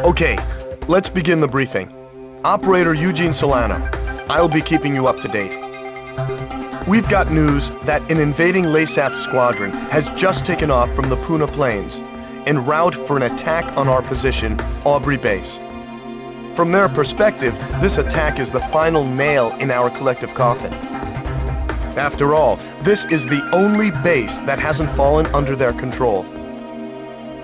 Okay, let's begin the briefing. Operator Eugene Solano, I'll be keeping you up to date. We've got news that an invading LASAP squadron has just taken off from the Puna Plains, en route for an attack on our position, Aubrey Base. From their perspective, this attack is the final nail in our collective coffin. After all, this is the only base that hasn't fallen under their control.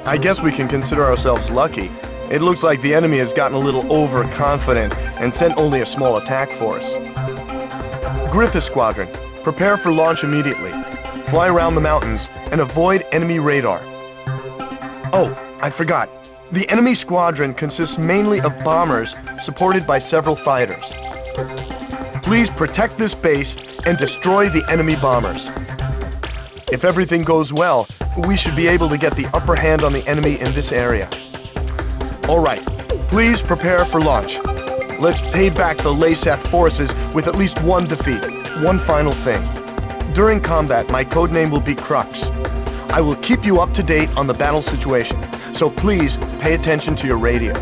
I guess we can consider ourselves lucky. It looks like the enemy has gotten a little overconfident and sent only a small attack force. Griffith Squadron, prepare for launch immediately. Fly around the mountains and avoid enemy radar. Oh, I forgot. The enemy squadron consists mainly of bombers supported by several fighters. Please protect this base and destroy the enemy bombers. If everything goes well, we should be able to get the upper hand on the enemy in this area. All right, please prepare for launch. Let's pay back the LASAP forces with at least one defeat. One final thing. During combat, my codename will be Crux. I will keep you up to date on the battle situation, so please pay attention to your radio.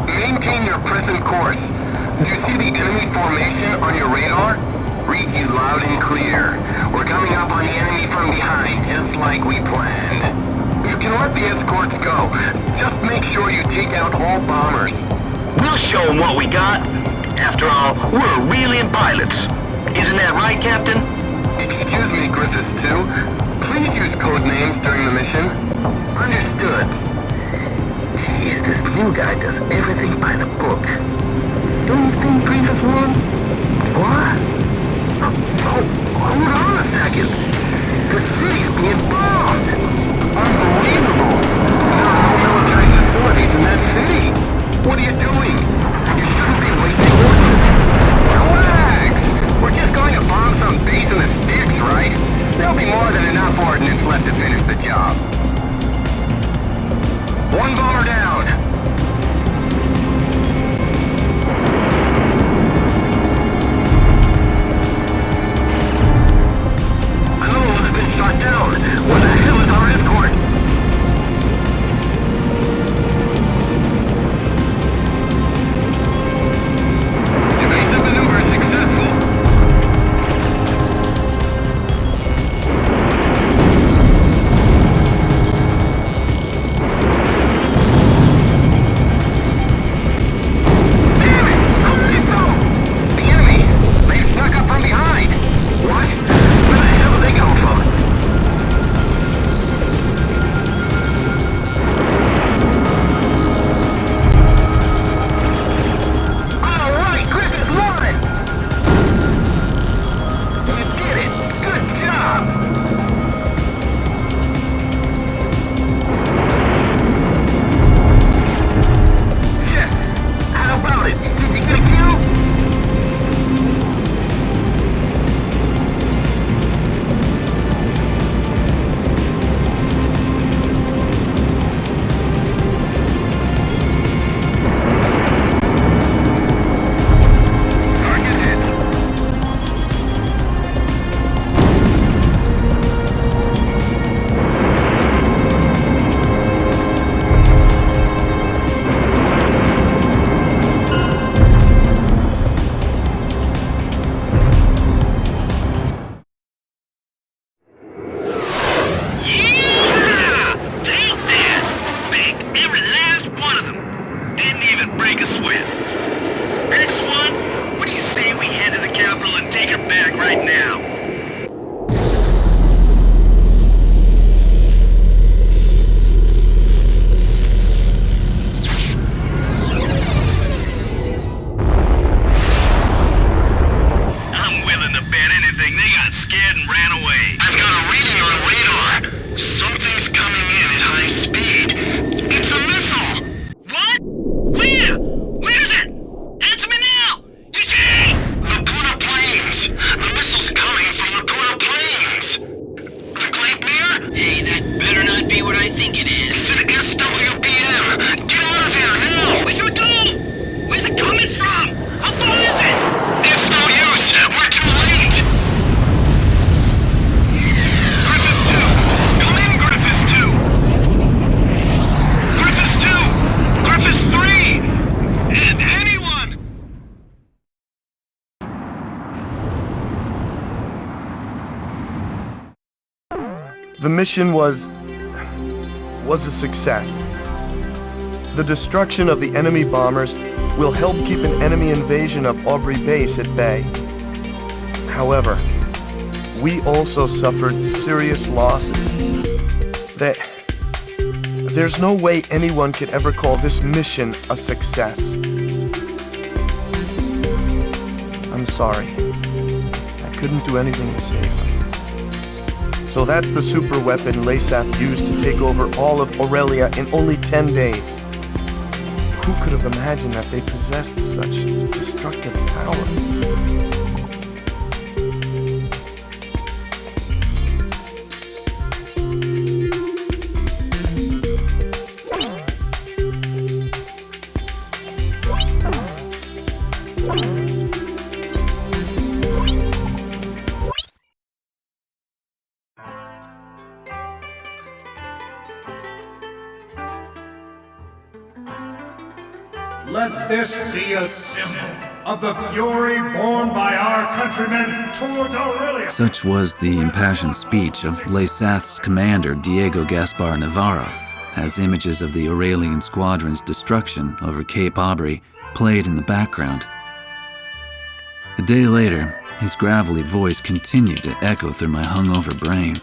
Maintain your present course. Do you see the enemy formation on your radar? Read you loud and clear. We're coming up on the enemy from behind, just like we planned. You can let the escorts go. Just make sure you take out all bombers. We'll show them what we got. After all, we're alien pilots. Isn't that right, Captain? Excuse me, Griffith 2. Please use code names during the mission. Understood. Jeez, this blue guy does everything by the book. Don't you think, Princess 1? What? Oh, hold on a second. The city's being bombed. Unbelievable. There are no military facilities in that city. What are you doing? You shouldn't be wasting horses. Relax. We're just going to bomb some base in the sticks, right? There'll be more than enough ordnance left to finish the job. One bomber down. Another one has been shot down. Where the hell is I think it is. It's an SWPM! Get out of here now! What should we do? Where's it coming from? How far is it? It's no use! We're too late! Griffiths 2! Come in, Griffiths 2! Griffiths 2! Griffiths 3! Anyone! The mission was a success. The destruction of the enemy bombers will help keep an enemy invasion of Aubrey Base at bay. However, we also suffered serious losses. There's no way anyone could ever call this mission a success. I'm sorry. I couldn't do anything to save them. So that's the super weapon Lasath used to take over all of Aurelia in only 10 days. Who could have imagined that they possessed such destructive power? Let this be a symbol of the fury borne by our countrymen towards Aurelia. Such was the impassioned speech of Lasath's commander Diego Gaspar Navarro, as images of the Aurelian squadron's destruction over Cape Aubrey played in the background. A day later, his gravelly voice continued to echo through my hungover brain.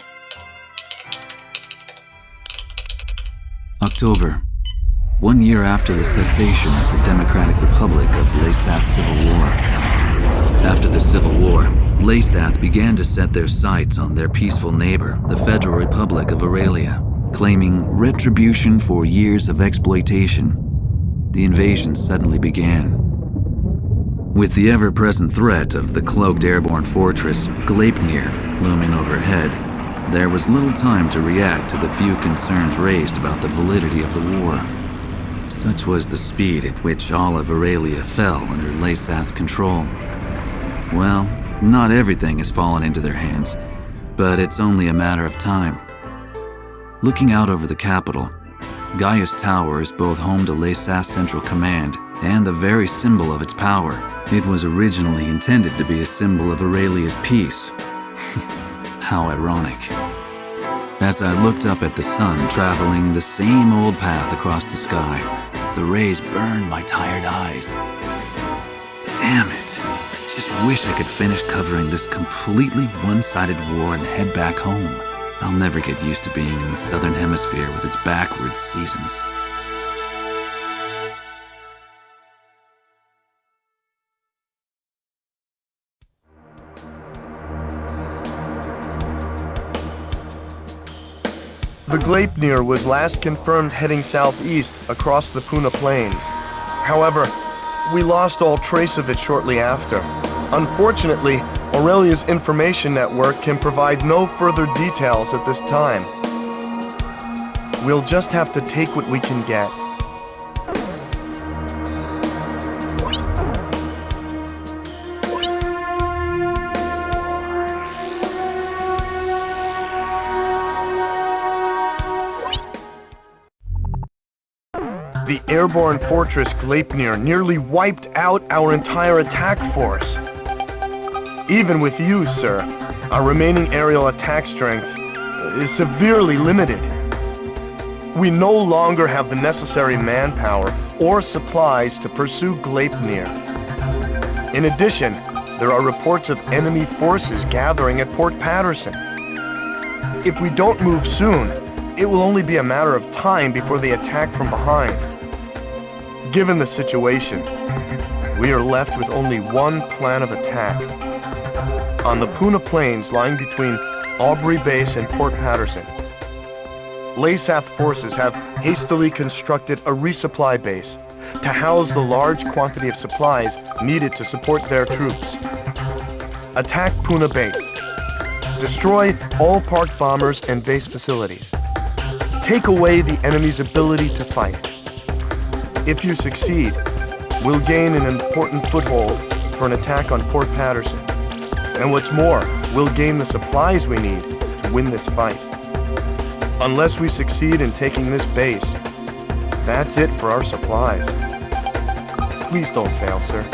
October. 1 year after the cessation of the Democratic Republic of Lasath's civil war. After the Civil War, Lasath began to set their sights on their peaceful neighbor, the Federal Republic of Aurelia, claiming retribution for years of exploitation. The invasion suddenly began. With the ever-present threat of the cloaked airborne fortress Gleipnir looming overhead, there was little time to react to the few concerns raised about the validity of the war. Such was the speed at which all of Aurelia fell under Lasath's control. Well, not everything has fallen into their hands, but it's only a matter of time. Looking out over the capital, Gaius Tower is both home to Lasath's Central Command and the very symbol of its power. It was originally intended to be a symbol of Aurelia's peace. How ironic. As I looked up at the sun traveling the same old path across the sky, the rays burned my tired eyes. Damn it. I just wish I could finish covering this completely one-sided war and head back home. I'll never get used to being in the southern hemisphere with its backwards seasons. The Gleipnir was last confirmed heading southeast across the Puna Plains. However, we lost all trace of it shortly after. Unfortunately, Aurelia's information network can provide no further details at this time. We'll just have to take what we can get. The airborne fortress Gleipnir nearly wiped out our entire attack force. Even with you, sir, our remaining aerial attack strength is severely limited. We no longer have the necessary manpower or supplies to pursue Gleipnir. In addition, there are reports of enemy forces gathering at Port Patterson. If we don't move soon, it will only be a matter of time before they attack from behind. Given the situation, we are left with only one plan of attack. On the Puna Plains lying between Aubrey Base and Port Patterson, Lasath forces have hastily constructed a resupply base to house the large quantity of supplies needed to support their troops. Attack Puna Base. Destroy all parked bombers and base facilities. take away the enemy's ability to fight. If you succeed, we'll gain an important foothold for an attack on Fort Patterson. And what's more, we'll gain the supplies we need to win this fight. Unless we succeed in taking this base, that's it for our supplies. Please don't fail, sir.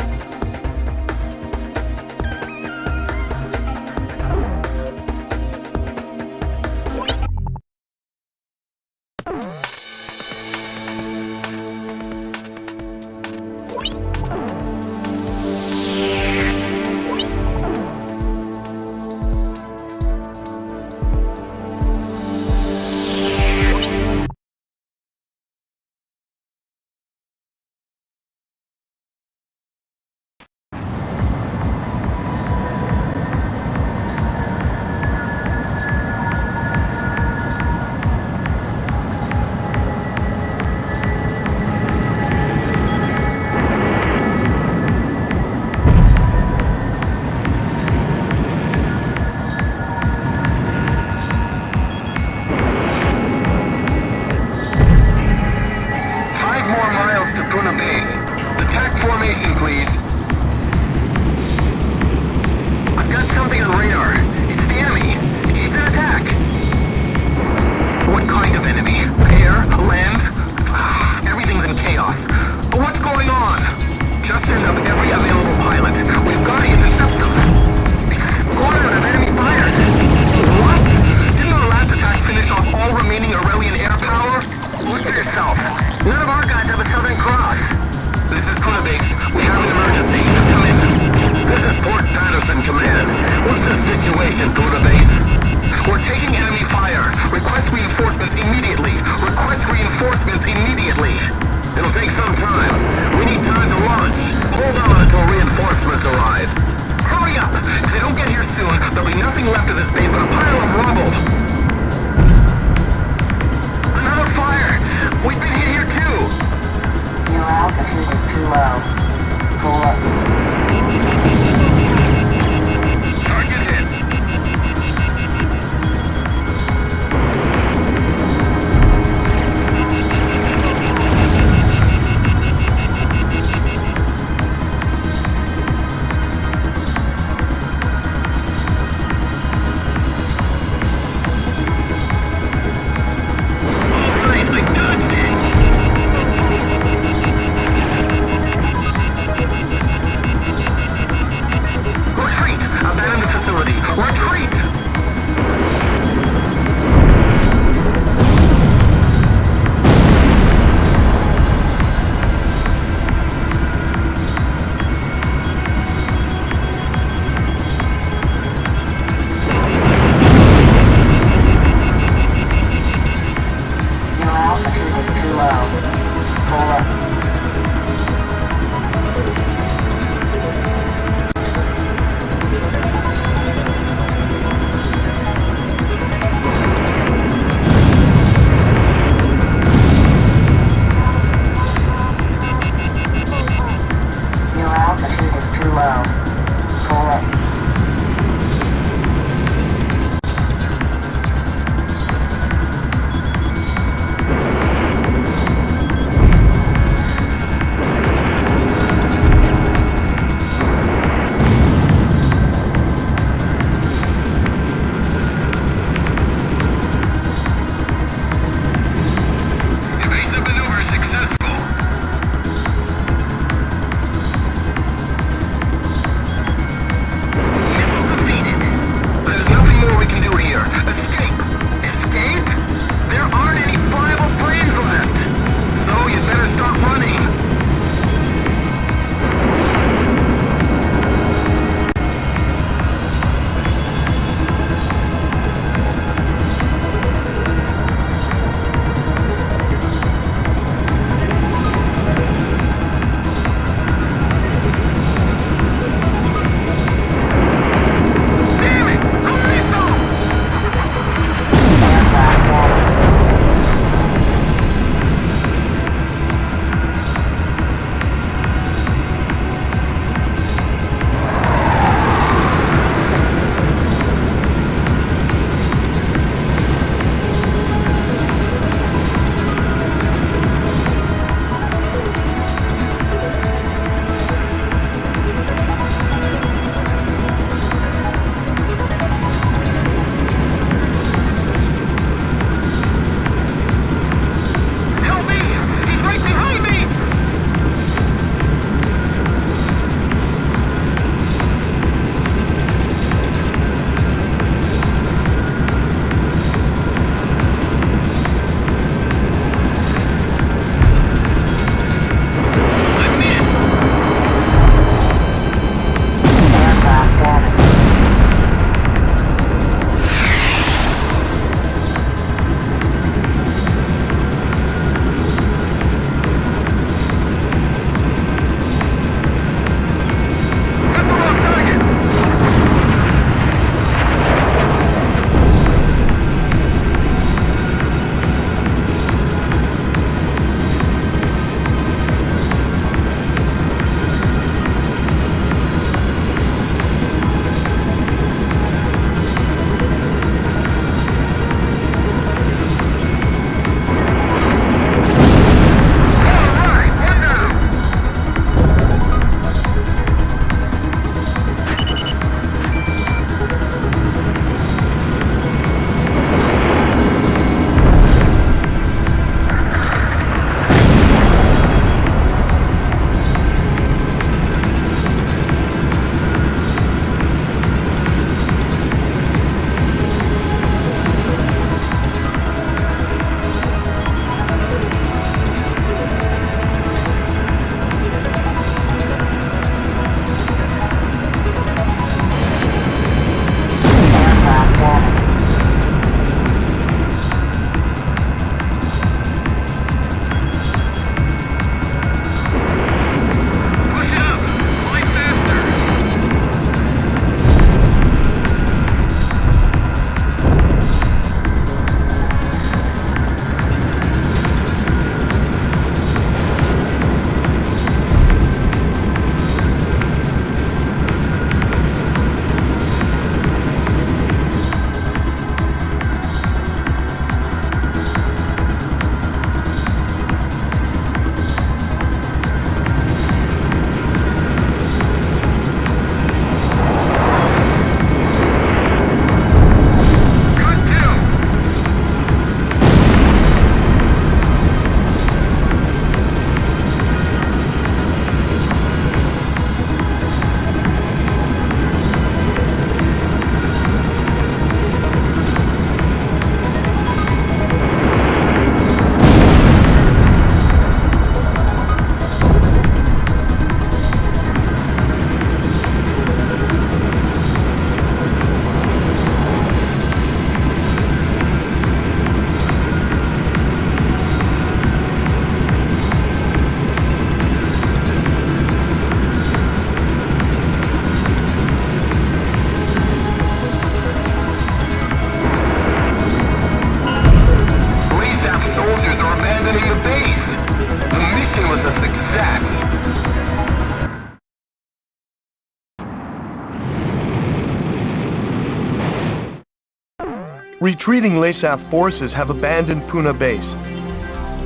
Retreating LASAF forces have abandoned Puna base.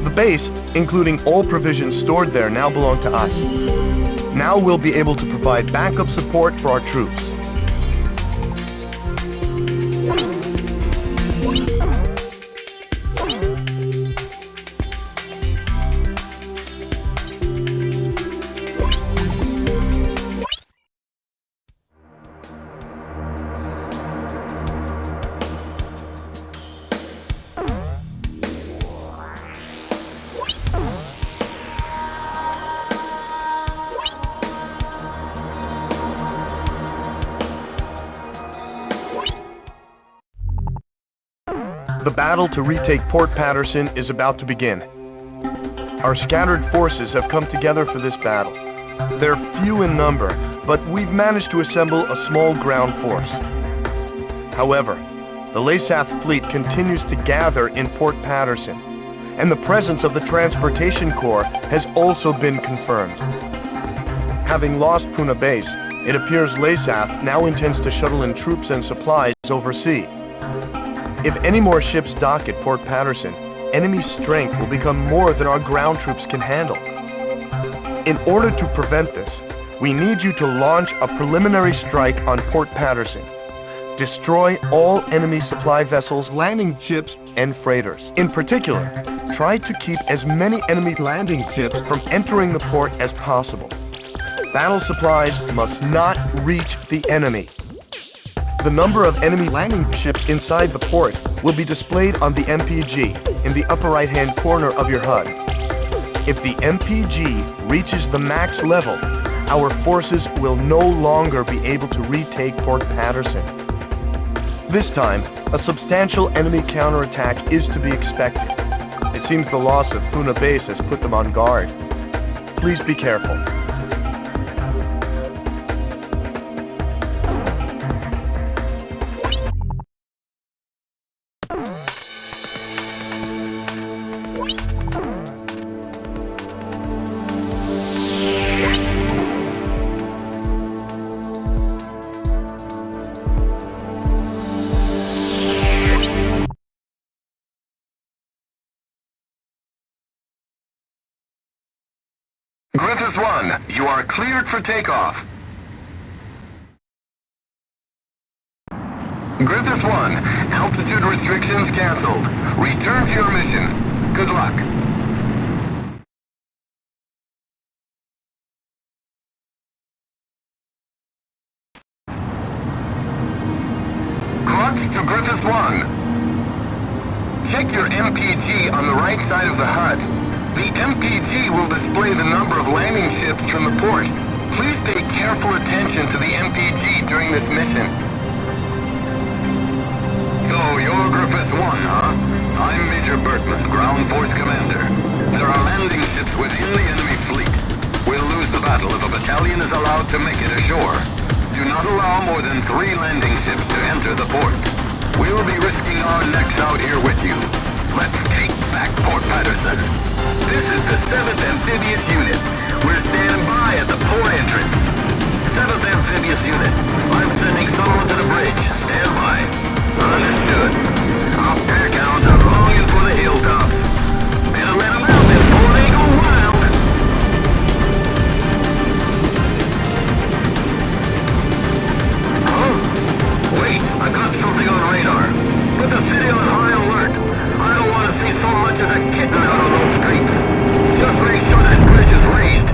The base, including all provisions stored there, now belong to us. Now we'll be able to provide backup support for our troops. The battle to retake Port Patterson is about to begin. Our scattered forces have come together for this battle. They're few in number, but we've managed to assemble a small ground force. However, the LASAF fleet continues to gather in Port Patterson, and the presence of the Transportation Corps has also been confirmed. Having lost Puna base, it appears LASAF now intends to shuttle in troops and supplies overseas. If any more ships dock at Port Patterson, enemy strength will become more than our ground troops can handle. In order to prevent this, we need you to launch a preliminary strike on Port Patterson. Destroy all enemy supply vessels, landing ships, and freighters. In particular, try to keep as many enemy landing ships from entering the port as possible. Battle supplies must not reach the enemy. The number of enemy landing ships inside the port will be displayed on the MPG in the upper right-hand corner of your HUD. If the MPG reaches the max level, our forces will no longer be able to retake Port Patterson. This time, a substantial enemy counterattack is to be expected. It seems the loss of Puna base has put them on guard. Please be careful. Griffith 1, you are cleared for takeoff. Griffith 1, altitude restrictions canceled. Return to your mission. Good luck. Crux to Griffith 1. Check your MPG on the right side of the HUD. The MPG will display the number of landing ships from the port. Please pay careful attention to the MPG during this mission. So, you're Griffith 1, huh? I'm Major Bertman, Ground Force Commander. There are landing ships within the enemy fleet. We'll lose the battle if a battalion is allowed to make it ashore. Do not allow more than 3 landing ships to enter the port. We'll be risking our necks out here with you. Let's take back Port Patterson. This is the 7th Amphibious Unit. We're standing by at the port entrance. 7th Amphibious Unit. I'm sending someone to the bridge. Stand by. Understood. I'll pack out the longing for the hilltops. And let them out before they go wild. Huh? Wait, I got something on radar. Put the city on high alert. I don't want to see so much as a kitten out on those streets. Just make sure that bridge is raised.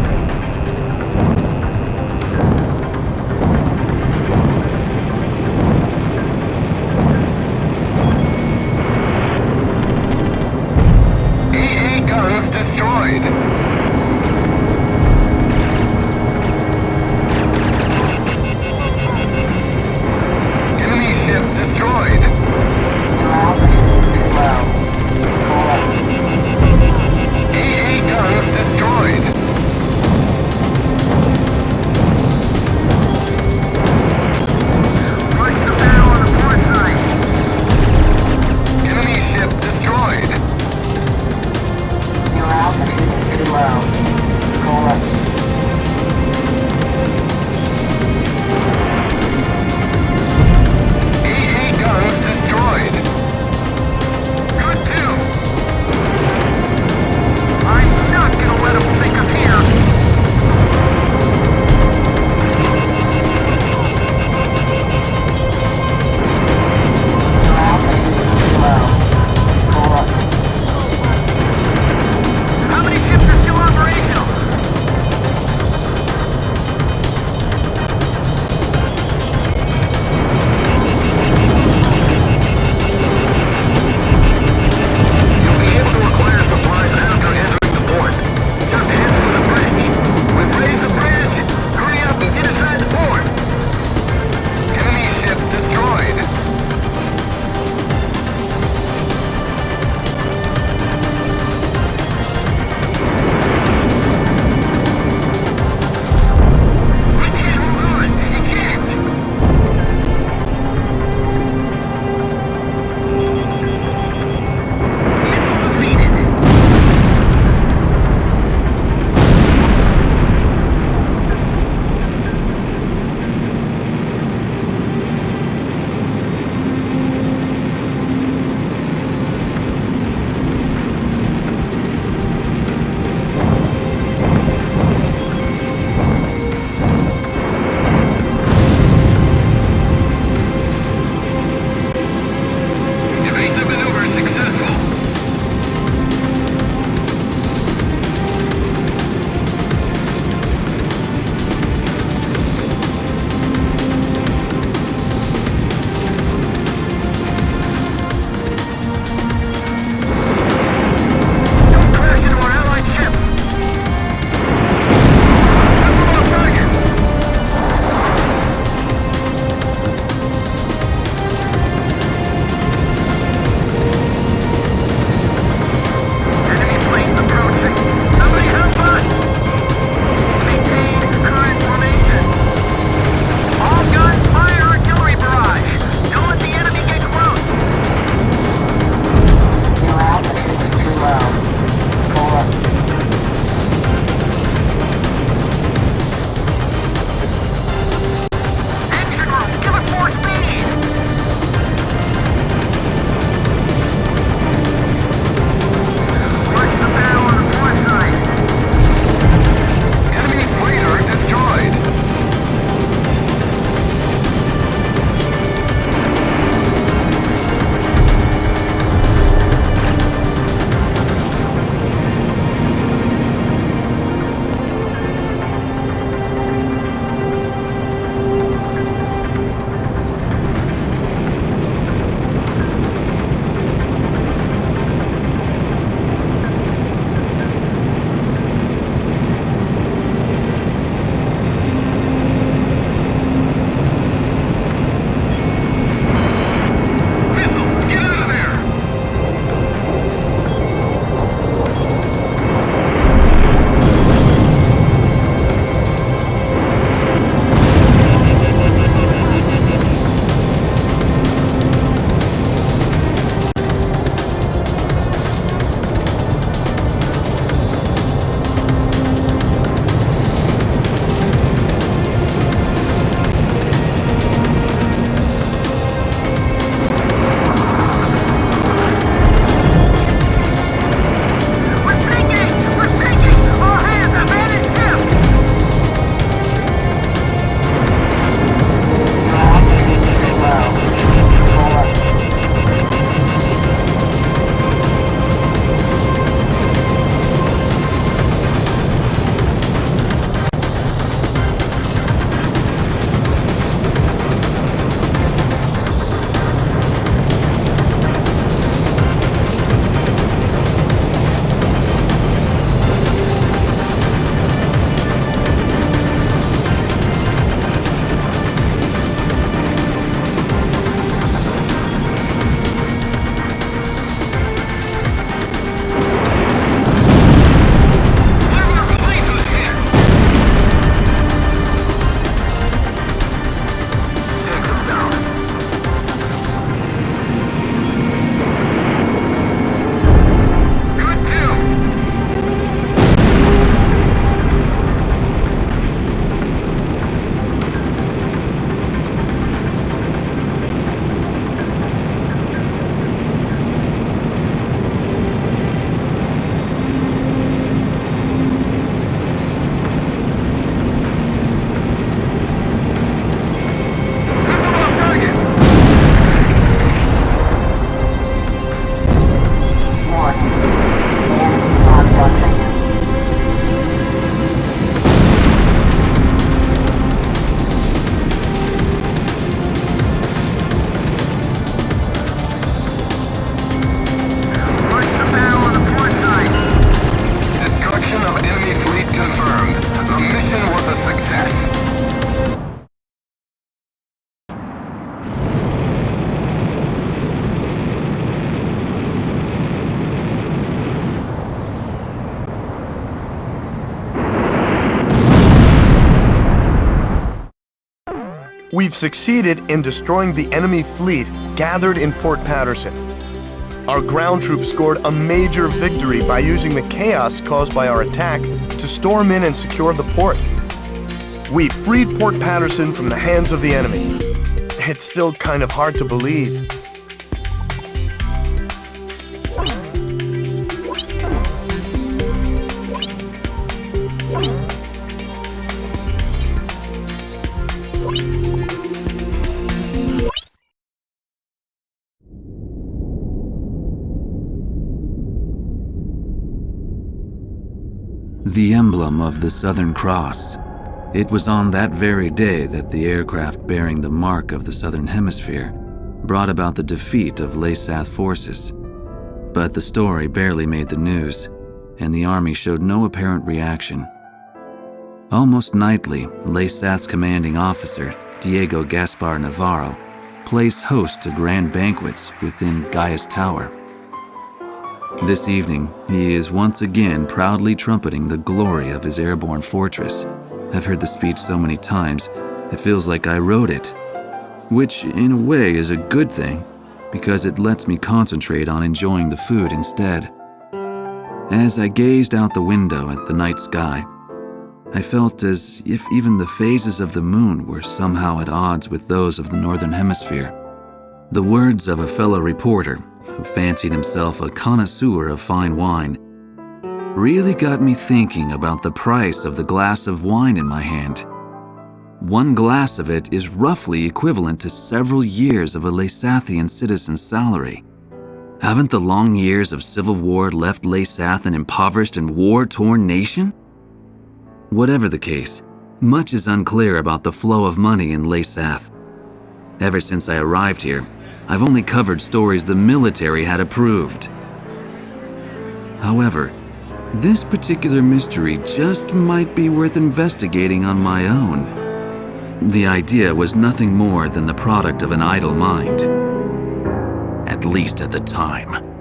EA guns destroyed. Enemy ship destroyed. EA guns destroyed. Push the barrel on the port side. Enemy ship destroyed. Your altitude is too low. Call up. EA guns destroyed. We've succeeded in destroying the enemy fleet gathered in Port Patterson. Our ground troops scored a major victory by using the chaos caused by our attack to storm in and secure the port. We freed Port Patterson from the hands of the enemy. It's still kind of hard to believe. The emblem of the Southern Cross. It was on that very day that the aircraft bearing the mark of the Southern Hemisphere brought about the defeat of Laysath forces. But the story barely made the news, and the army showed no apparent reaction. Almost nightly, Laysath's commanding officer, Diego Gaspar Navarro, plays host to grand banquets within Gaius Tower. This evening, he is once again proudly trumpeting the glory of his airborne fortress. I've heard the speech so many times, it feels like I wrote it. Which, in a way, is a good thing, because it lets me concentrate on enjoying the food instead. As I gazed out the window at the night sky, I felt as if even the phases of the moon were somehow at odds with those of the Northern Hemisphere. The words of a fellow reporter, who fancied himself a connoisseur of fine wine, really got me thinking about the price of the glass of wine in my hand. One glass of it is roughly equivalent to several years of a Laysathian citizen's salary. Haven't the long years of civil war left Laysath an impoverished and war-torn nation? Whatever the case, much is unclear about the flow of money in Laysath. Ever since I arrived here, I've only covered stories the military had approved. However, this particular mystery just might be worth investigating on my own. The idea was nothing more than the product of an idle mind. At least at the time.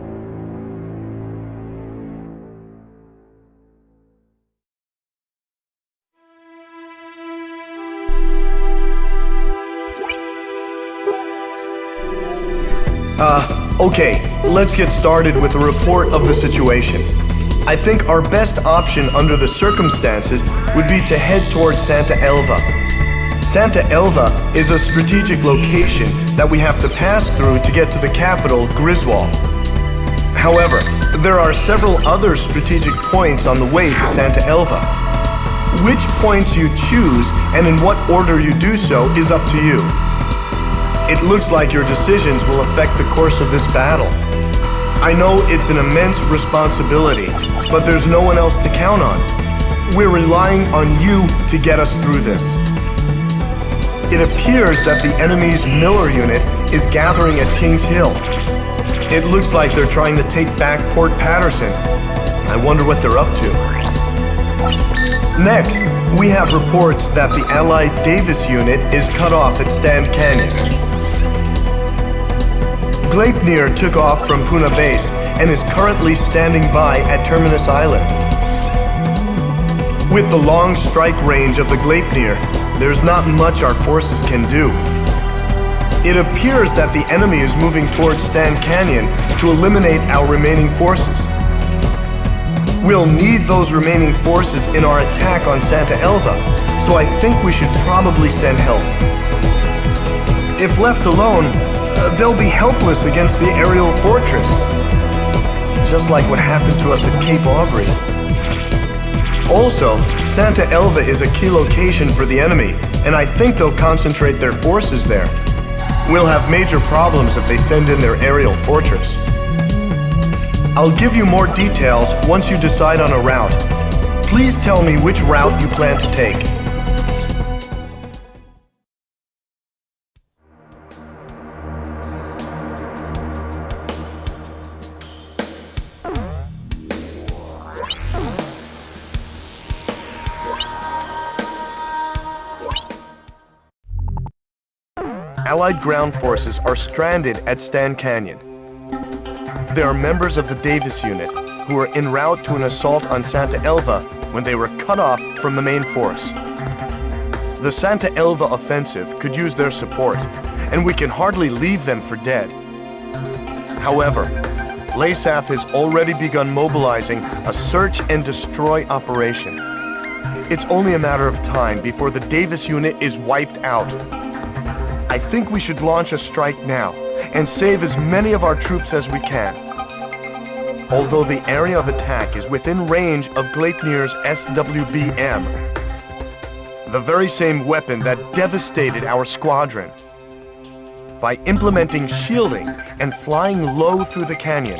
Okay, let's get started with a report of the situation. I think our best option under the circumstances would be to head towards Santa Elva. Santa Elva is a strategic location that we have to pass through to get to the capital, Griswall. However, there are several other strategic points on the way to Santa Elva. Which points you choose and in what order you do so is up to you. It looks like your decisions will affect the course of this battle. I know it's an immense responsibility, but there's no one else to count on. We're relying on you to get us through this. It appears that the enemy's Miller unit is gathering at Kings Hill. It looks like they're trying to take back Port Patterson. I wonder what they're up to. Next, we have reports that the Allied Davis unit is cut off at Stand Canyon. Gleipnir took off from Puna Base and is currently standing by at Terminus Island. With the long strike range of the Gleipnir, there's not much our forces can do. It appears that the enemy is moving towards Stand Canyon to eliminate our remaining forces. We'll need those remaining forces in our attack on Santa Elva, so I think we should probably send help. If left alone, they'll be helpless against the aerial fortress, just like what happened to us at Cape Aubrey. Also, Santa Elva is a key location for the enemy, and I think they'll concentrate their forces there. We'll have major problems if they send in their aerial fortress. I'll give you more details once you decide on a route. Please tell me which route you plan to take. Allied ground forces are stranded at Stand Canyon. There are members of the Davis unit who were en route to an assault on Santa Elva when they were cut off from the main force. The Santa Elva offensive could use their support, and we can hardly leave them for dead. However, LASAF has already begun mobilizing a search and destroy operation. It's only a matter of time before the Davis unit is wiped out. I think we should launch a strike now and save as many of our troops as we can. Although the area of attack is within range of Gleipnir's SWBM, the very same weapon that devastated our squadron. By implementing shielding and flying low through the canyon,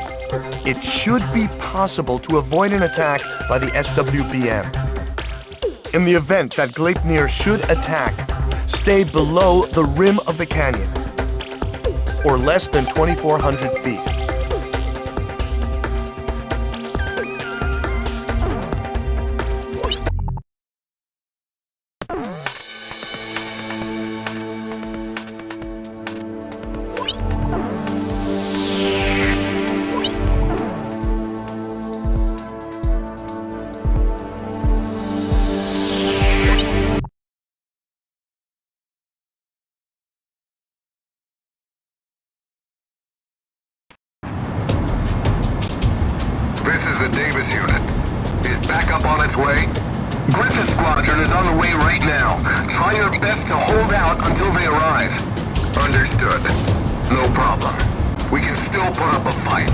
it should be possible to avoid an attack by the SWBM. In the event that Gleipnir should attack, stay below the rim of the canyon, or less than 2,400 feet. This is the Davis unit. Is backup on its way? Griffith's squadron is on the way right now. Try your best to hold out until they arrive. Understood. No problem. We can still put up a fight.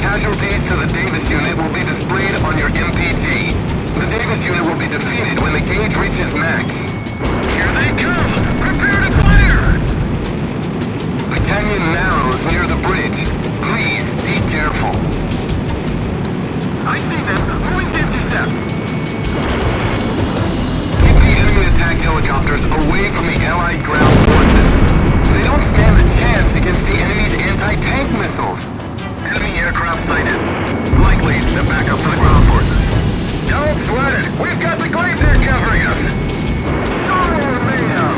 Casualties to the Davis unit will be displayed on your MPG. The Davis unit will be defeated when the gauge reaches max. Here they come! Prepare to fire! The canyon narrows near the bridge. Please, be careful. I see them. Moving to intercept. Keep these enemy attack helicopters away from the Allied ground forces. They don't stand a chance against the enemy's anti-tank missiles. Enemy aircraft sighted. Likely to back up for the ground forces. Don't sweat it. We've got the Glacier covering us. Oh, man.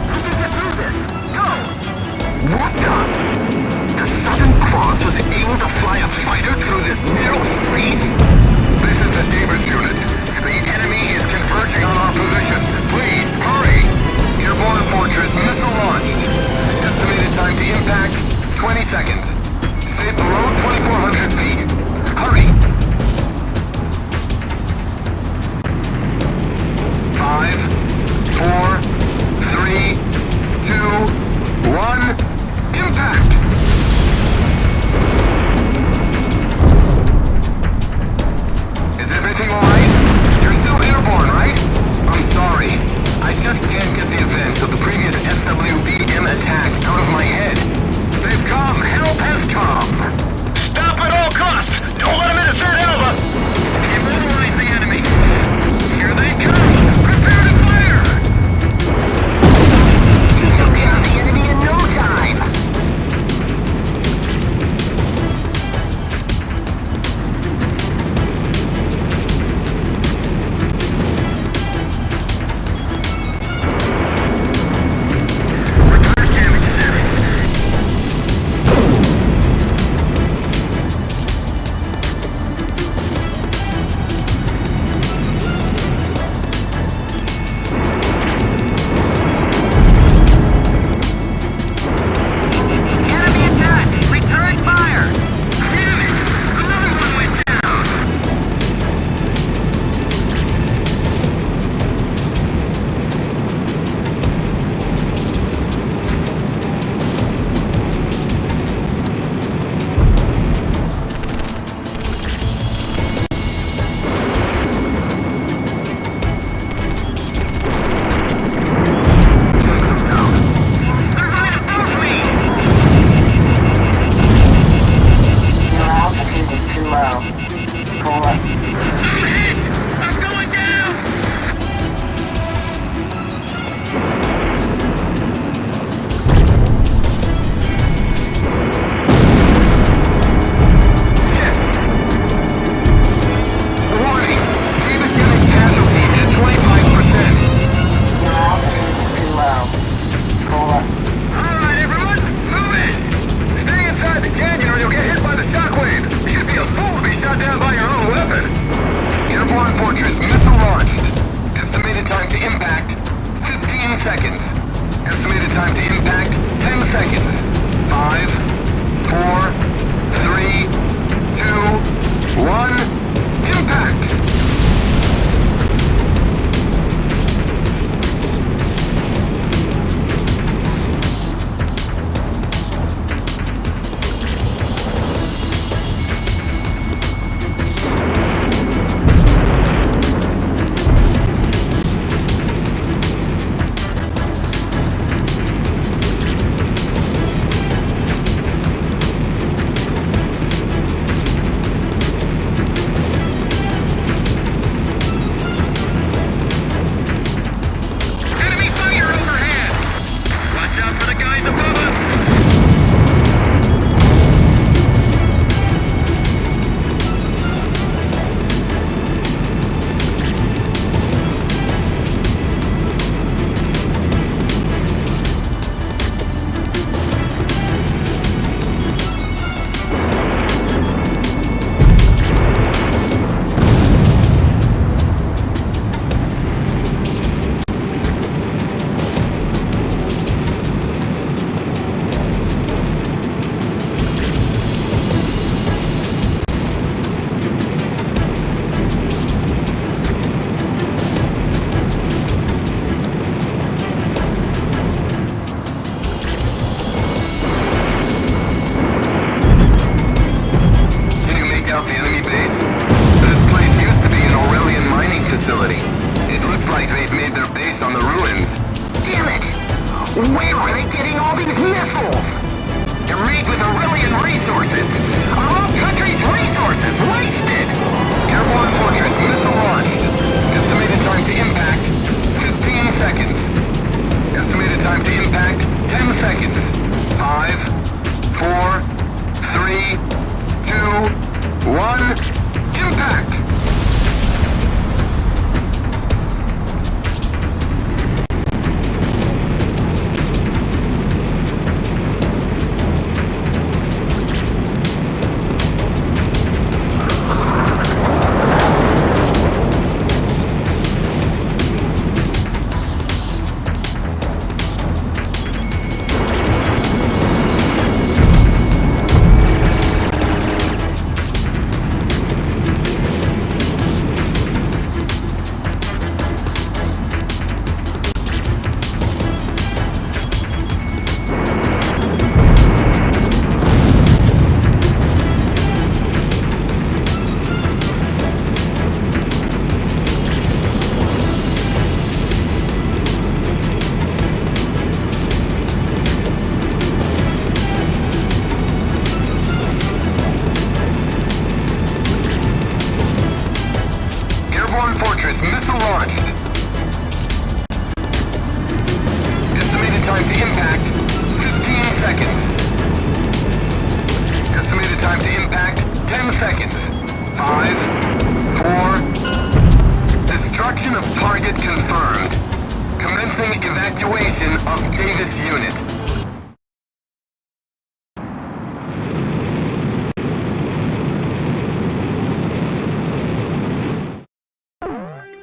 How did you do this? Go! What the? The Southern Cross was able to fly a fighter through this narrow street? This is the Davis unit. The enemy is converging on our position. Please, hurry! Airborne Fortress missile launched. Estimated time to impact, 20 seconds. Stay below 2,400 feet. Hurry! seconds. Estimated time to impact, 10 seconds. 5, 4, 3, 2, 1, impact!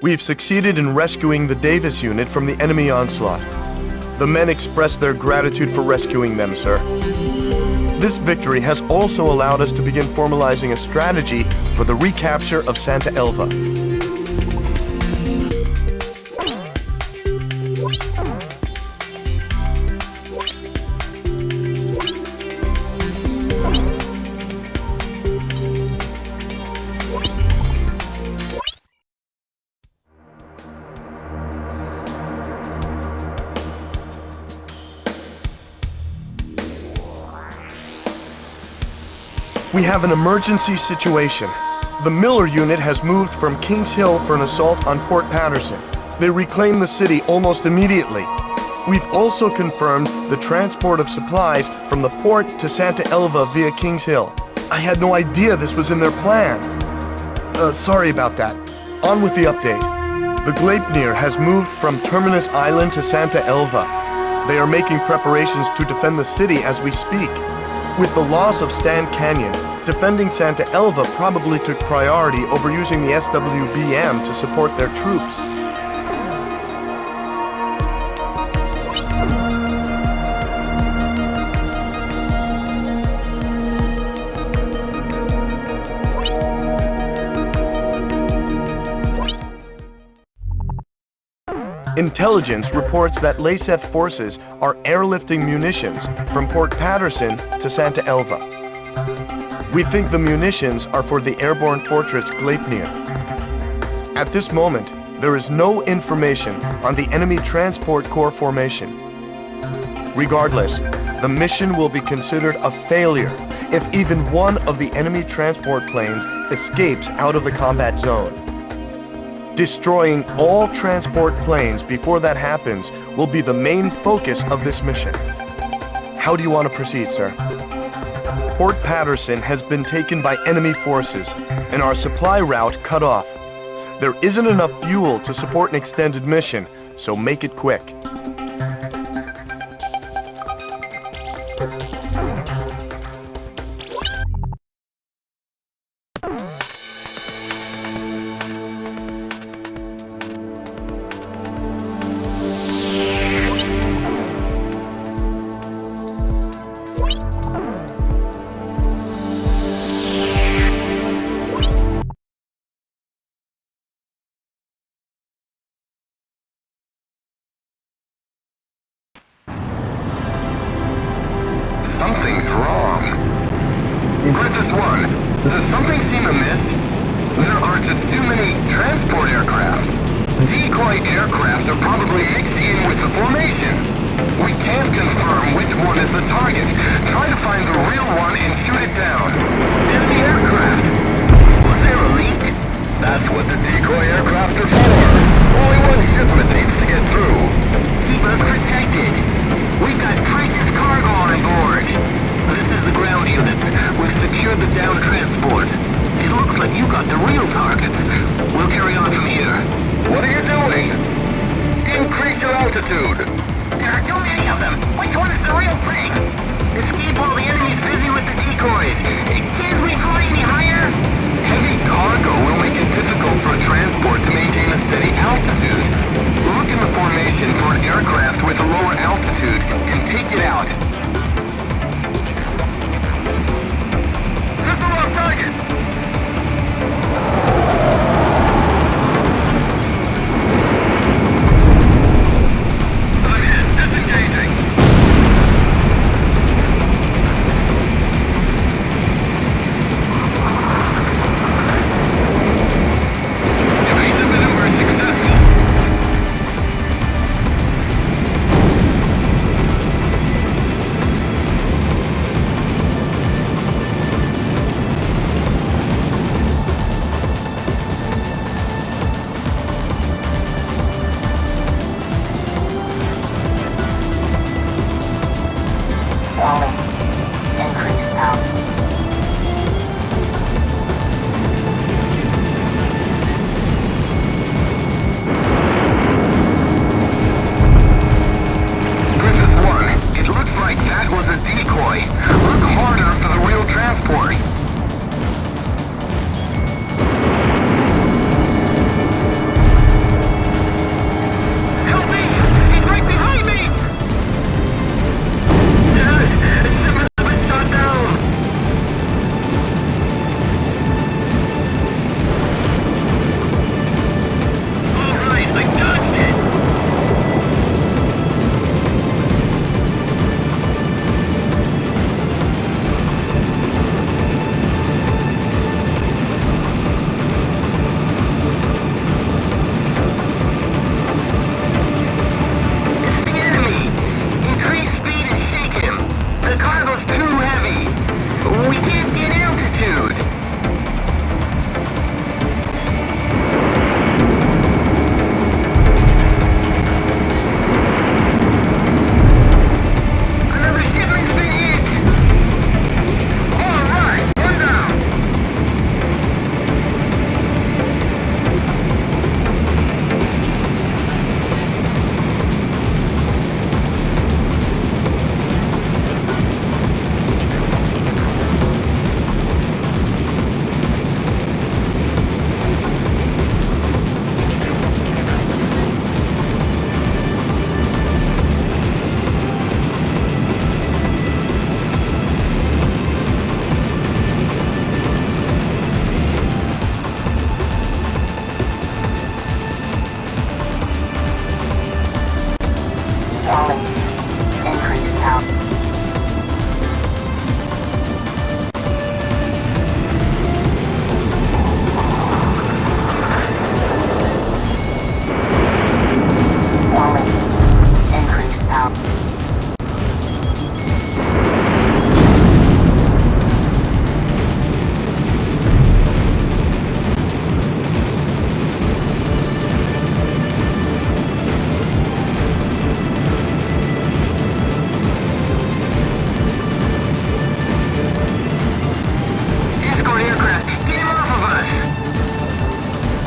We've succeeded in rescuing the Davis unit from the enemy onslaught. The men express their gratitude for rescuing them, sir. This victory has also allowed us to begin formalizing a strategy for the recapture of Santa Elva. We have an emergency situation. The Miller unit has moved from Kings Hill for an assault on Fort Patterson. They reclaimed the city almost immediately. We've also confirmed the transport of supplies from the port to Santa Elva via Kings Hill. I had no idea this was in their plan. Sorry about that. On with the update. The Gleipnir has moved from Terminus Island to Santa Elva. They are making preparations to defend the city as we speak. With the loss of Stan Canyon, defending Santa Elva probably took priority over using the SWBM to support their troops. Intelligence reports that LASEF forces are airlifting munitions from Port Patterson to Santa Elva. We think the munitions are for the airborne fortress Gleipnir. At this moment, there is no information on the enemy transport corps formation. Regardless, the mission will be considered a failure if even one of the enemy transport planes escapes out of the combat zone. Destroying all transport planes before that happens will be the main focus of this mission. How do you want to proceed, sir? Port Patterson has been taken by enemy forces and our supply route cut off. There isn't enough fuel to support an extended mission, so make it quick. Something's wrong. Griffith 1, does something seem amiss? There are just too many transport aircraft. Decoy aircraft are probably mixing in with the formation. We can't confirm which one is the target. Try to find the real one and shoot it down. Enemy aircraft. Was there a leak? That's what the decoy aircraft are for. Only one shipment needs to get through. Keep us protected. We've got precious cargo on board. This is the ground unit. We've secured the down transport. It looks like you got the real targets. We'll carry on from here. What are you doing? Increase your altitude. There are too many of them. Which one is the real thing? Escape while the enemy's busy with the decoys. Can't we fly any higher? Heavy cargo will make it difficult for a transport to maintain a steady altitude. Look in the formation for an aircraft with a lower altitude and take it out. That's the wrong target!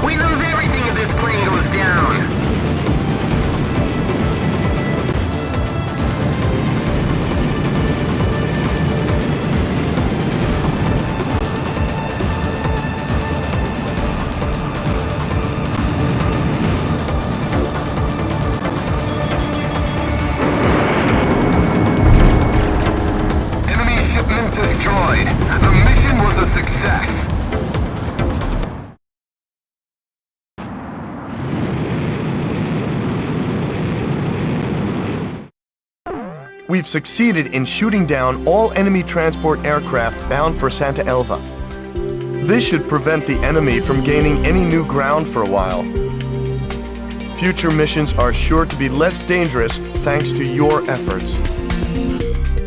We lose everything if this plane goes down. We've succeeded in shooting down all enemy transport aircraft bound for Santa Elva. This should prevent the enemy from gaining any new ground for a while. Future missions are sure to be less dangerous thanks to your efforts.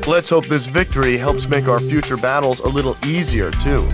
Let's hope this victory helps make our future battles a little easier, too.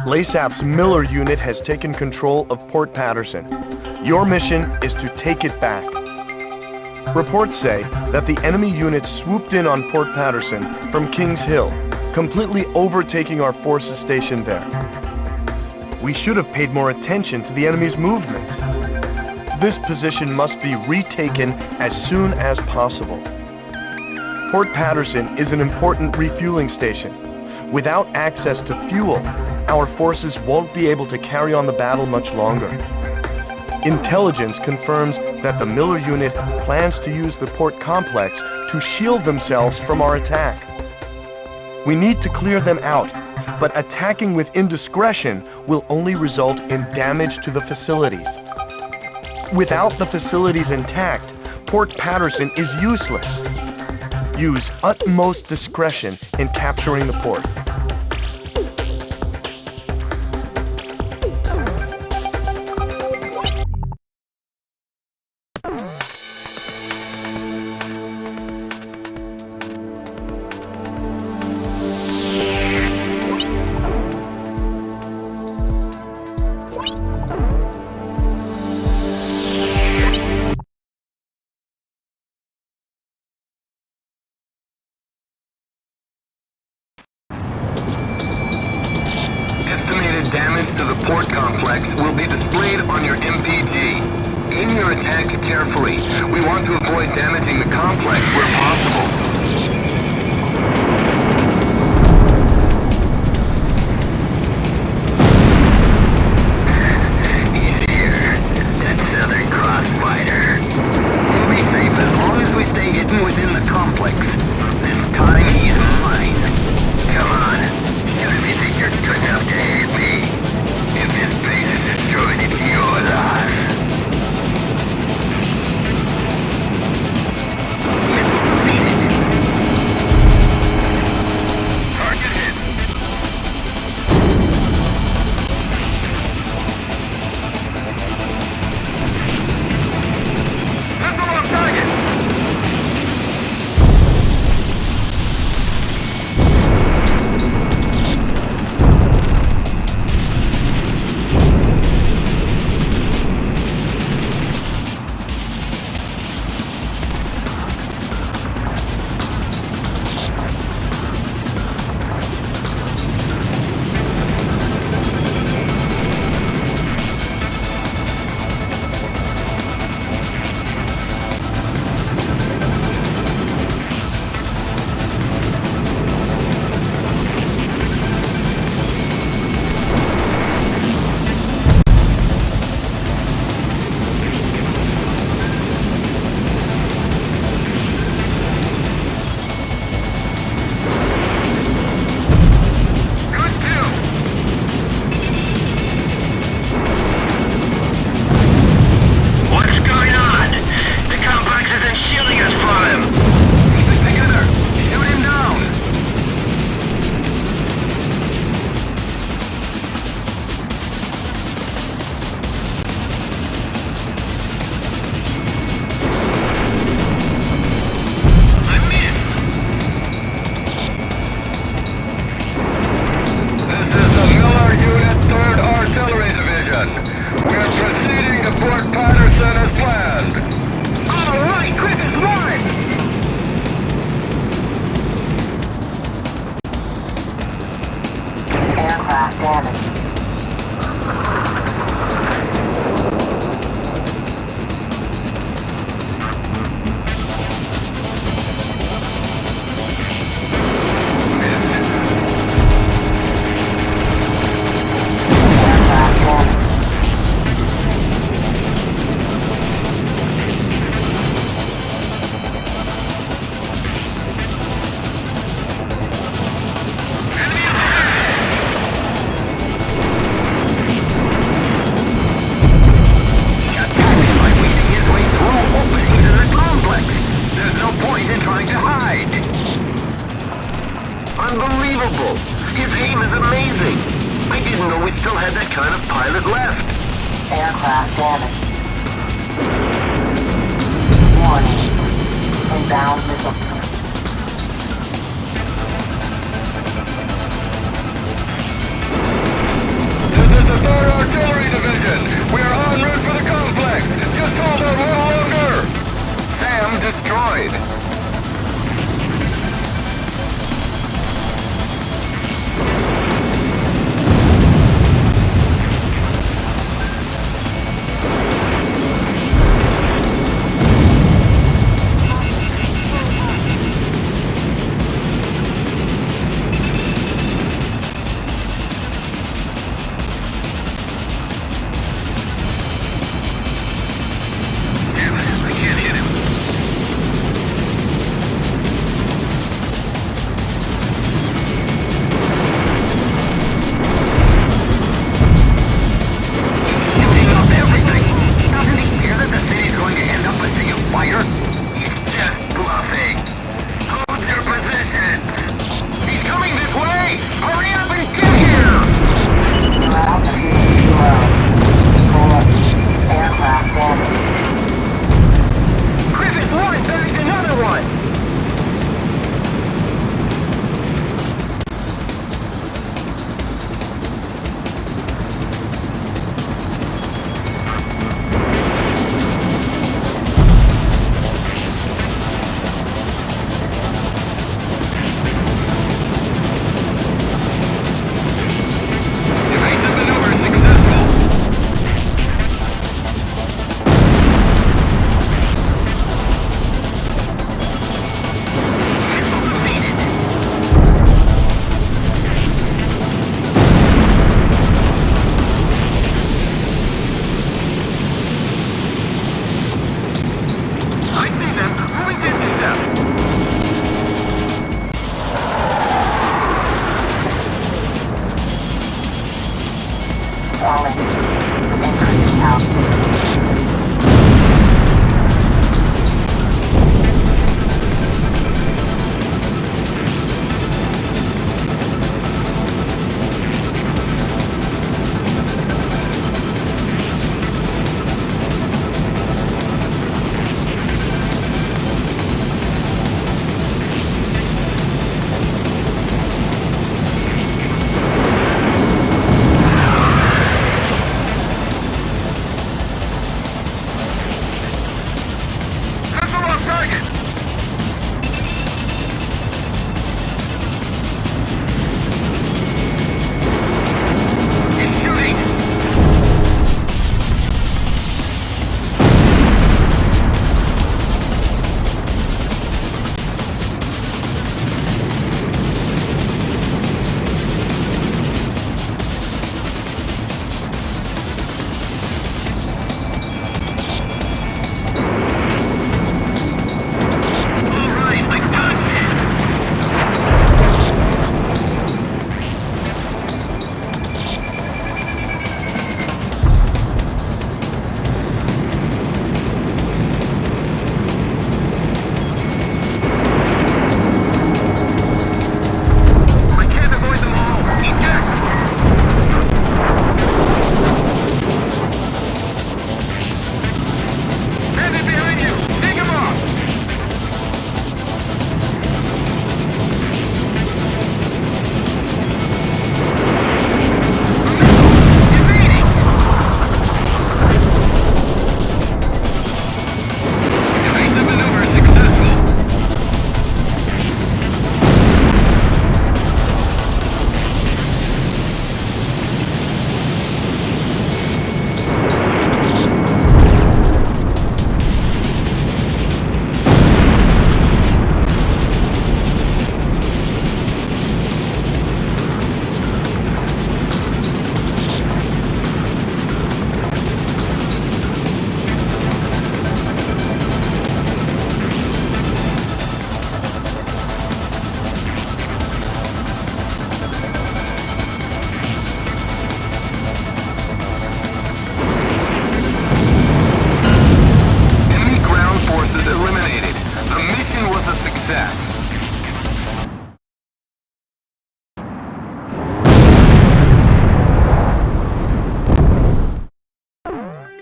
LASAP's Miller unit has taken control of Port Patterson. Your mission is to take it back. Reports say that the enemy unit swooped in on Port Patterson from Kings Hill, completely overtaking our forces stationed there. We should have paid more attention to the enemy's movements. This position must be retaken as soon as possible. Port Patterson is an important refueling station. Without access to fuel, our forces won't be able to carry on the battle much longer. Intelligence confirms that the Miller unit plans to use the port complex to shield themselves from our attack. We need to clear them out, but attacking with indiscretion will only result in damage to the facilities. Without the facilities intact, Port Patterson is useless. Use utmost discretion in capturing the port. Damage to the port complex will be displayed on your MPG. Aim your attack carefully. We want to avoid damaging the complex where possible. He's here. That Southern Cross fighter. We'll be safe as long as we stay hidden within the complex. This time he's mine. Come on. You really think you're good enough to hit me? If this base is destroyed, it's your loss. Missile defeated. Aircraft damaged. Unbelievable! His aim is amazing! I didn't know we still had that kind of pilot left! Aircraft damaged. Warning. Inbound missile. This is the 3rd Artillery Division! We are en route for the complex! Just hold on a little longer! Sam destroyed!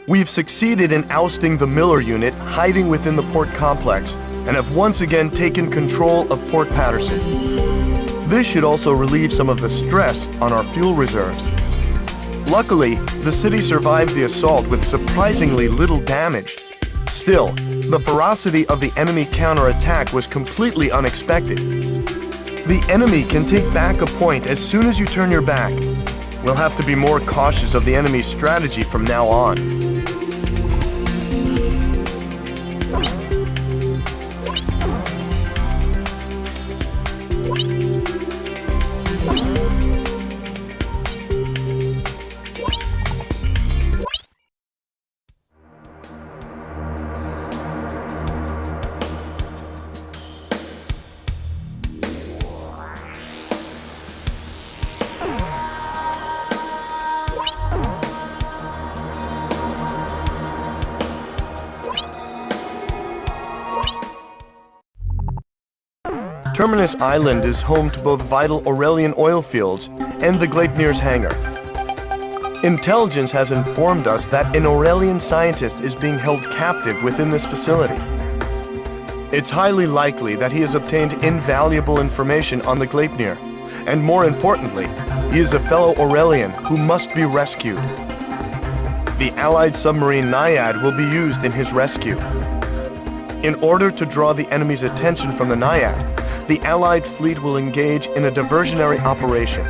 We've succeeded in ousting the Miller unit hiding within the port complex and have once again taken control of Port Patterson. This should also relieve some of the stress on our fuel reserves. Luckily, the city survived the assault with surprisingly little damage. Still, the ferocity of the enemy counterattack was completely unexpected. The enemy can take back a point as soon as you turn your back. We'll have to be more cautious of the enemy's strategy from now on. Terminus Island is home to both vital Aurelian oil fields and the Gleipnir's hangar. Intelligence has informed us that an Aurelian scientist is being held captive within this facility. It's highly likely that he has obtained invaluable information on the Gleipnir, and more importantly, he is a fellow Aurelian who must be rescued. The Allied submarine Naiad will be used in his rescue. In order to draw the enemy's attention from the Naiad, the Allied fleet will engage in a diversionary operation.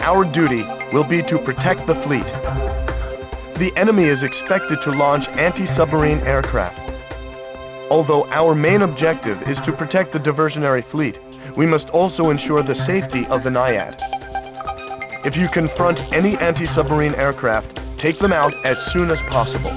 Our duty will be to protect the fleet. The enemy is expected to launch anti-submarine aircraft. Although our main objective is to protect the diversionary fleet, we must also ensure the safety of the Naiad. If you confront any anti-submarine aircraft, take them out as soon as possible.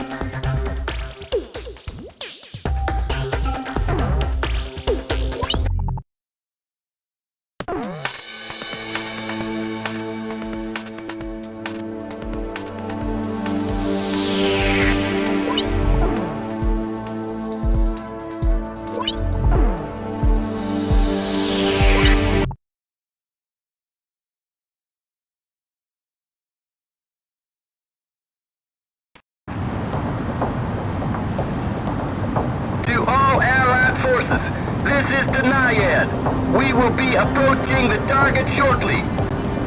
We will be approaching the target shortly.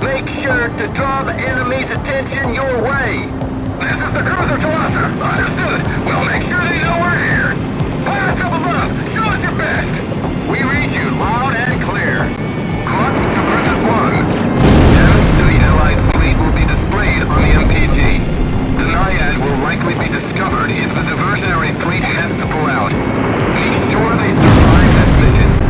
Make sure to draw the enemy's attention your way. This is the cruiser to Oscar. Understood. We'll make sure they know we're here. Pilots up above, show us your best. We read you loud and clear. Clutch to Versus 1. Damage to the Allied fleet will be displayed on the MPG. The Naiad will likely be discovered if the diversionary fleet has to pull out. Make sure they survive this mission.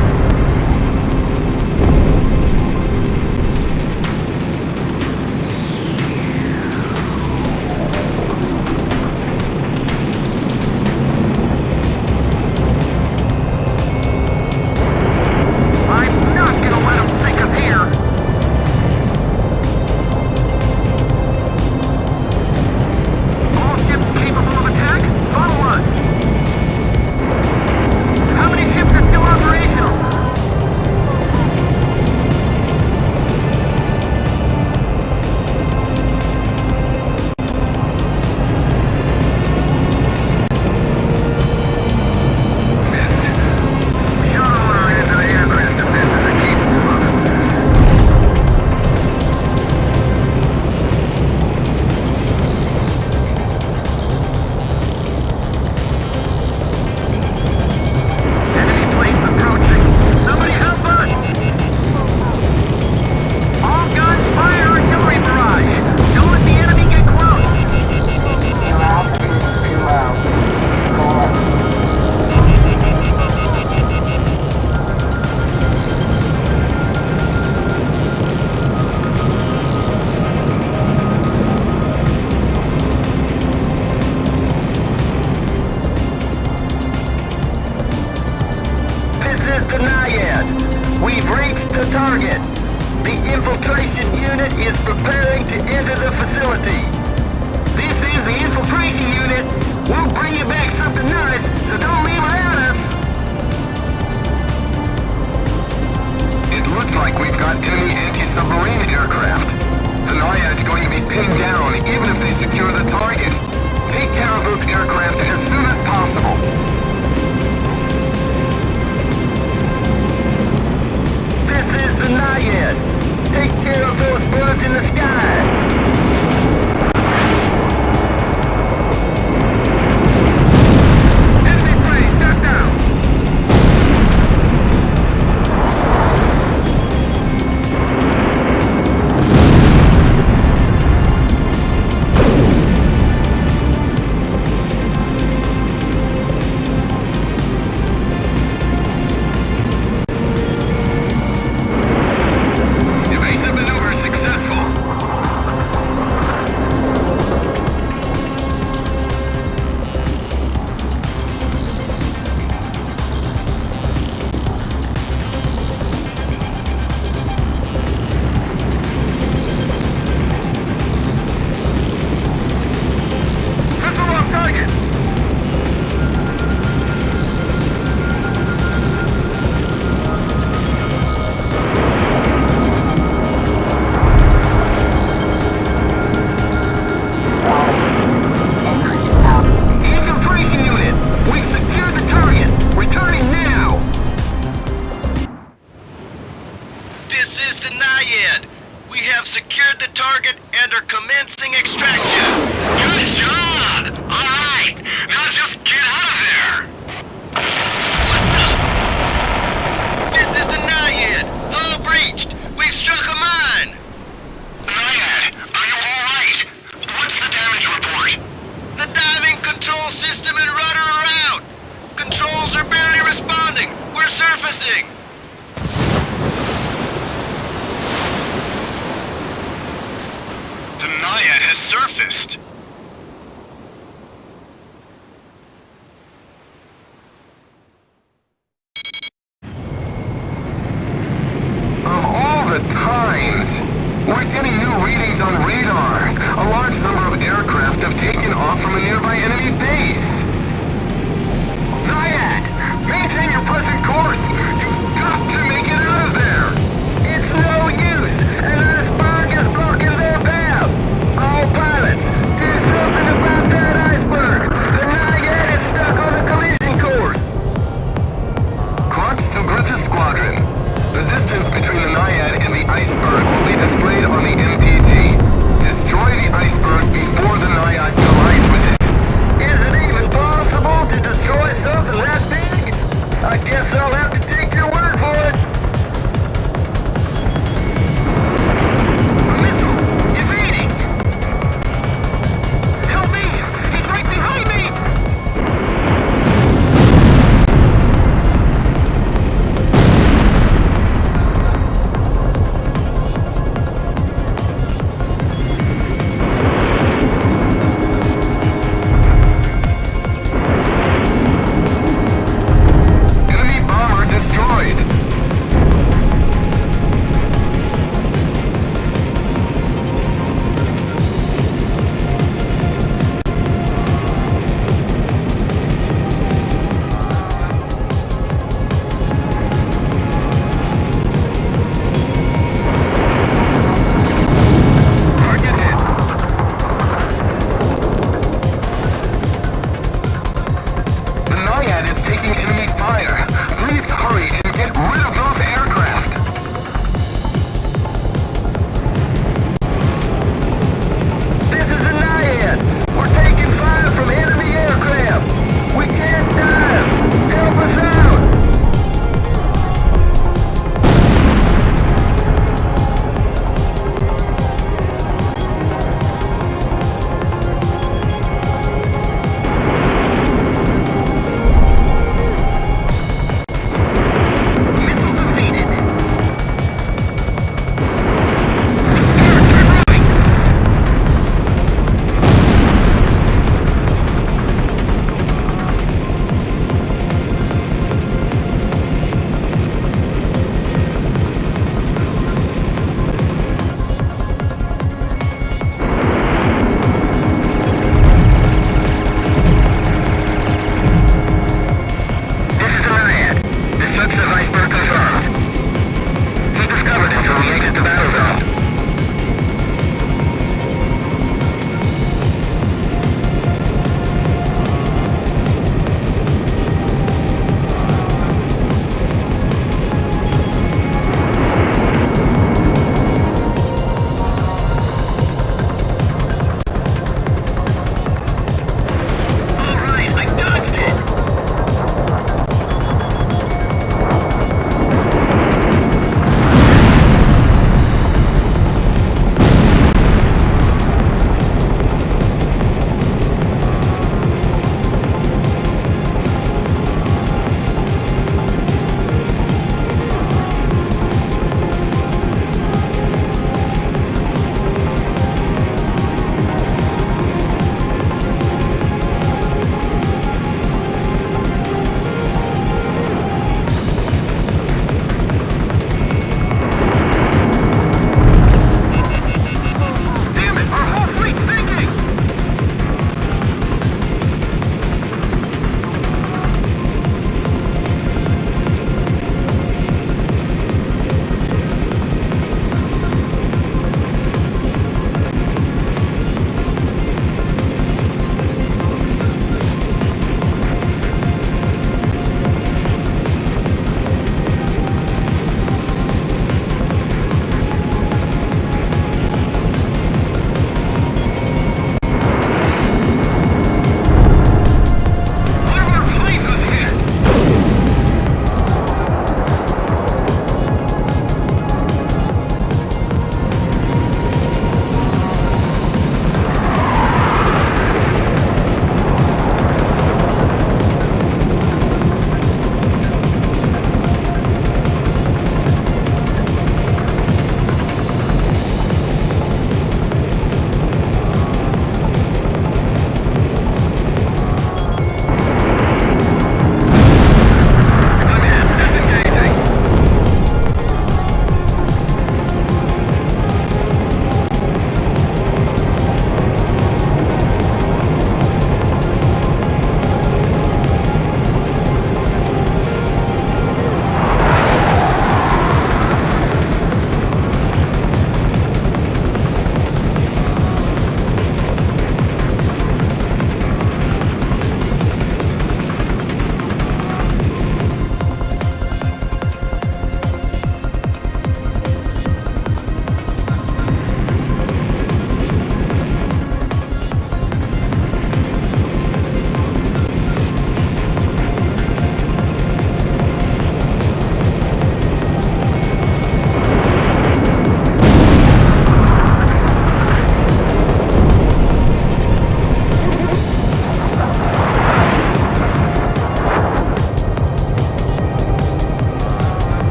and are commencing extraction. Good job! Alright, now just get out of there! What the? This is the Naiad! Hull breached! We've struck a mine! Naiad, are you alright? What's the damage report? The diving control system and rudder are out! Controls are barely responding! We're surfacing! The Naiad has surfaced. Of all the times! We're getting new readings on radar. A large number of aircraft have taken off from a nearby enemy base. Naiad! Maintain your present course! You've got to make it out of there! It's no use! An iceberg is blocking their path! All pilots, do something about that iceberg! The Naiad is stuck on a collision course! Clark's to Griffith's squadron. The distance between the Naiad and the iceberg will be displayed on the MPG. Destroy the iceberg before the Naiad collides with it.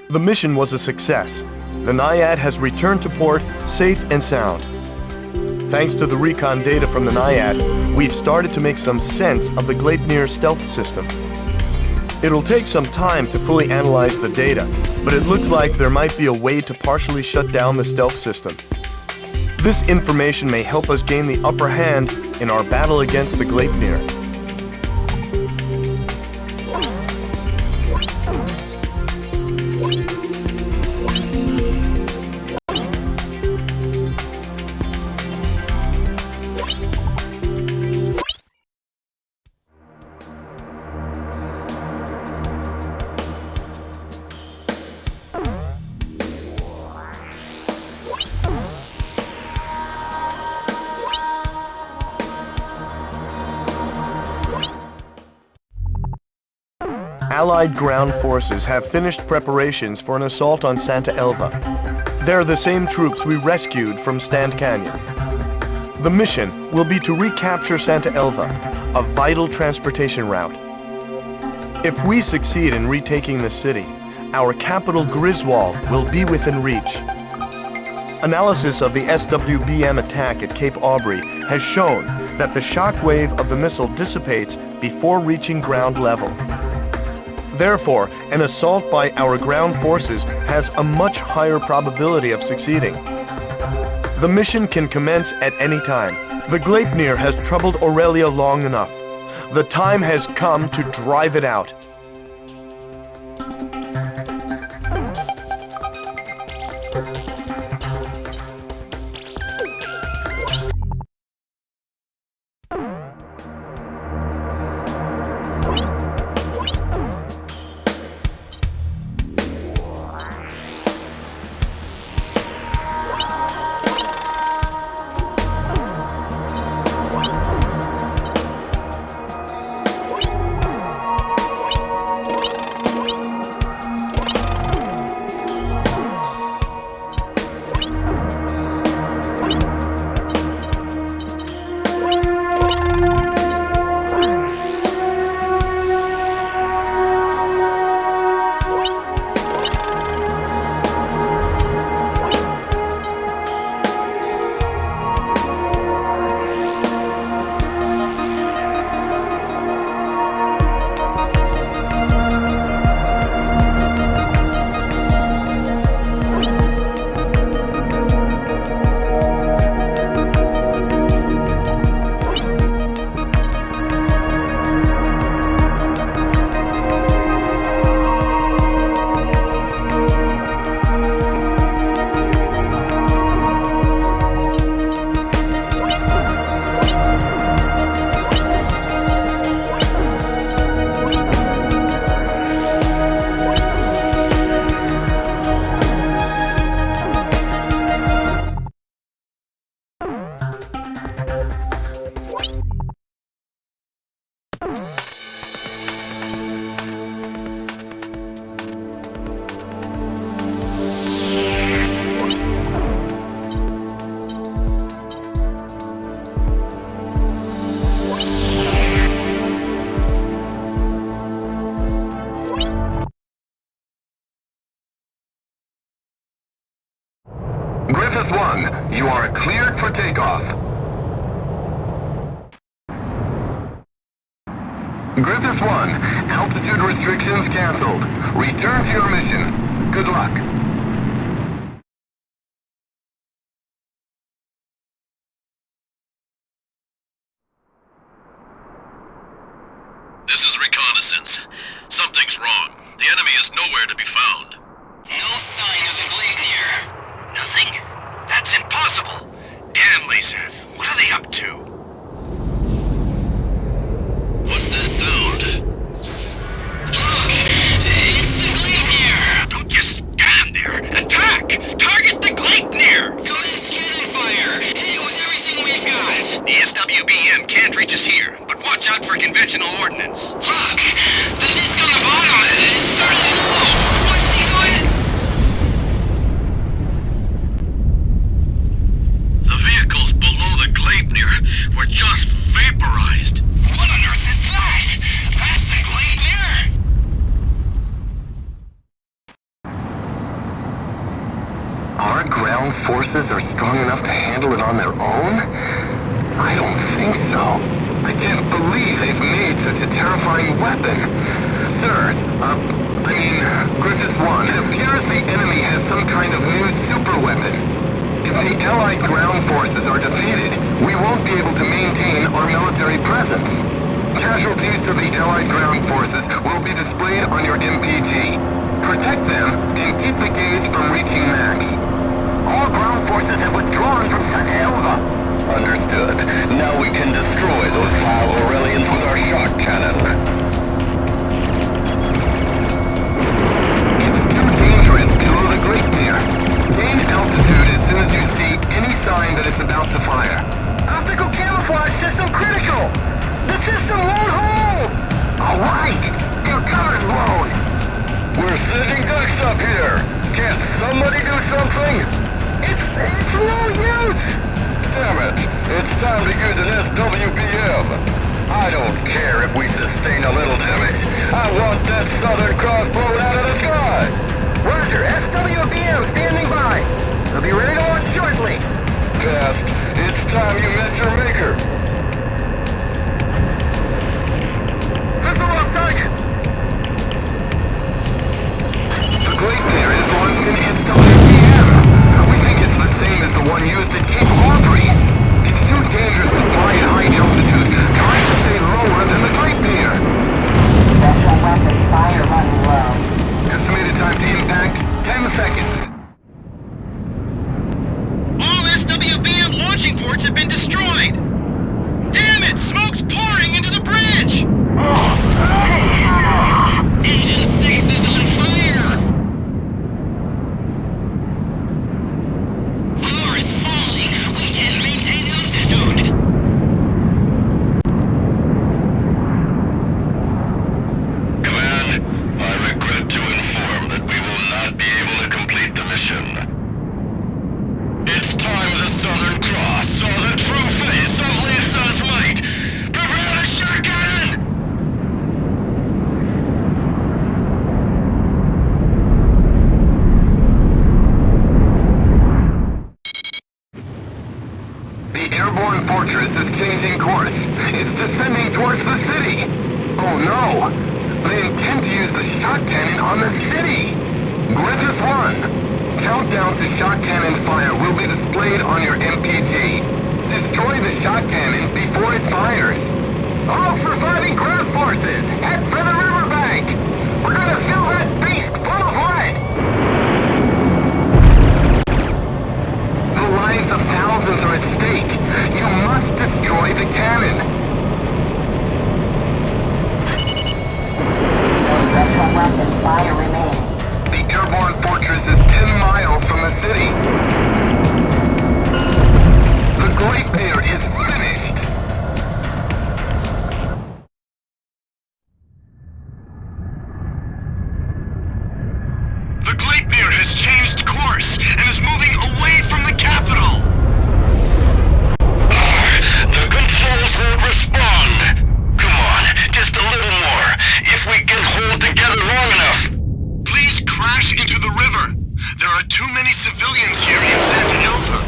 The mission was a success. The Naiad has returned to port safe and sound. Thanks to the recon data from the Naiad, we've started to make some sense of the Gleipnir stealth system. It'll take some time to fully analyze the data, but it looks like there might be a way to partially shut down the stealth system. This information may help us gain the upper hand in our battle against the Gleipnir. Allied ground forces have finished preparations for an assault on Santa Elva. They're the same troops we rescued from Stand Canyon. The mission will be to recapture Santa Elva, a vital transportation route. If we succeed in retaking the city, our capital Griswall will be within reach. Analysis of the SWBM attack at Cape Aubrey has shown that the shockwave of the missile dissipates before reaching ground level. Therefore, an assault by our ground forces has a much higher probability of succeeding. The mission can commence at any time. The Gleipnir has troubled Aurelia long enough. The time has come to drive it out. Griffith 1, you are cleared for takeoff. Griffith 1, altitude restrictions canceled. Return to your mission. Good luck. This is reconnaissance. Something's wrong. The enemy is nowhere to be found. No sign of the Gleipnir. Nothing? That's impossible. Damn, Layseth. What are they up to? What's that sound? Look! It's the Gleipnir! Don't just stand there! Attack! Target the Gleipnir! Commence cannon fire! Hit it with everything we've got! The SWBM can't reach us here, but watch out for conventional ordnance. Look! The disc on the bottom is starting to glow! What's he doing? The vehicles below the Gleipnir were just vaporized. What on earth is that? That's the Gleipnir! terrifying weapon. Sir, Griffith 1, it appears the enemy has some kind of new super weapon. If the Allied ground forces are defeated, we won't be able to maintain our military presence. Casualties to the Allied ground forces will be displayed on your MPG. Protect them and keep the gauge from reaching max. All ground forces have withdrawn from Elva. Understood. Now we can destroy those vile Aurelians with our shock cannon. It's too dangerous below the glacier. Gain altitude as soon as you see any sign that it's about to fire. Optical camouflage system critical! The system won't hold! Alright! Your cover's blown! We're sitting ducks up here! Can't somebody do something? It's no use! Damn it! It's time to use an SWBM! I don't care if we sustain a little damage. I want that Southern Cross blown out of the sky! Roger, SWBM standing by! They'll be ready to launch shortly! Cast, it's time you met your maker! Missile on target! The Glacier is launching SWBM! We think it's the same as the one used at Cape Aubrey! It's too dangerous to fly at high altitude. Try to stay lower than the Glacier! Special weapon fire running low. Estimated time to impact, 10 seconds. All SWBM launching ports have been destroyed! Damn it! Smoke's pouring into the bridge! Engine 6 is on fire! Power is falling. We can maintain altitude. Command, I regret to inform that we will not be able to complete the mission. It's time the Southern Cross saw the true face of Lisa's might! Prepare the shot cannon! The airborne fortress is changing course. It's descending towards the city. Oh no! They intend to use the shot cannon on the city! Griffith 1! Countdown to shot cannon fire will be displayed on your MPG. Destroy the shot cannon before it fires. All surviving ground forces, head for the riverbank! We're gonna fill that beast full of lead! The lives of thousands are at stake. You must destroy the cannon. No special weapon fire remaining. The airborne fortress is 10 miles from the city. The Great Bear is finished. The Great Bear has changed course and is moving away from the capital. The controls won't respond. Come on, just a little more. If we can hold together long enough. Please crash into the river. There are too many civilians here in Santa Elva.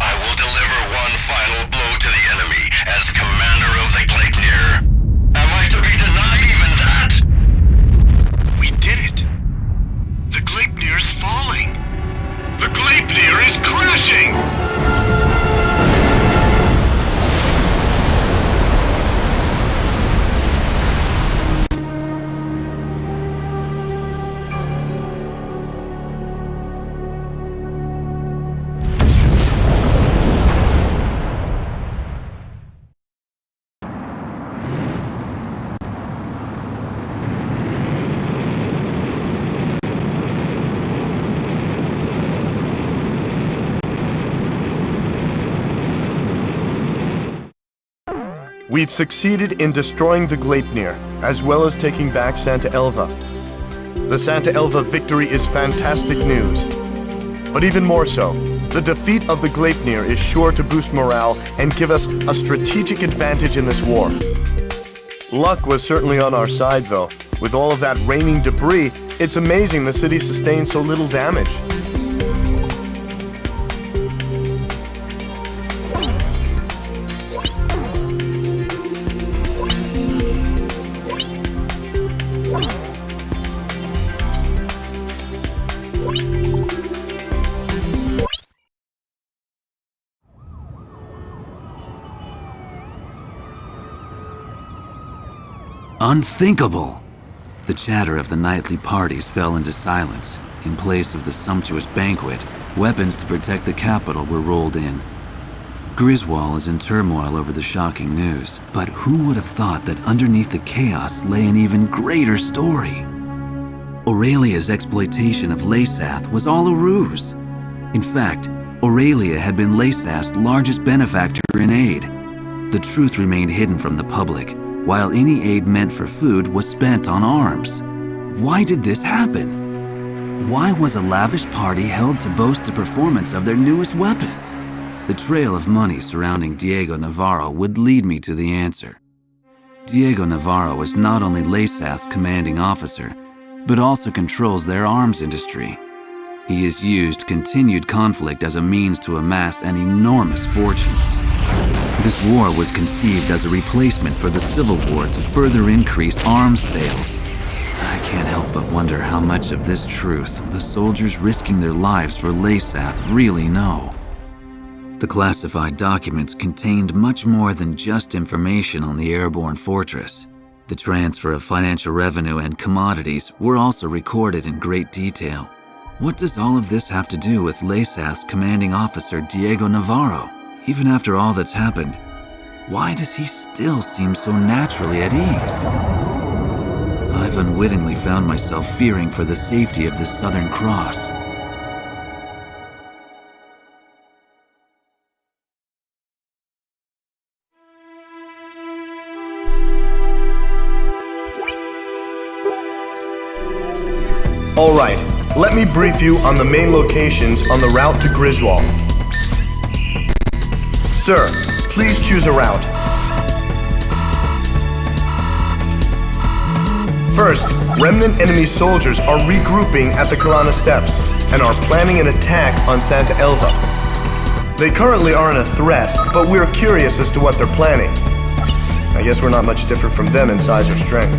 I will deliver one final blow to the enemy as commander of the Gleipnir. Am I to be denied even that? We did it. The Gleipnir's falling. The Gleipnir is crashing! We've succeeded in destroying the Gleipnir, as well as taking back Santa Elva. The Santa Elva victory is fantastic news. But even more so, the defeat of the Gleipnir is sure to boost morale and give us a strategic advantage in this war. Luck was certainly on our side though. With all of that raining debris, it's amazing the city sustained so little damage. Unthinkable! The chatter of the nightly parties fell into silence. In place of the sumptuous banquet, weapons to protect the capital were rolled in. Griswall is in turmoil over the shocking news, but who would have thought that underneath the chaos lay an even greater story? Aurelia's exploitation of Laysath was all a ruse. In fact, Aurelia had been Laysath's largest benefactor in aid. The truth remained hidden from the public, while any aid meant for food was spent on arms. Why did this happen? Why was a lavish party held to boast the performance of their newest weapon? The trail of money surrounding Diego Navarro would lead me to the answer. Diego Navarro is not only Laysath's commanding officer, but also controls their arms industry. He has used continued conflict as a means to amass an enormous fortune. This war was conceived as a replacement for the Civil War to further increase arms sales. I can't help but wonder how much of this truth the soldiers risking their lives for Laysath really know. The classified documents contained much more than just information on the airborne fortress. The transfer of financial revenue and commodities were also recorded in great detail. What does all of this have to do with Laysath's commanding officer Diego Navarro? Even after all that's happened, why does he still seem so naturally at ease? I've unwittingly found myself fearing for the safety of the Southern Cross. All right, let me brief you on the main locations on the route to Griswall. Sir, please choose a route. First, remnant enemy soldiers are regrouping at the Kalana Steps and are planning an attack on Santa Elva. They currently aren't a threat, but we're curious as to what they're planning. I guess we're not much different from them in size or strength.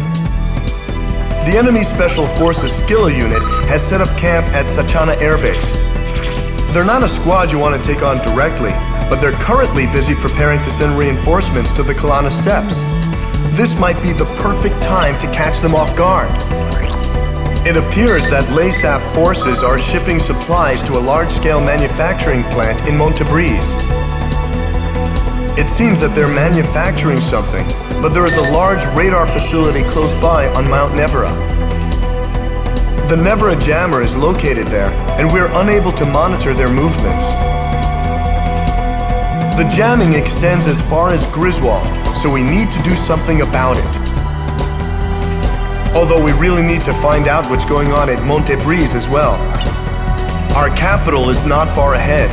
The enemy Special Forces Skilla unit has set up camp at Sachana Air Base. They're not a squad you want to take on directly, but they're currently busy preparing to send reinforcements to the Kalana Steps. This might be the perfect time to catch them off guard. It appears that Laysath forces are shipping supplies to a large-scale manufacturing plant in Montebriz. It seems that they're manufacturing something, but there is a large radar facility close by on Mount Nevera. The Nevera jammer is located there, and we're unable to monitor their movements. The jamming extends as far as Griswall, so we need to do something about it. Although we really need to find out what's going on at Montebriz as well. Our capital is not far ahead.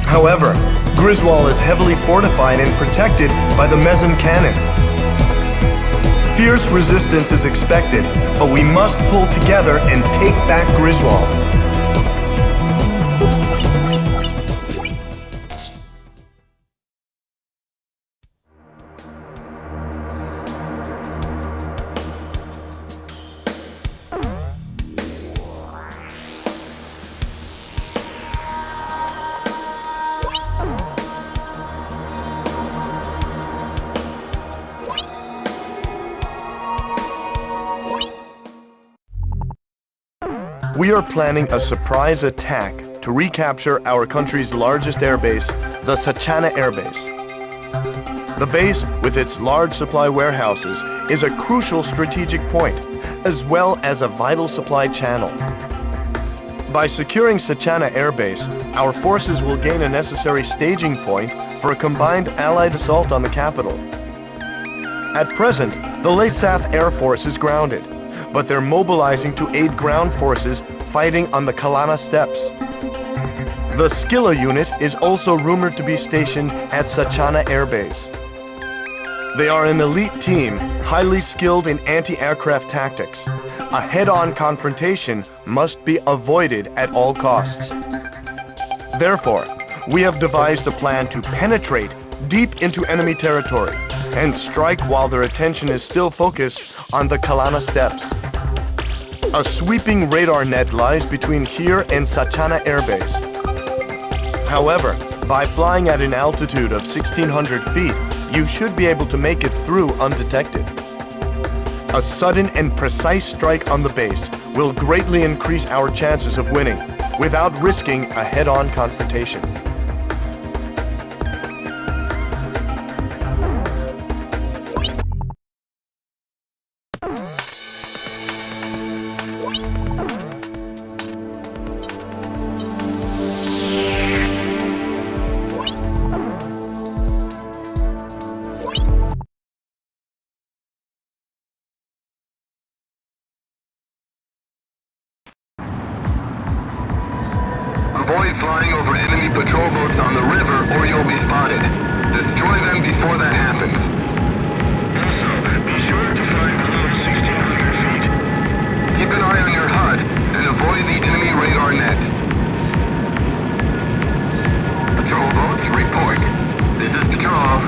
However, Griswall is heavily fortified and protected by the Mezim cannon. Fierce resistance is expected, but we must pull together and take back Griswall. We are planning a surprise attack to recapture our country's largest airbase, the Sachana Airbase. The base, with its large supply warehouses, is a crucial strategic point, as well as a vital supply channel. By securing Sachana Airbase, our forces will gain a necessary staging point for a combined Allied assault on the capital. At present, the Laysath Air Force is grounded, but they're mobilizing to aid ground forces fighting on the Kalana Steps. The Skilla unit is also rumored to be stationed at Sachana Air Base. They are an elite team, highly skilled in anti-aircraft tactics. A head-on confrontation must be avoided at all costs. Therefore, we have devised a plan to penetrate deep into enemy territory and strike while their attention is still focused on the Kalana Steps. A sweeping radar net lies between here and Sachana Air Base. However, by flying at an altitude of 1,600 feet, you should be able to make it through undetected. A sudden and precise strike on the base will greatly increase our chances of winning, without risking a head-on confrontation. Avoid flying over enemy patrol boats on the river or you'll be spotted. Destroy them before that happens. Also, be sure to fly below 1,600 feet. Keep an eye on your HUD and avoid the enemy radar net. Patrol boats, report. This is Patrol.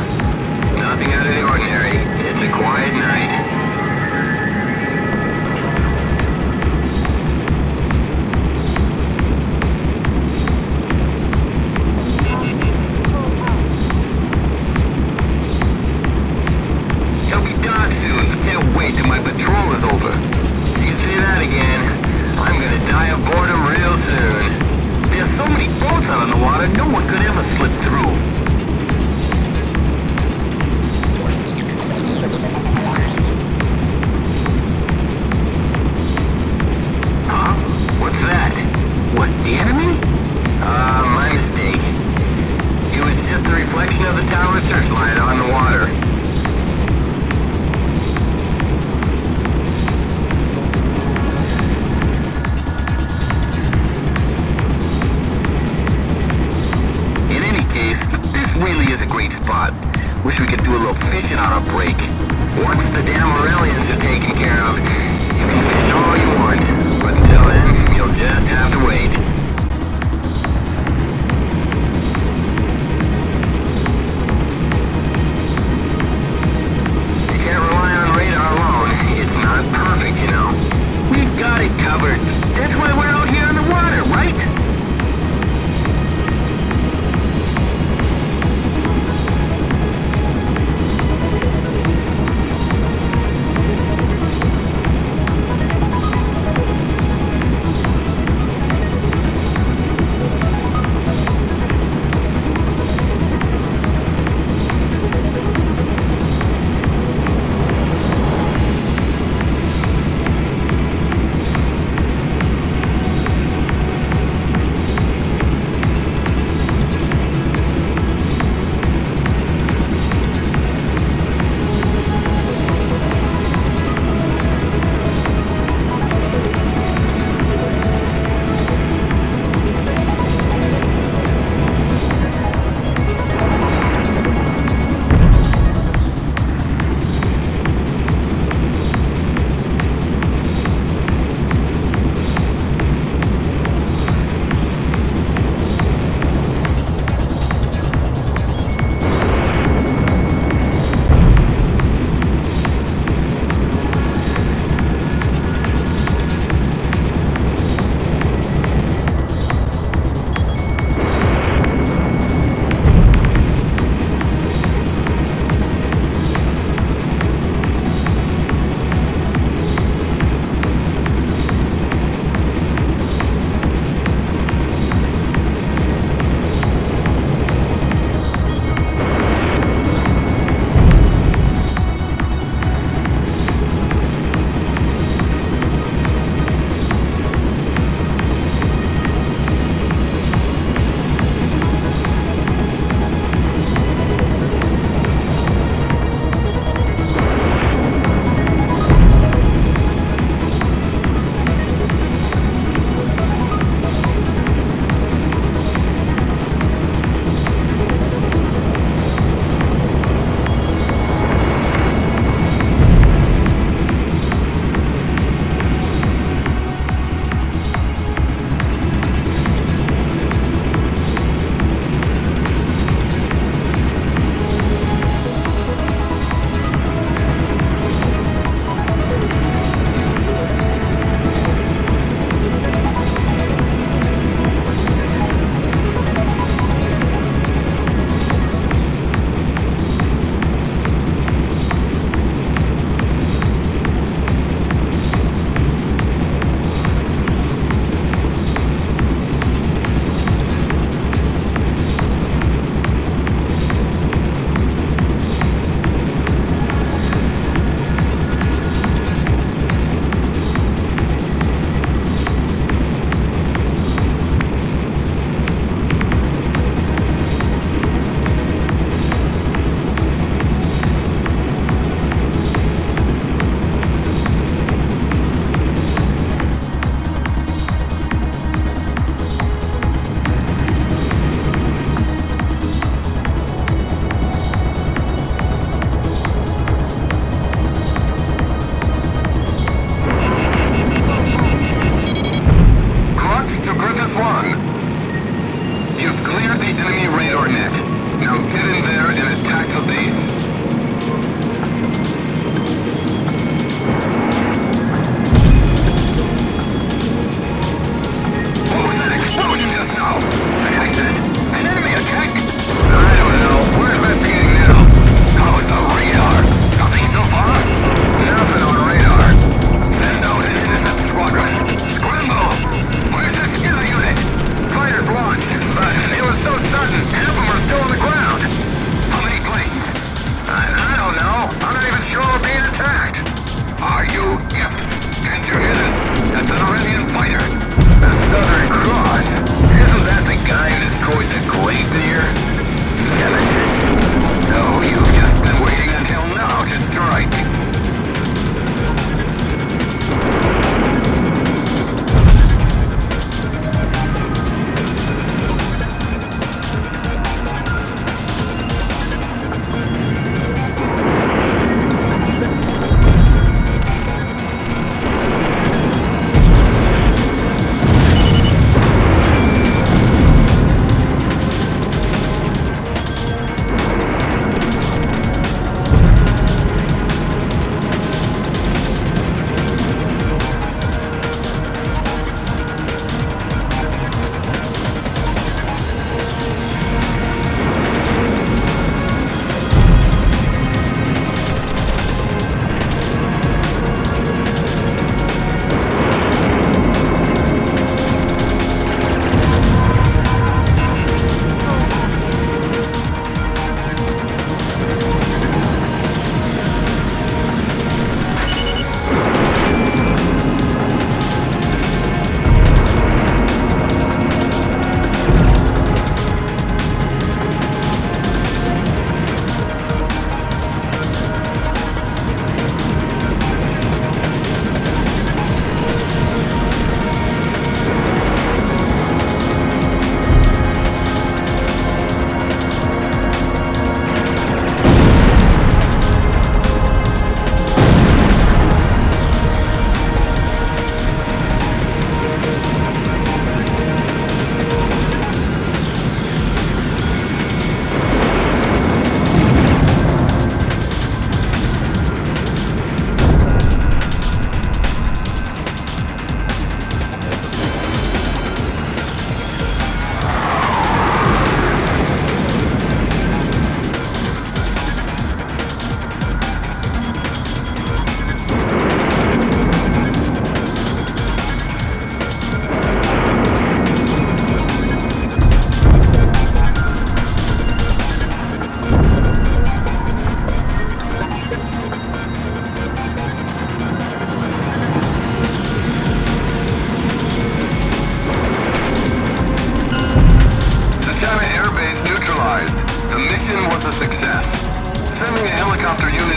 Nothing out of the ordinary. It's a quiet night. Wait till my patrol is over. You can say that again. I'm gonna die of boredom real soon. There's so many boats out on the water, no one could ever slip through. Huh? What's that? What, the enemy? My mistake. It was just a reflection of the tower searchlight on the water. Really is a great spot. Wish we could do a little fishing on our break. Once the damn Aurelians are taken care of, you can fish all you want. But until then, you'll just have to wait. You can't rely on radar alone. It's not perfect, you know. We've got it covered. That's why we're out here on the water, right?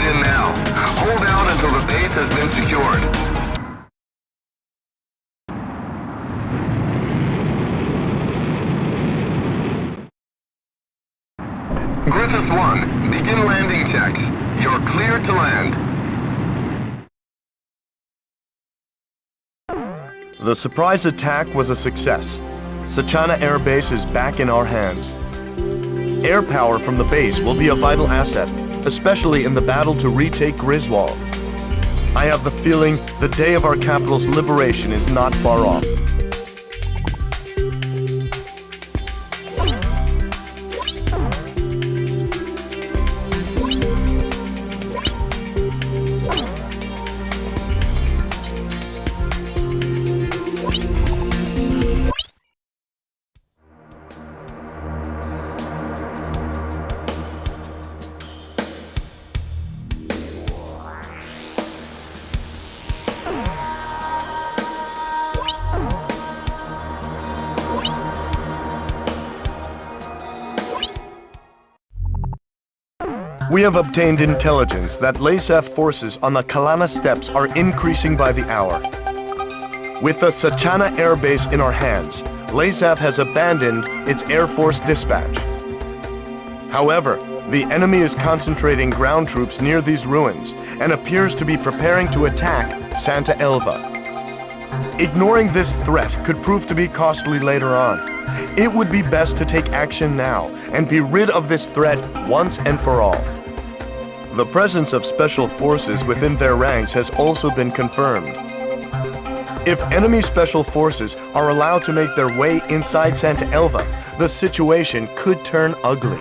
in now. Hold out until the base has been secured. Griffith 1, begin landing checks. You're cleared to land. The surprise attack was a success. Sachana Air Base is back in our hands. Air power from the base will be a vital asset, especially in the battle to retake Griswall. I have the feeling the day of our capital's liberation is not far off. We have obtained intelligence that Layseth forces on the Kalana steppes are increasing by the hour. With the Sachana Air Base in our hands, Layseth has abandoned its Air Force dispatch. However, the enemy is concentrating ground troops near these ruins and appears to be preparing to attack Santa Elva. Ignoring this threat could prove to be costly later on. It would be best to take action now and be rid of this threat once and for all. The presence of special forces within their ranks has also been confirmed. If enemy special forces are allowed to make their way inside Santa Elva, the situation could turn ugly.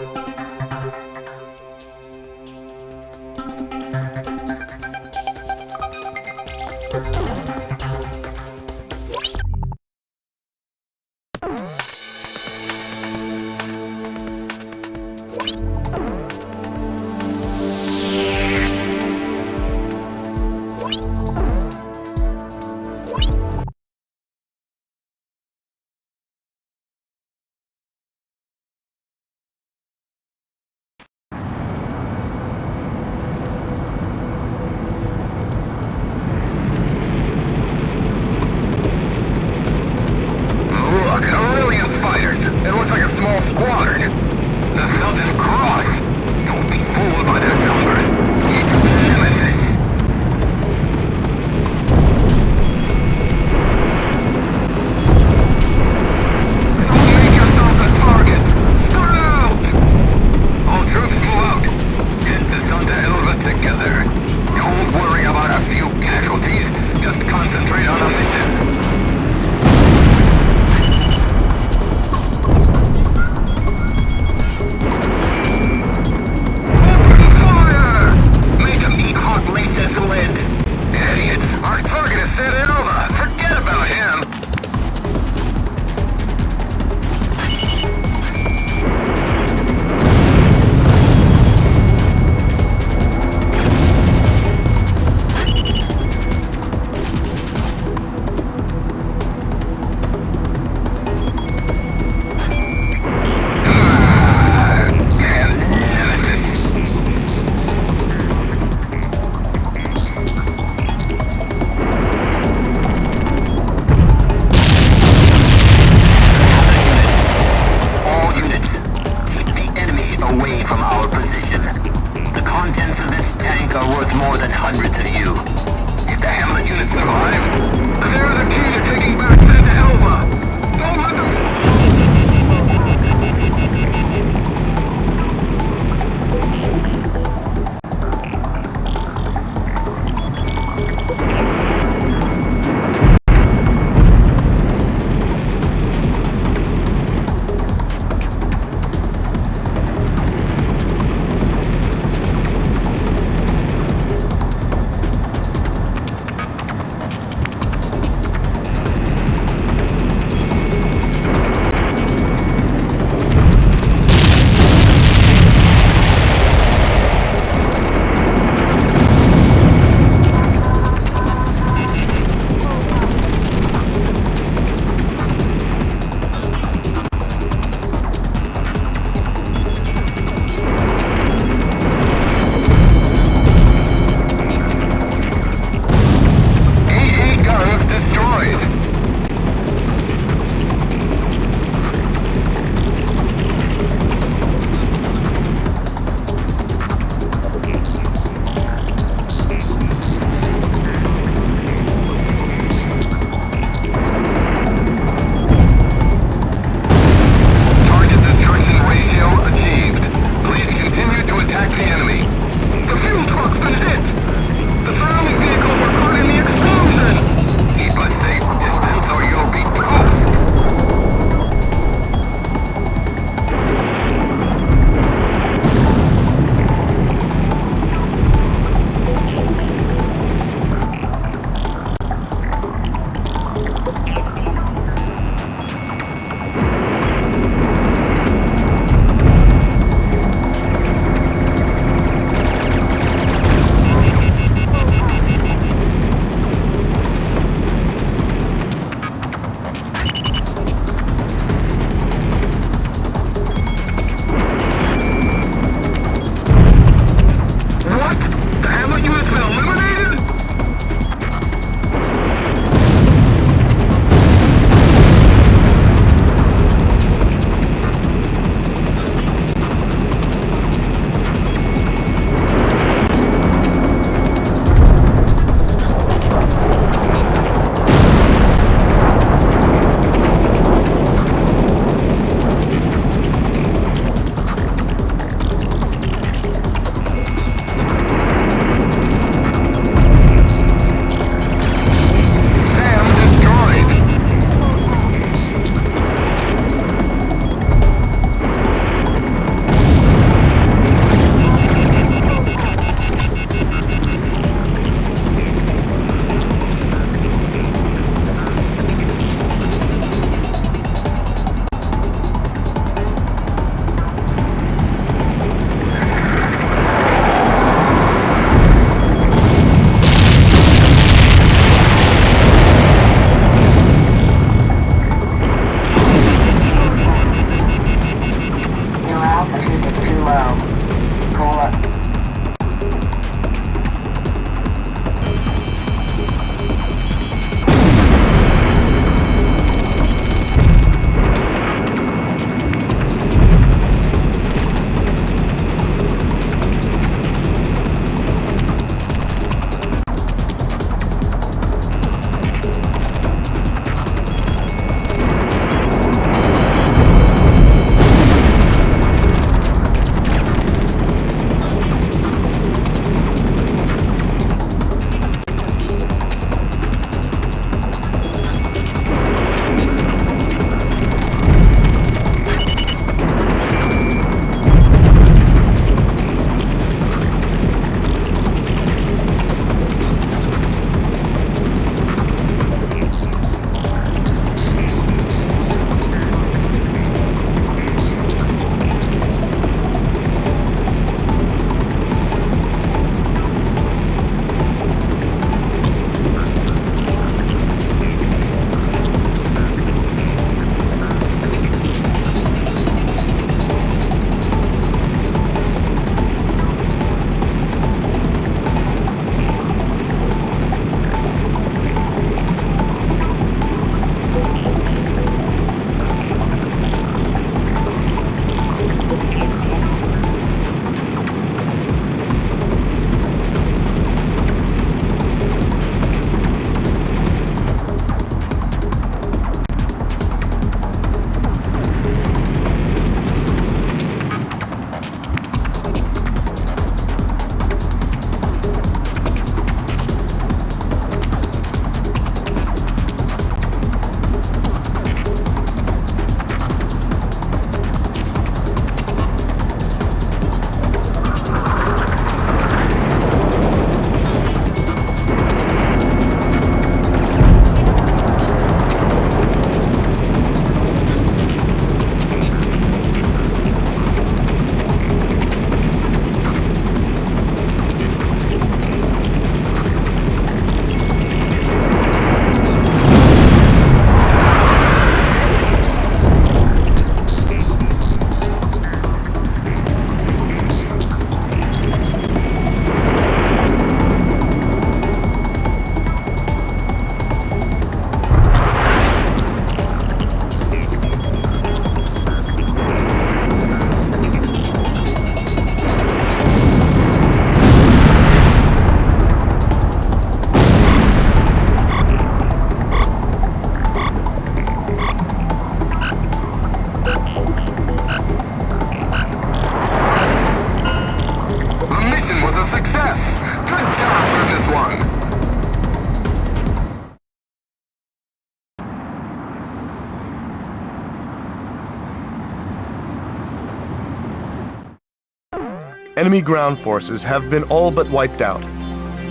Enemy ground forces have been all but wiped out.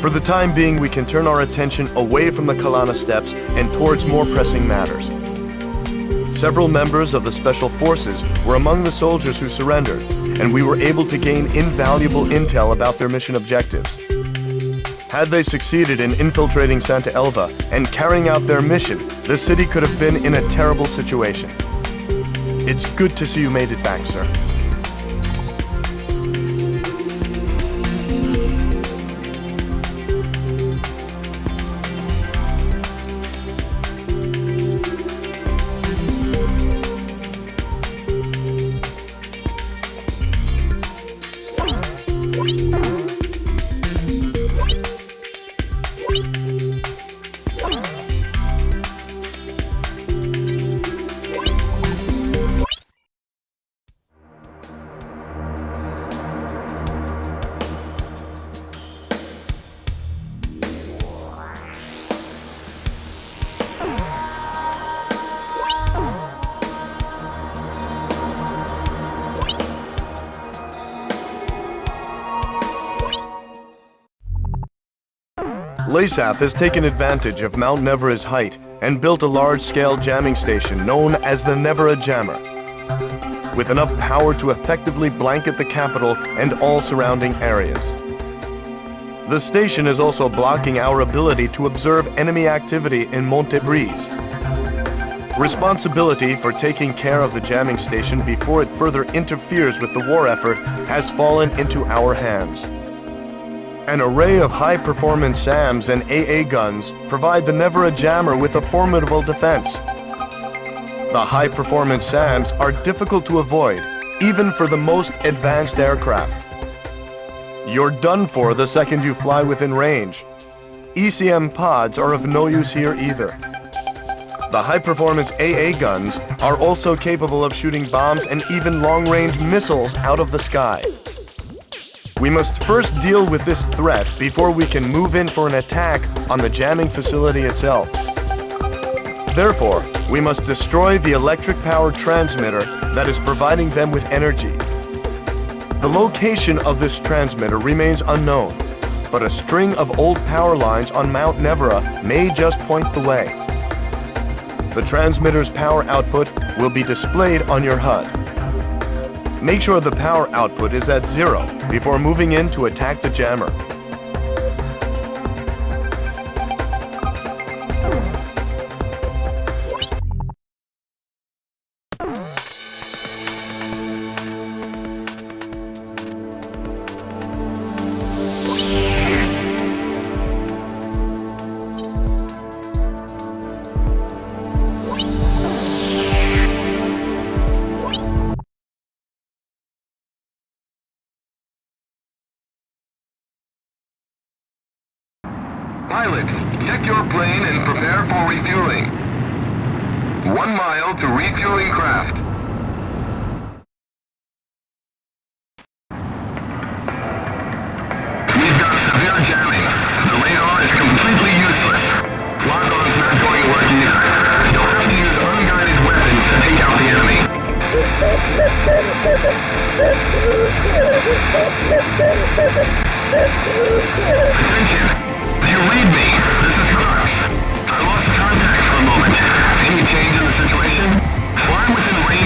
For the time being, we can turn our attention away from the Kalana steppes and towards more pressing matters. Several members of the Special Forces were among the soldiers who surrendered, and we were able to gain invaluable intel about their mission objectives. Had they succeeded in infiltrating Santa Elva and carrying out their mission, the city could have been in a terrible situation. It's good to see you made it back, sir. LASAF has taken advantage of Mount Nevera's height and built a large-scale jamming station known as the Nevera Jammer, with enough power to effectively blanket the capital and all surrounding areas. The station is also blocking our ability to observe enemy activity in Monte Breeze. Responsibility for taking care of the jamming station before it further interferes with the war effort has fallen into our hands. An array of high-performance SAMs and AA guns provide the Nevera Jammer with a formidable defense. The high-performance SAMs are difficult to avoid, even for the most advanced aircraft. You're done for the second you fly within range. ECM pods are of no use here either. The high-performance AA guns are also capable of shooting bombs and even long-range missiles out of the sky. We must first deal with this threat before we can move in for an attack on the jamming facility itself. Therefore, we must destroy the electric-powered transmitter that is providing them with energy. The location of this transmitter remains unknown, but a string of old power lines on Mount Nevera may just point the way. The transmitter's power output will be displayed on your HUD. Make sure the power output is at 0 before moving in to attack the jammer. Pilot, check your plane and prepare for refueling. 1 mile to refueling craft. We've got severe jamming. The radar is completely useless. Lock-on's not going to work either. You'll have to use unguided weapons to take out the enemy. Attention! Do you read me? This is Connor. I lost contact for a moment. Any change in the situation? Fly within range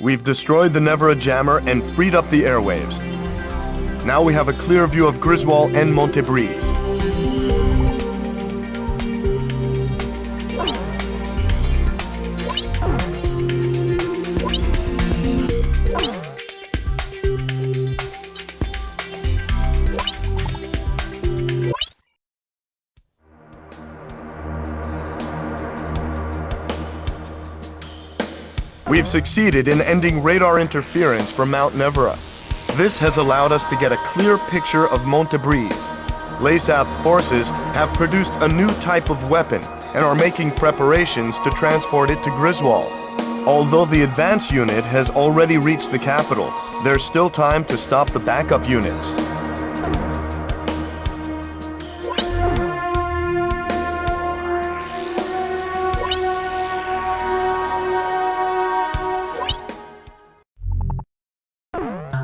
We've destroyed the Nevera jammer and freed up the airwaves. Now we have a clear view of Griswall and Montebreeze. We've succeeded in ending radar interference from Mount Nevera. This has allowed us to get a clear picture of Montebreeze. LASAF forces have produced a new type of weapon and are making preparations to transport it to Griswall. Although the advance unit has already reached the capital, there's still time to stop the backup units.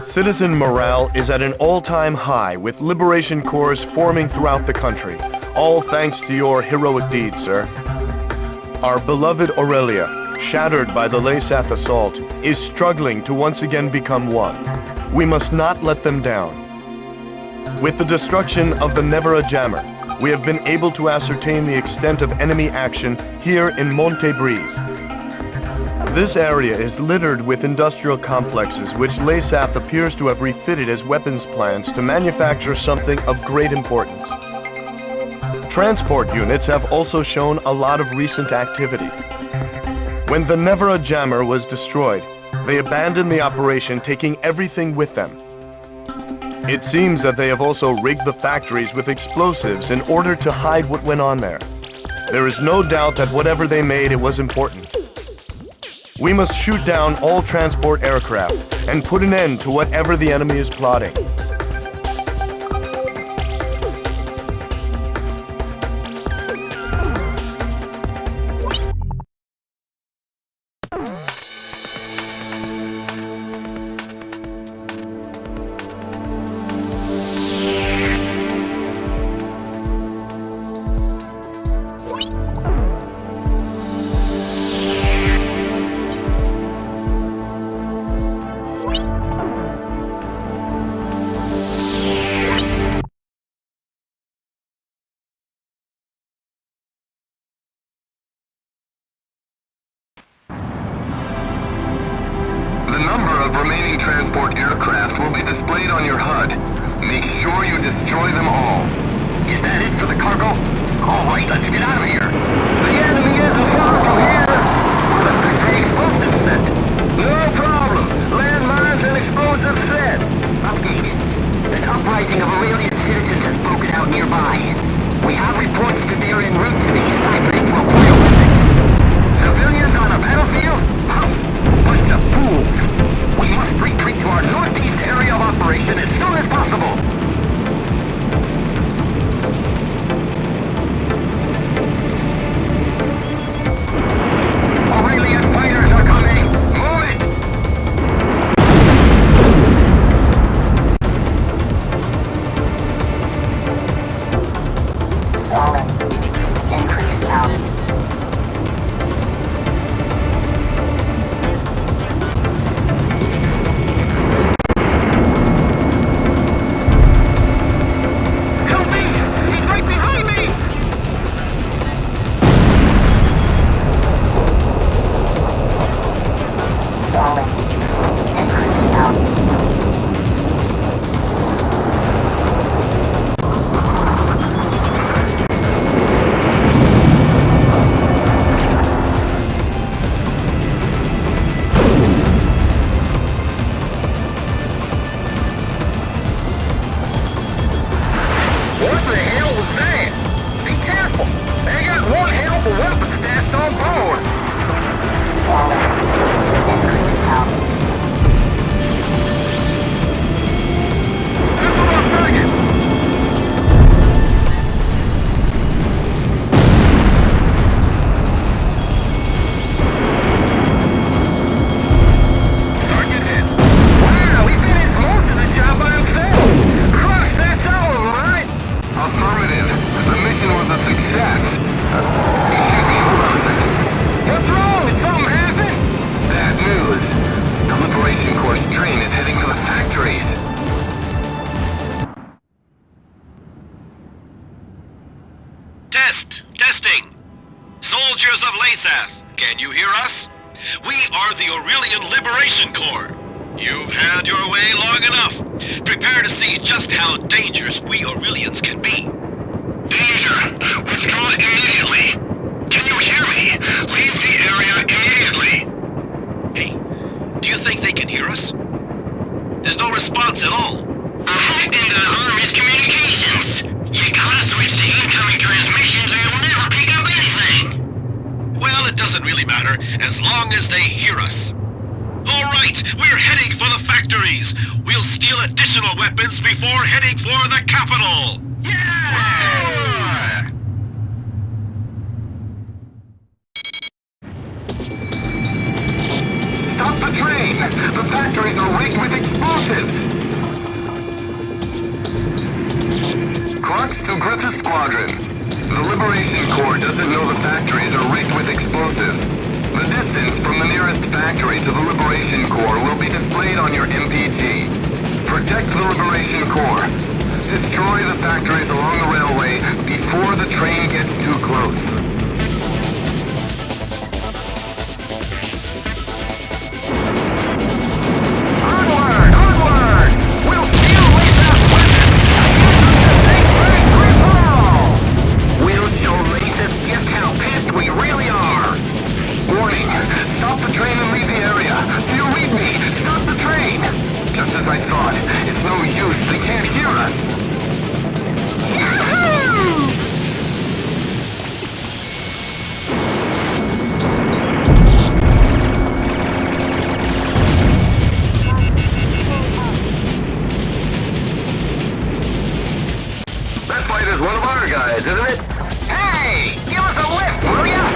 Citizen morale is at an all-time high, with liberation corps forming throughout the country, all thanks to your heroic deeds, sir. Our beloved Aurelia, shattered by the LASAF assault, is struggling to once again become one. We must not let them down. With the destruction of the Nevera jammer, we have been able to ascertain the extent of enemy action here in Montebreeze. This area is littered with industrial complexes which LASAF appears to have refitted as weapons plants to manufacture something of great importance. Transport units have also shown a lot of recent activity. When the Nevera jammer was destroyed, they abandoned the operation, taking everything with them. It seems that they have also rigged the factories with explosives in order to hide what went on there. There is no doubt that whatever they made, it was important. We must shoot down all transport aircraft and put an end to whatever the enemy is plotting. Remaining transport aircraft will be displayed on your HUD. Make sure you destroy them all. Is that it for the cargo? All right, let's get out of here. The enemy isn't far from here. What a explosive set. No problem. Landmines and explosives set. Updated. An uprising of Aurelian citizens has broken out nearby. We have reports that they are en route to the east side for Olympics. Civilians on a battlefield? Bunch of fools. We must retreat to our northeast area of operation as soon as possible. Aurelian fighters are coming. Move it! Increase out. Testing. Soldiers of Lasath, can you hear us? We are the Aurelian Liberation Corps. You've had your way long enough. Prepare to see just how dangerous we Aurelians can be. Danger! Withdraw immediately! Can you hear me? Leave the area immediately! Hey, do you think they can hear us? There's no response at all. I hacked into the Army's communications! You gotta switch to incoming transmissions or you'll never pick up anything! Well, it doesn't really matter, as long as they hear us. All right, we're heading for the factories. We'll steal additional weapons before heading for the capital. Yeah! Stop the train! The factories are rigged with explosives! Crux to Griffith Squadron. The Liberation Corps doesn't know the factories are rigged with explosives. The distance from the nearest factory to the Liberation Corps will be displayed on your MPT. Protect the Liberation Corps. Destroy the factories along the railway before the train gets too close. Onward! Onward! We'll steal Lasath's weapons and use them to take back Griswall! We'll show Lasath just how pissed we really are! Warning! Stop the train and leave the area! Do you read me? Stop the train! Just as I thought, it's no use, they can't hear us! Yahoo! That fighter's one of our guys, isn't it? Hey! Give us a lift, will ya?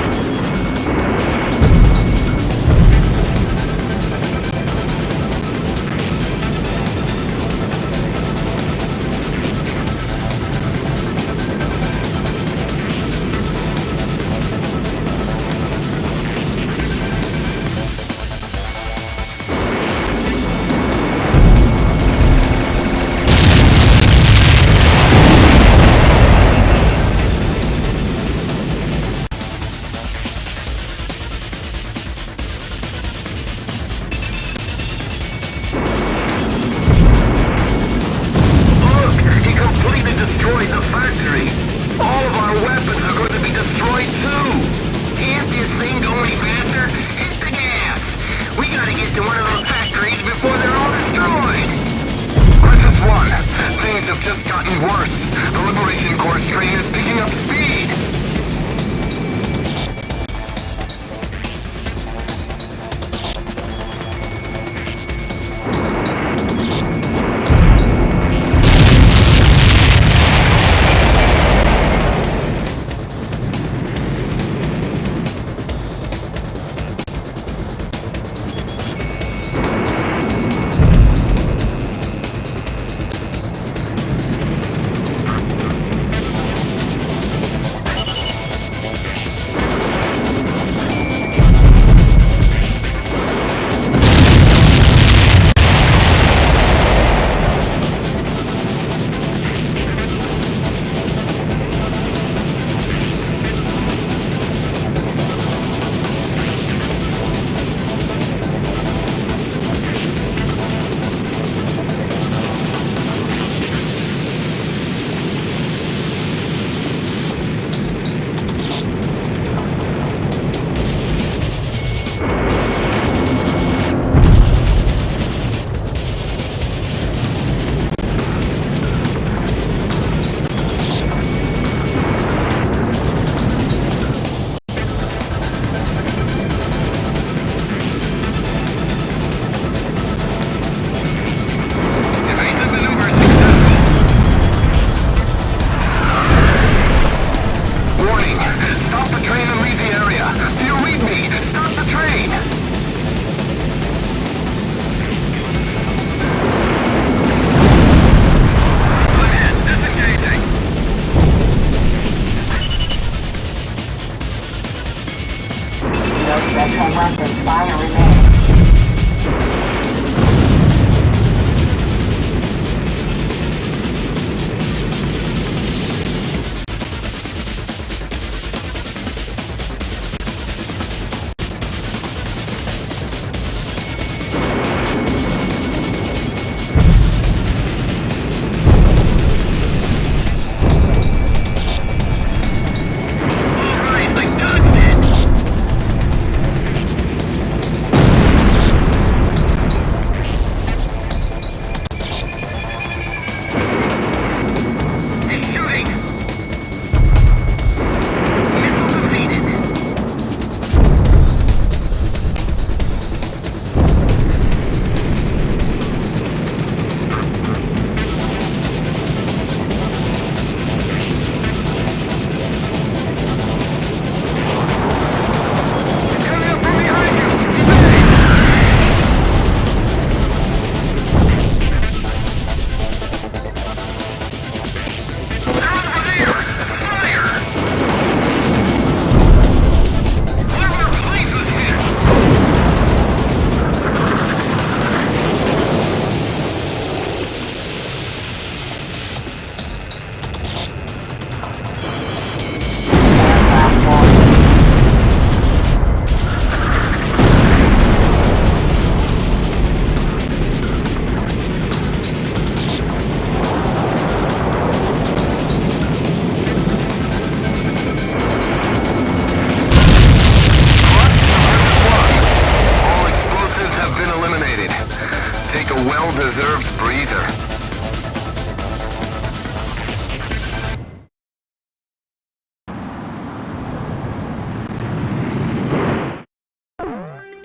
Destroyed the factory. All of our weapons are going to be destroyed too. Can't this thing go any faster? Hit the gas. We gotta get to one of those factories before they're all destroyed. Crisis 1. Things have just gotten worse. The Liberation Corps train is picking up speed.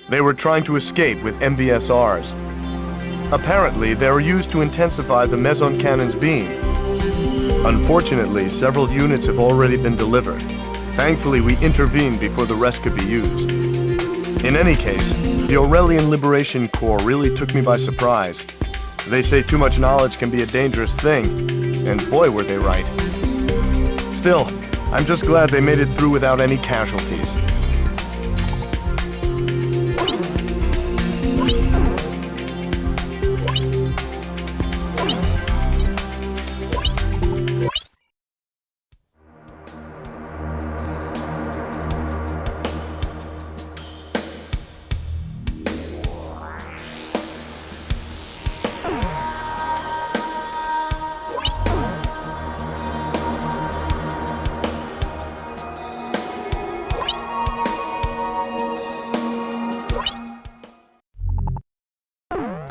They were trying to escape with MBSRs. Apparently, they were used to intensify the meson cannon's beam. Unfortunately, several units have already been delivered. Thankfully, we intervened before the rest could be used. In any case, the Aurelian Liberation Corps really took me by surprise. They say too much knowledge can be a dangerous thing, and boy were they right. Still, I'm just glad they made it through without any casualties.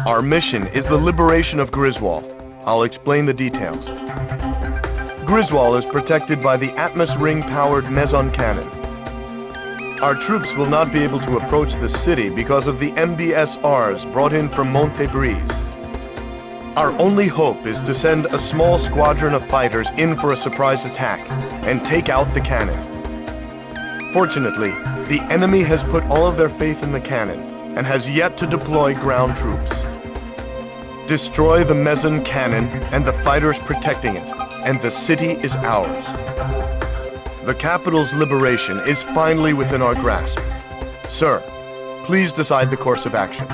Our mission is the liberation of Griswall. I'll explain the details. Griswall is protected by the Atmos ring-powered meson cannon. Our troops will not be able to approach the city because of the MBSRs brought in from Monte Breeze. Our only hope is to send a small squadron of fighters in for a surprise attack and take out the cannon. Fortunately, the enemy has put all of their faith in the cannon and has yet to deploy ground troops. Destroy the meson cannon and the fighters protecting it, and the city is ours. The capital's liberation is finally within our grasp. Sir, please decide the course of action.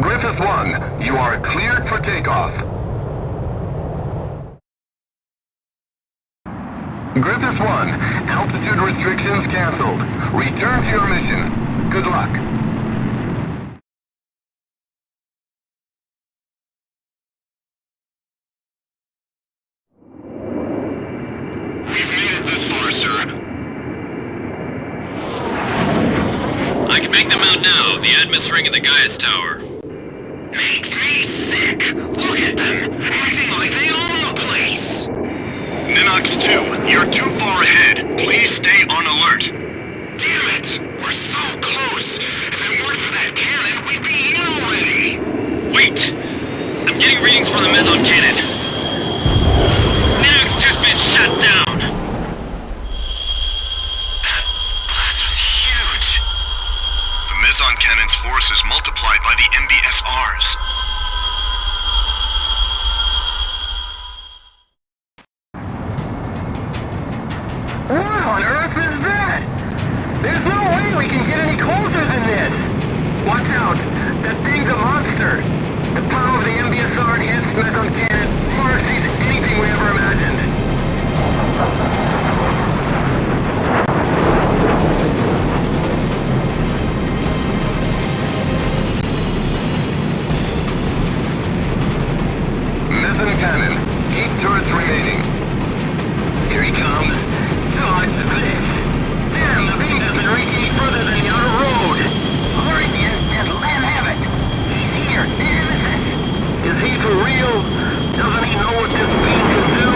Griffith 1, you are cleared for takeoff. Griffith 1, altitude restrictions canceled. Return to your mission. Good luck. We've made it this far, sir. I can make them out now. The Atmos ring at the Gaius Tower. Makes me sick. Look at them, acting like they own the place. Ninox 2, you're too far ahead. Please stay on alert. Damn it, we're so close. If it weren't for that cannon, we'd be in already. Wait! I'm getting readings from the Meson cannon. Ninox 2's been shut down. That blast was huge. The Meson cannon's force is multiplied by the MBSRs. What on earth is that? There's no way we can get any closer than this! Watch out! That thing's a monster! The power of the MBSR enhanced Meson cannon far exceeds anything we ever imagined. Meson cannon. 8 turrets remaining. Here he comes. Dodge this! Damn, the beam doesn't reach any further than the outer road! Hurry, and land havoc! He's here! He's innocent! Is he for real? Doesn't he know what this beam can do?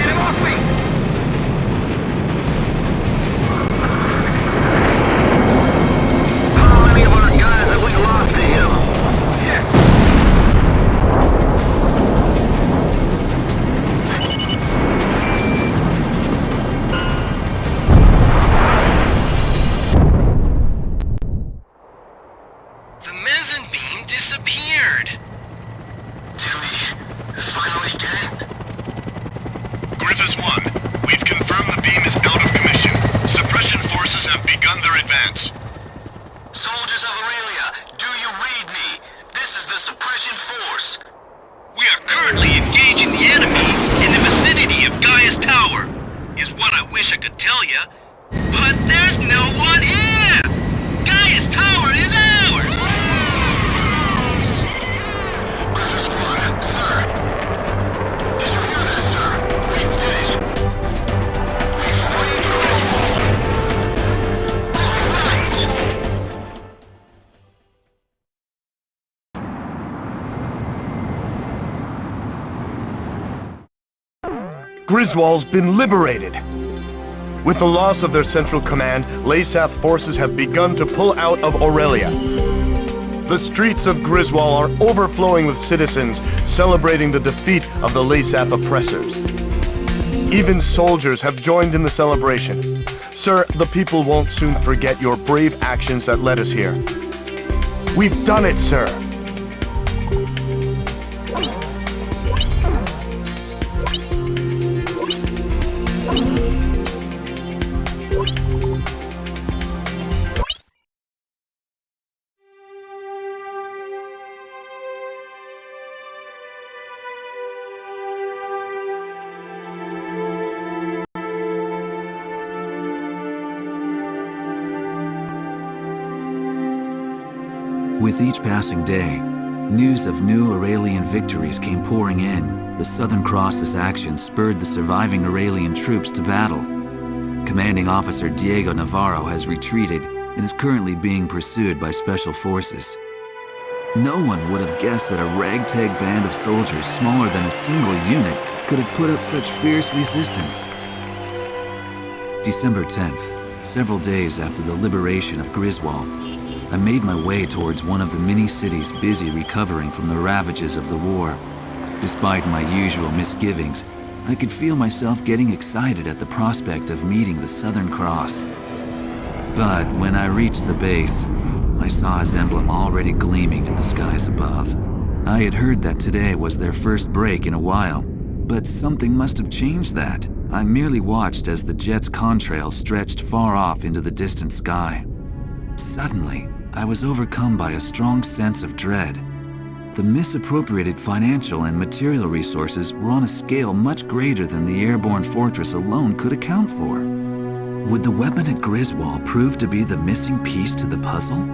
Get him off me! How many of our guys have we lost to him? Shit! The mezzanine beam disappeared. Did we finally get it? Griffiths 1, we've confirmed the beam is out of commission. Suppression forces have begun their advance. Soldiers of Aurelia, do you read me? This is the suppression force. We are currently engaging the enemy in the vicinity of Gaia's Tower, is what I wish I could tell you. But there's no one here! Gaia's Tower is ours! Griffiths 1, sir. Did you hear this, sir? We did it. We freed Griswall. All right. Griswold's been liberated. With the loss of their central command, Laysath forces have begun to pull out of Aurelia. The streets of Griswold are overflowing with citizens celebrating the defeat of the Laysath oppressors. Even soldiers have joined in the celebration. Sir, the people won't soon forget your brave actions that led us here. We've done it, sir. With each passing day, news of new Aurelian victories came pouring in. The Southern Cross's action spurred the surviving Aurelian troops to battle. Commanding Officer Diego Navarro has retreated and is currently being pursued by special forces. No one would have guessed that a ragtag band of soldiers smaller than a single unit could have put up such fierce resistance. December 10th, several days after the liberation of Griswall, I made my way towards one of the mini-cities busy recovering from the ravages of the war. Despite my usual misgivings, I could feel myself getting excited at the prospect of meeting the Southern Cross. But when I reached the base, I saw his emblem already gleaming in the skies above. I had heard that today was their first break in a while, but something must have changed that. I merely watched as the jet's contrail stretched far off into the distant sky. Suddenly, I was overcome by a strong sense of dread. The misappropriated financial and material resources were on a scale much greater than the airborne fortress alone could account for. Would the weapon at Griswall prove to be the missing piece to the puzzle?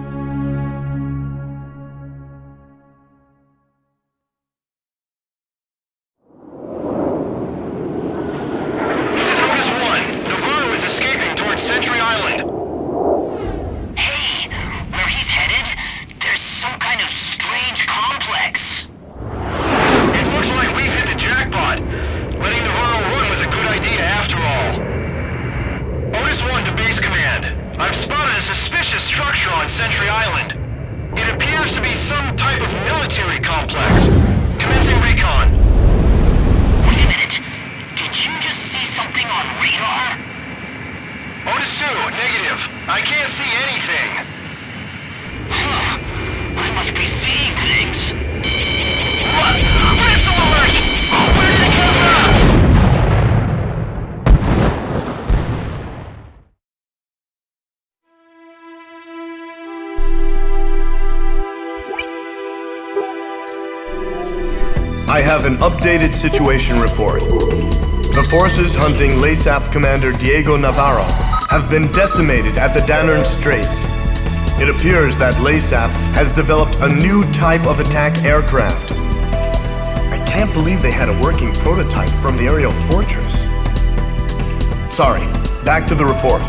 I have an updated situation report. The forces hunting Laysath Commander Diego Navarro have been decimated at the Danern Straits. It appears that Laysath has developed a new type of attack aircraft. I can't believe they had a working prototype from the aerial fortress. Sorry, back to the report.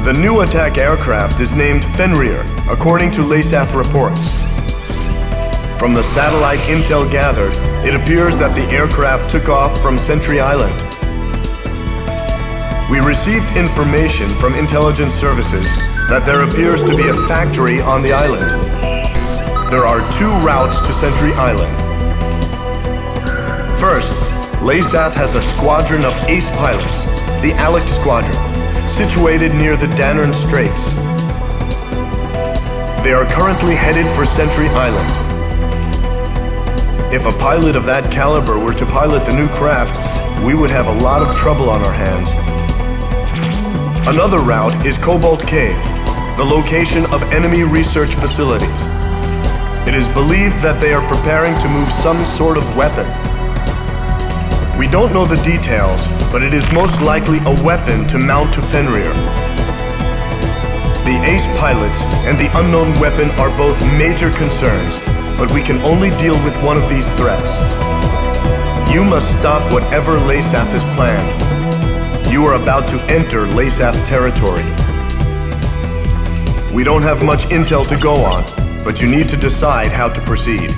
The new attack aircraft is named Fenrir, according to Laysath reports. From the satellite intel gathered, it appears that the aircraft took off from Sentry Island. We received information from intelligence services that there appears to be a factory on the island. There are 2 routes to Sentry Island. First, Laysath has a squadron of ace pilots, the Alec Squadron, situated near the Danern Straits. They are currently headed for Sentry Island. If a pilot of that caliber were to pilot the new craft, we would have a lot of trouble on our hands. Another route is Cobalt Cave, the location of enemy research facilities. It is believed that they are preparing to move some sort of weapon. We don't know the details, but it is most likely a weapon to mount to Fenrir. The ace pilots and the unknown weapon are both major concerns, but we can only deal with one of these threats. You must stop whatever Laysath has planned. You are about to enter Laysath territory. We don't have much intel to go on, but you need to decide how to proceed.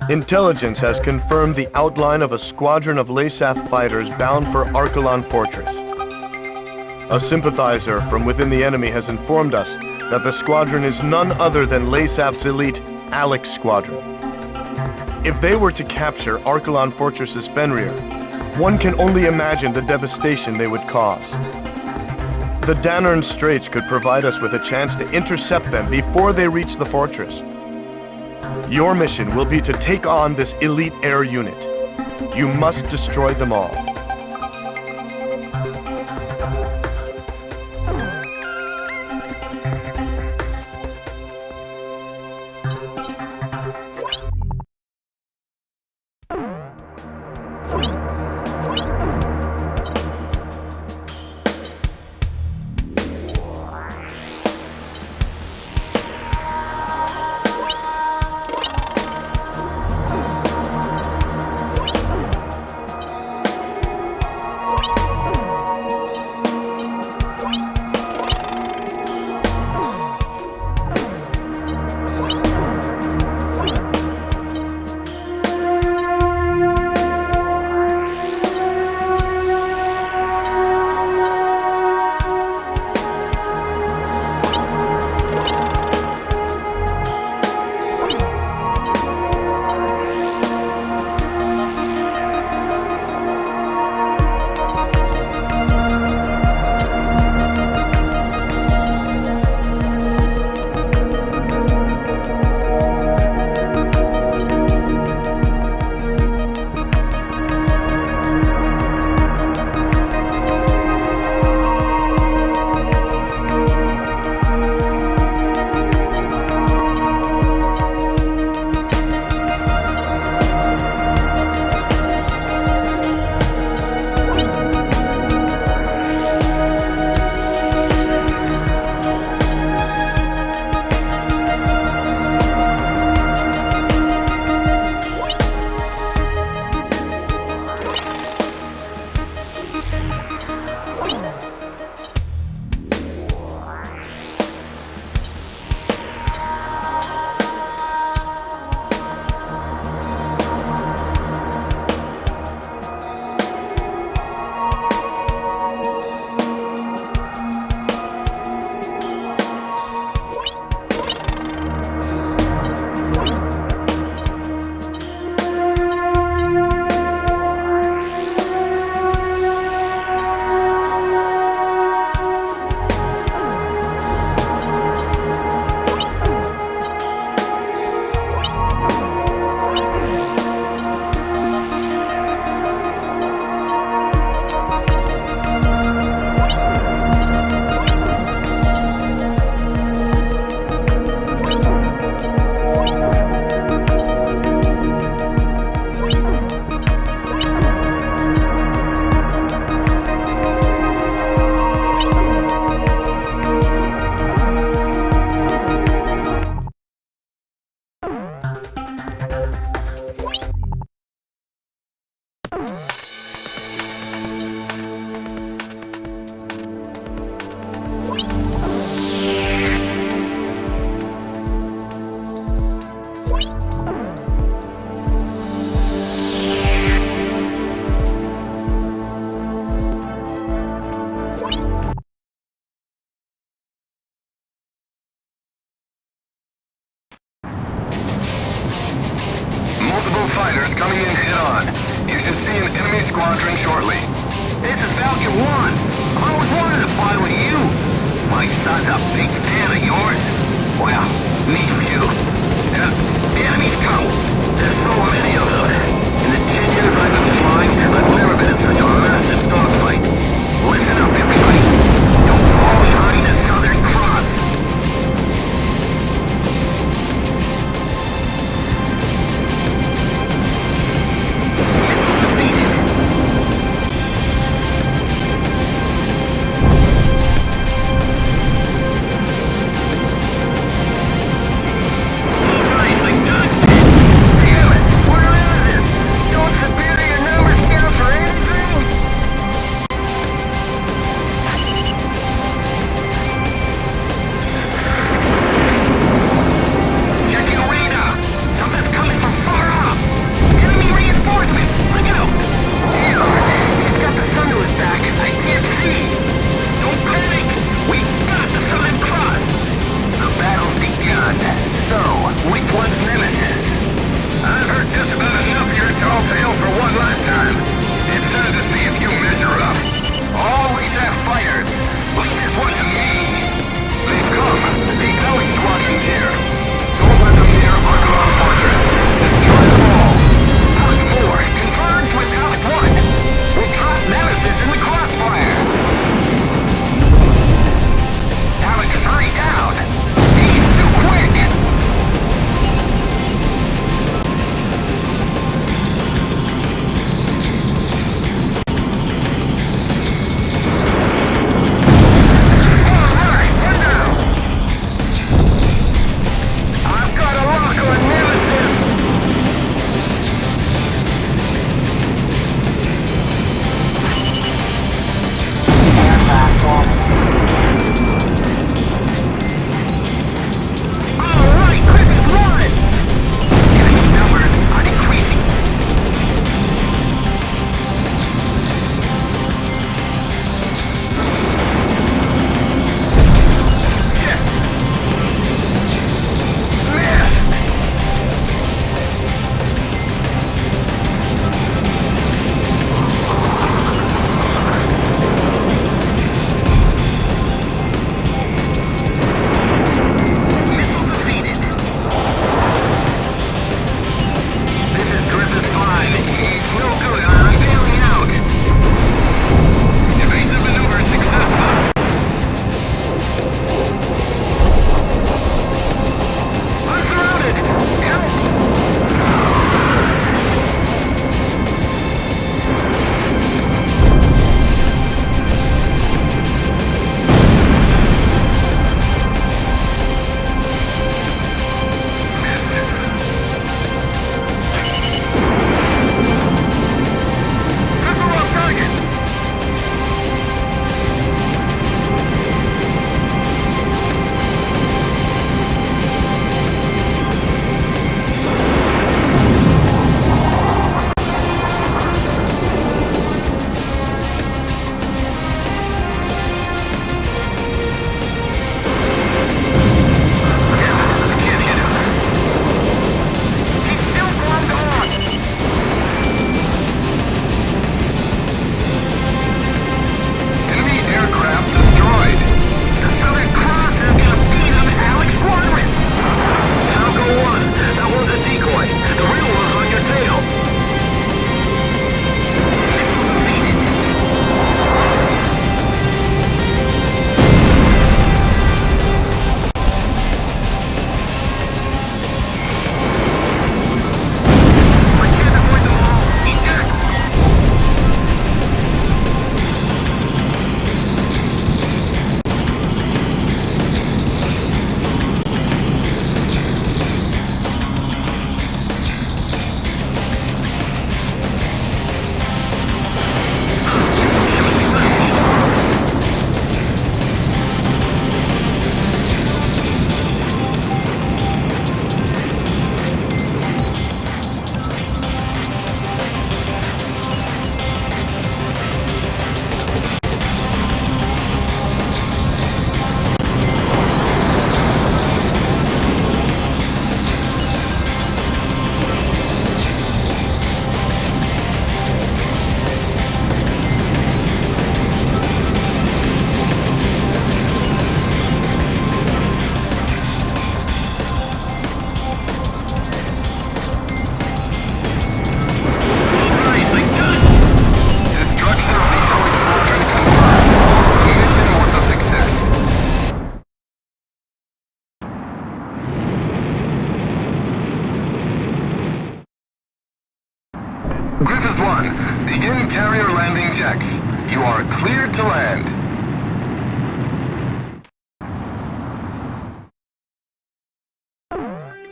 Intelligence has confirmed the outline of a squadron of Laysath fighters bound for Archelon Fortress. A sympathizer from within the enemy has informed us that the squadron is none other than Laysath's elite, Alec Squadron. If they were to capture Archelon Fortress's Fenrir, one can only imagine the devastation they would cause. The Danern Straits could provide us with a chance to intercept them before they reach the fortress. Your mission will be to take on this elite air unit. You must destroy them all.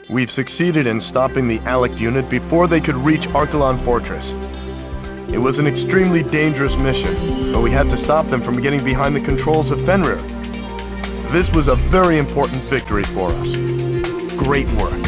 We've succeeded in stopping the Alec unit before they could reach Archelon Fortress. It was an extremely dangerous mission, but we had to stop them from getting behind the controls of Fenrir. This was a very important victory for us. Great work.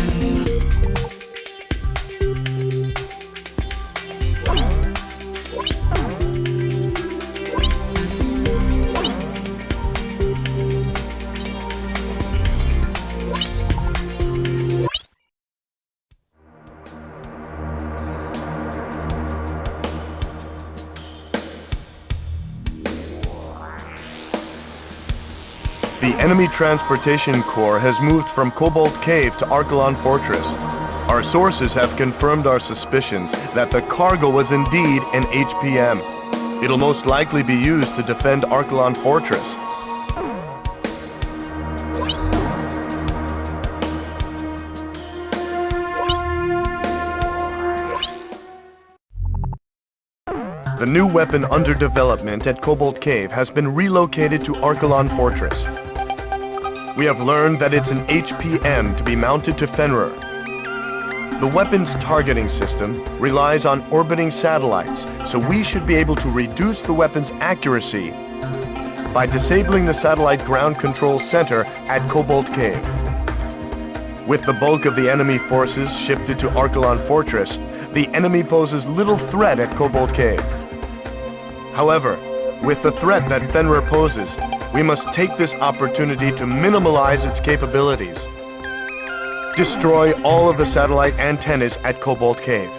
The enemy transportation corps has moved from Cobalt Cave to Archelon Fortress. Our sources have confirmed our suspicions that the cargo was indeed an HPM. It'll most likely be used to defend Archelon Fortress. The new weapon under development at Cobalt Cave has been relocated to Archelon Fortress. We have learned that it's an HPM to be mounted to Fenrir. The weapon's targeting system relies on orbiting satellites, so we should be able to reduce the weapon's accuracy by disabling the satellite ground control center at Cobalt Cave. With the bulk of the enemy forces shifted to Archelon Fortress, the enemy poses little threat at Cobalt Cave. However, with the threat that Fenrir poses, we must take this opportunity to minimize its capabilities. Destroy all of the satellite antennas at Cobalt Cave.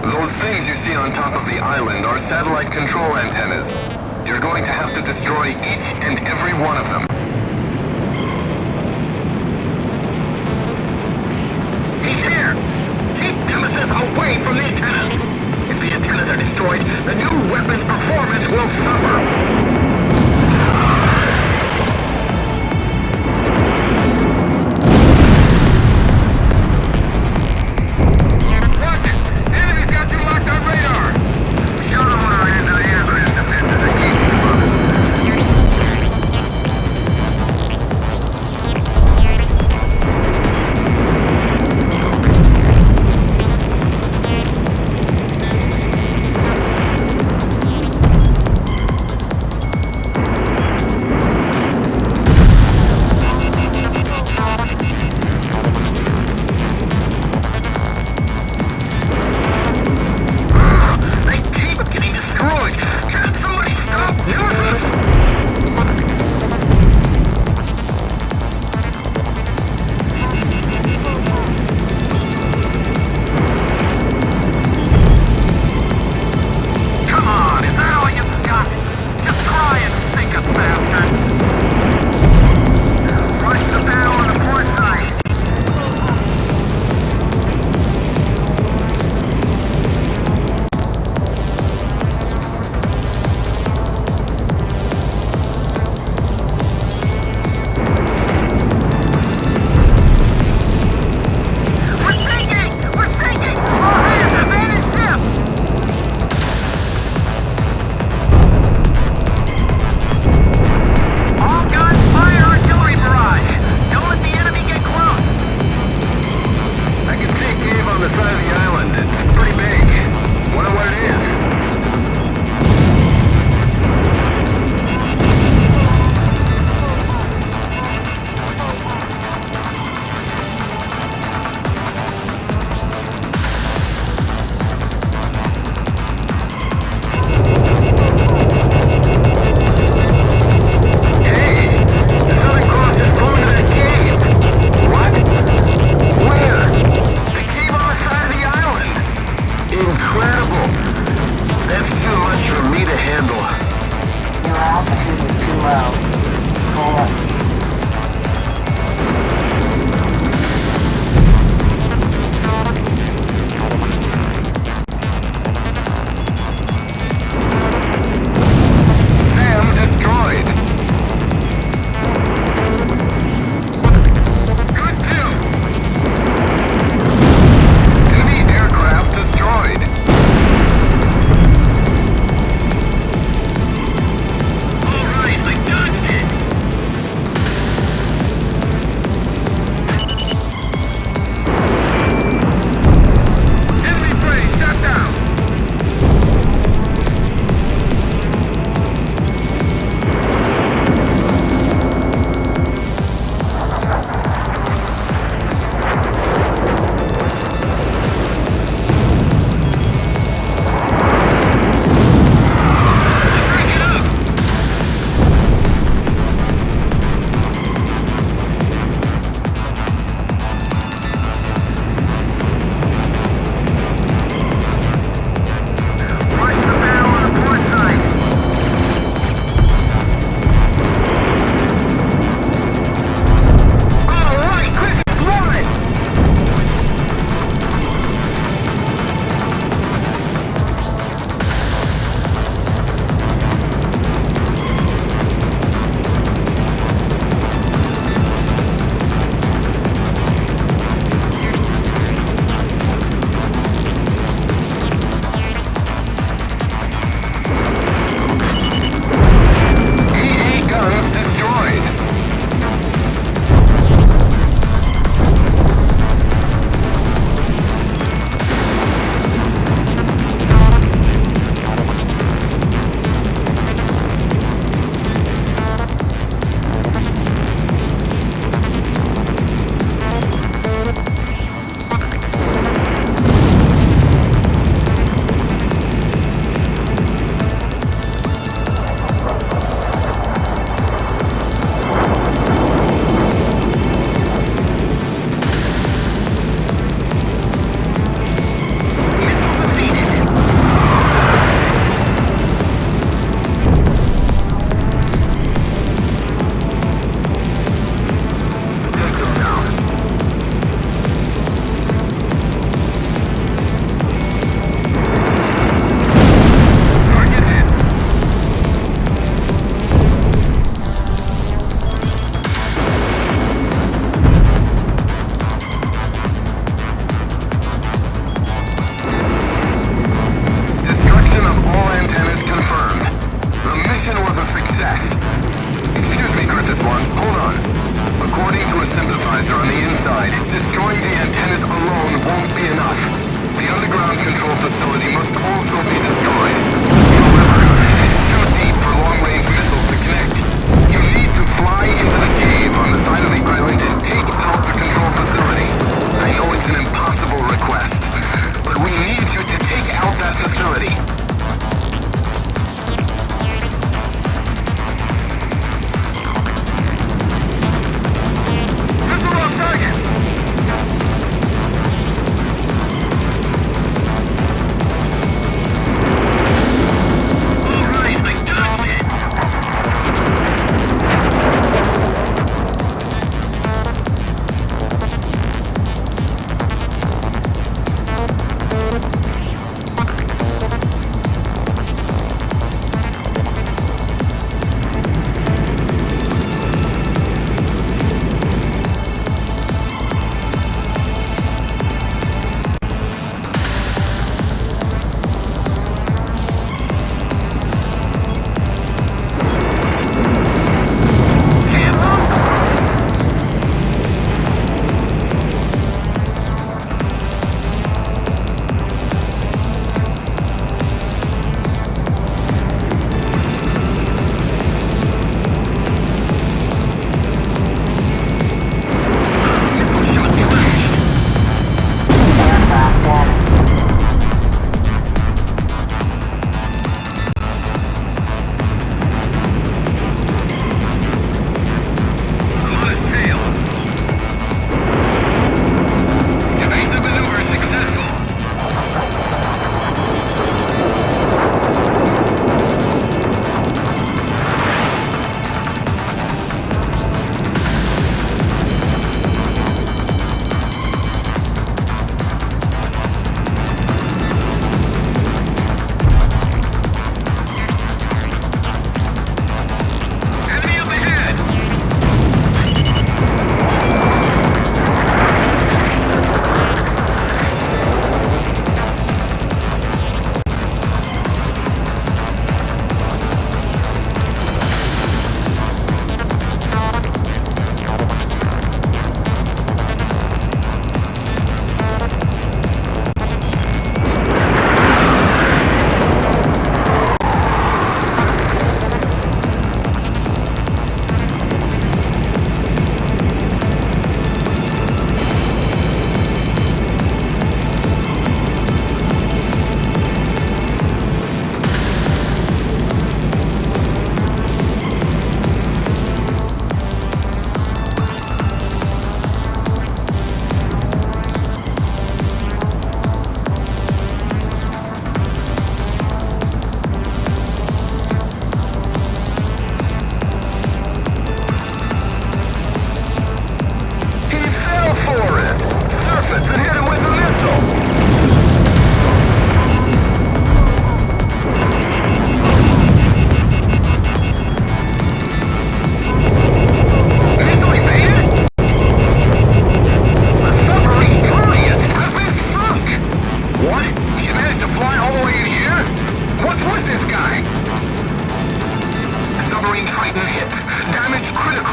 Those things you see on top of the island are satellite control antennas. You're going to have to destroy each and every one of them. He's here! Keep Nemesis away from the antennas! If the antennas are destroyed, the new weapon's performance will suffer!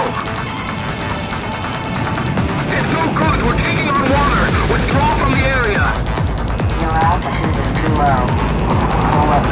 critical. It's no good. We're taking on water. Withdraw from the area. Your altitude is too low. Pull up.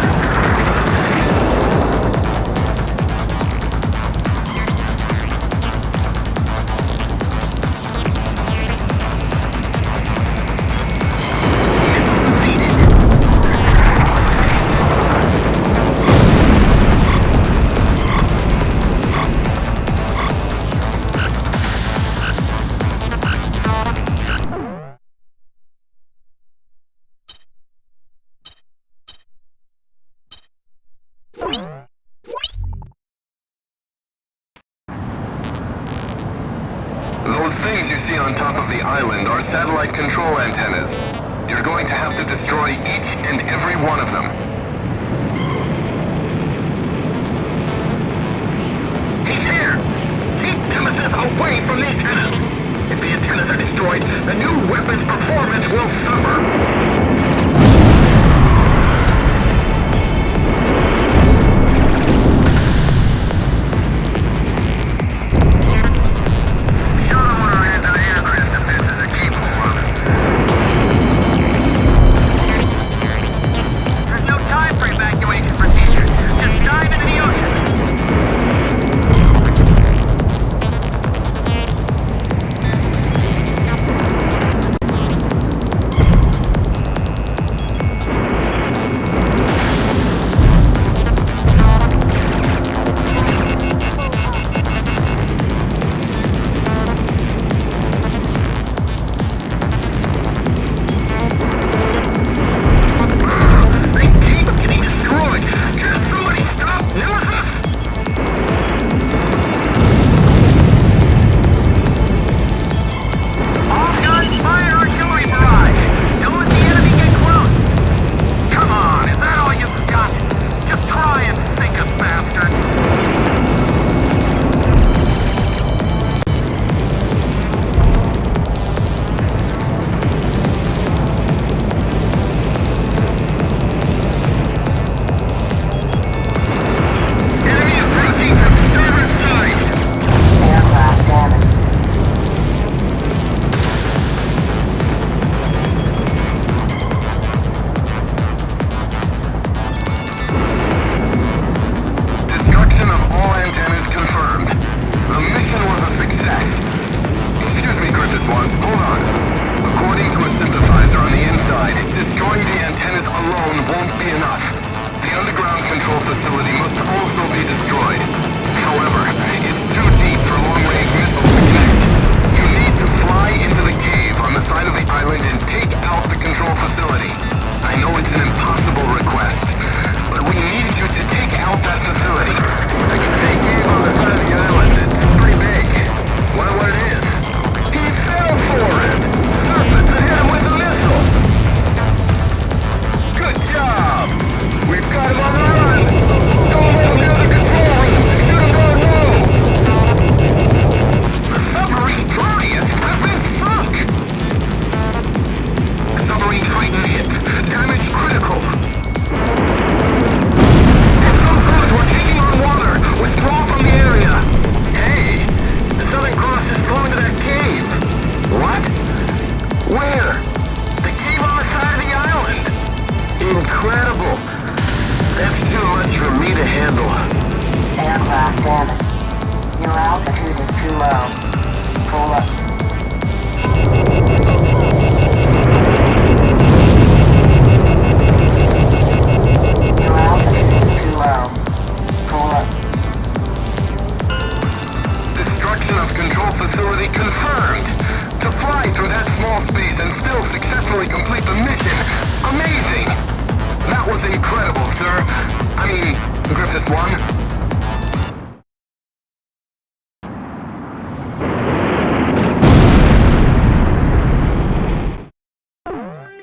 Those things you see on top of the island are satellite control antennas. You're going to have to destroy each and every one of them. He's here! Keep Nemesis away from the antennas! If the antennas are destroyed, the new weapon's performance will suffer.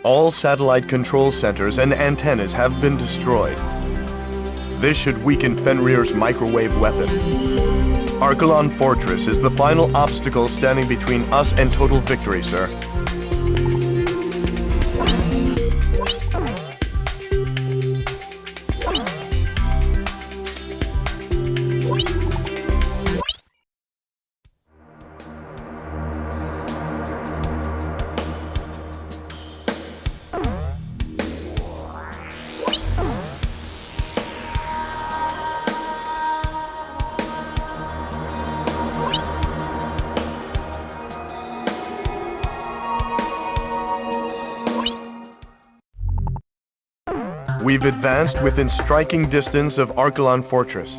All satellite control centers and antennas have been destroyed. This should weaken Fenrir's microwave weapon. Archelon Fortress is the final obstacle standing between us and total victory, sir. we've advanced within striking distance of Archelon Fortress.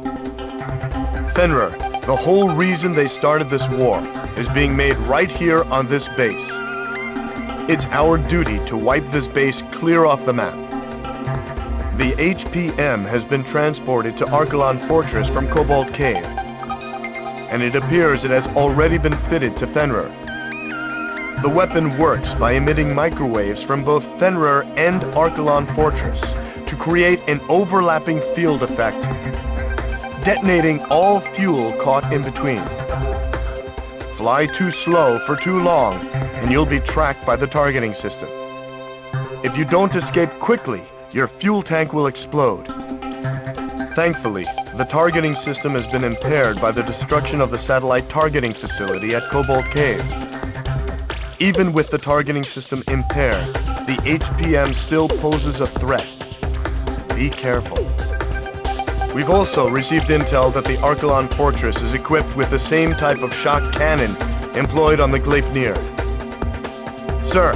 Fenrir, the whole reason they started this war, is being made right here on this base. It's our duty to wipe this base clear off the map. The HPM has been transported to Archelon Fortress from Cobalt Cave, and it appears it has already been fitted to Fenrir. The weapon works by emitting microwaves from both Fenrir and Archelon Fortress to create an overlapping field effect, detonating all fuel caught in between. Fly too slow for too long, and you'll be tracked by the targeting system. If you don't escape quickly, your fuel tank will explode. Thankfully, the targeting system has been impaired by the destruction of the satellite targeting facility at Cobalt Cave. Even with the targeting system impaired, the HPM still poses a threat. Be careful. We've also received intel that the Archelon Fortress is equipped with the same type of shock cannon employed on the Gleipnir. Sir,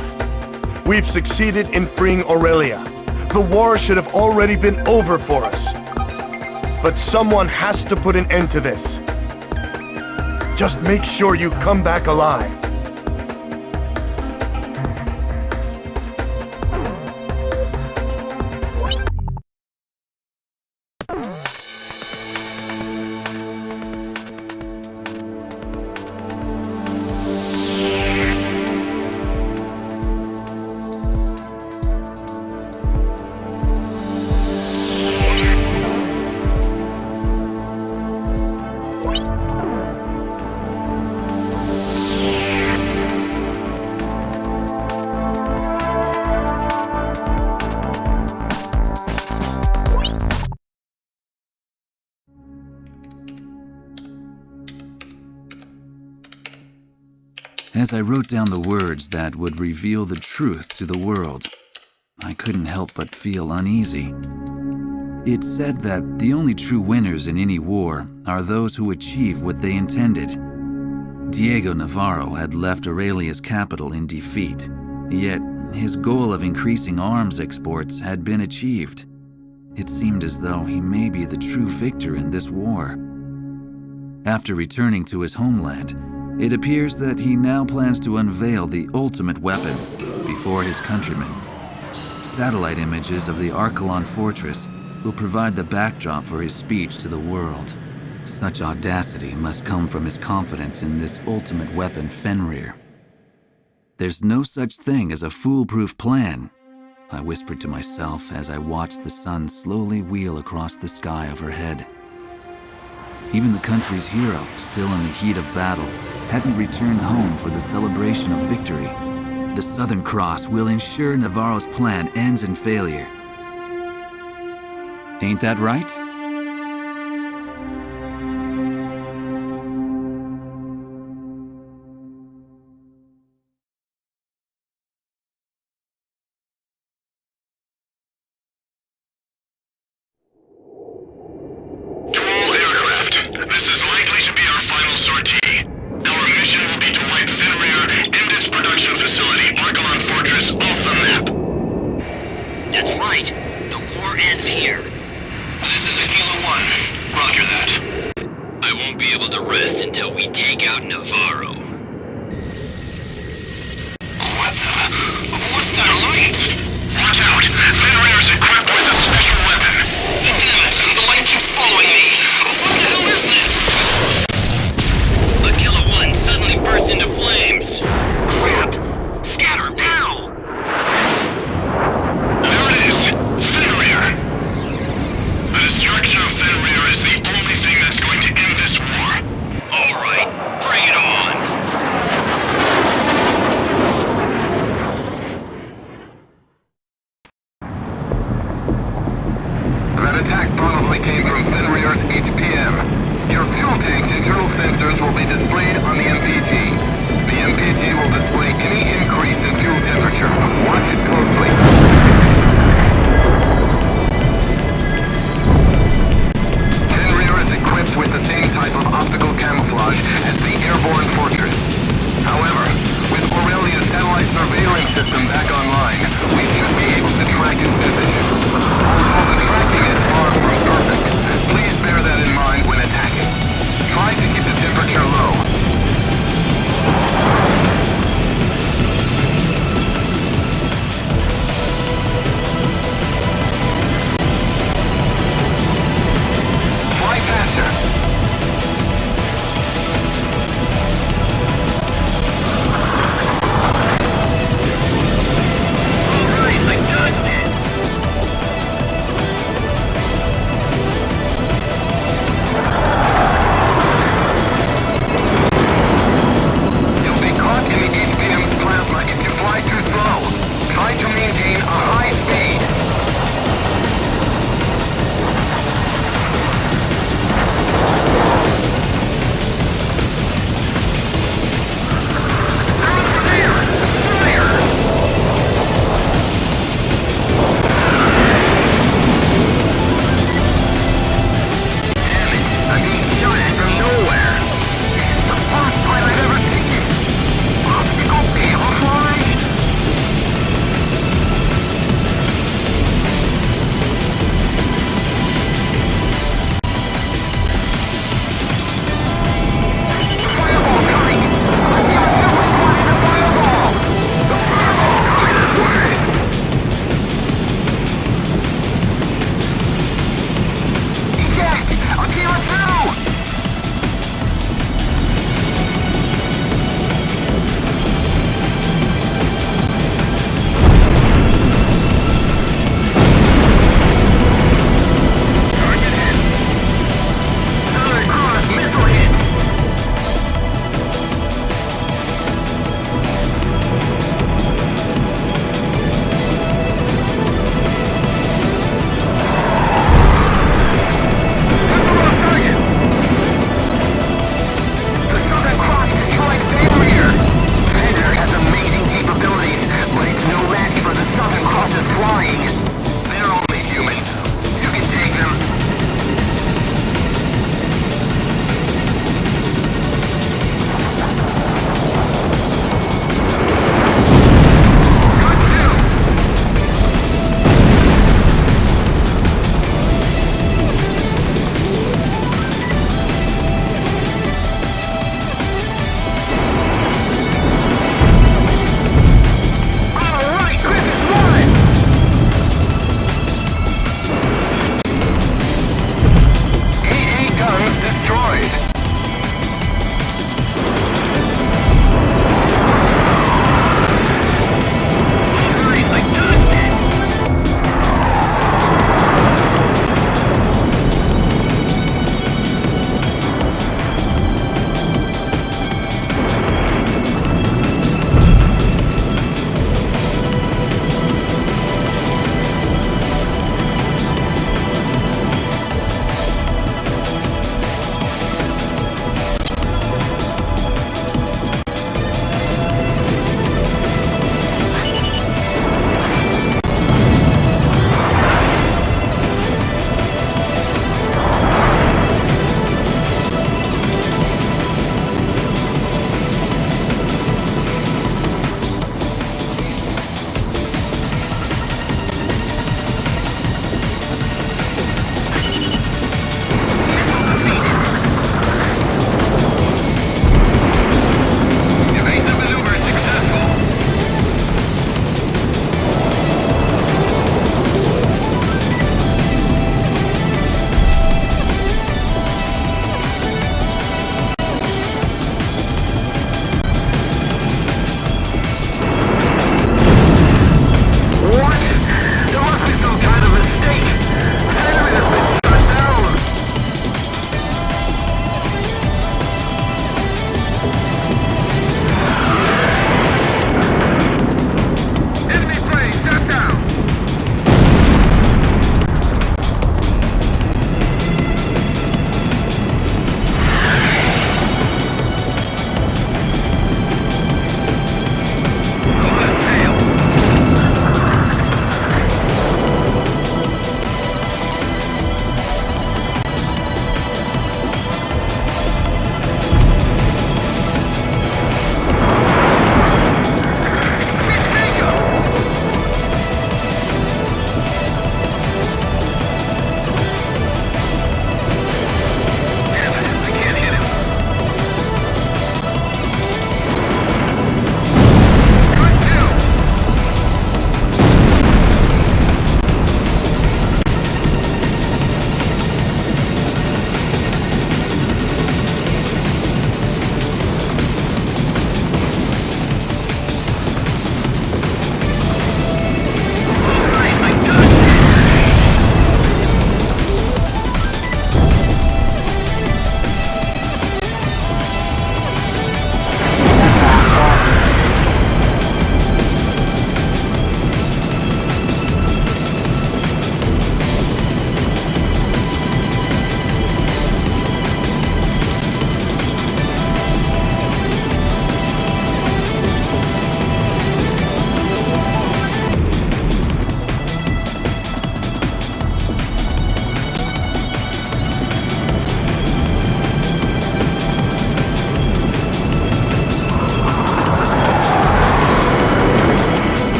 we've succeeded in freeing Aurelia. The war should have already been over for us. But someone has to put an end to this. Just make sure you come back alive. As I wrote down the words that would reveal the truth to the world, I couldn't help but feel uneasy. It said that the only true winners in any war are those who achieve what they intended. Diego Navarro had left Aurelia's capital in defeat, yet his goal of increasing arms exports had been achieved. It seemed as though he may be the true victor in this war. After returning to his homeland, it appears that he now plans to unveil the ultimate weapon before his countrymen. Satellite images of the Archelon Fortress will provide the backdrop for his speech to the world. Such audacity must come from his confidence in this ultimate weapon, Fenrir. There's no such thing as a foolproof plan, I whispered to myself as I watched the sun slowly wheel across the sky overhead. Even the country's hero, still in the heat of battle, hadn't returned home for the celebration of victory. The Southern Cross will ensure Navarro's plan ends in failure. Ain't that right? Fenrir is the only thing that's going to end this war. All right, bring it on!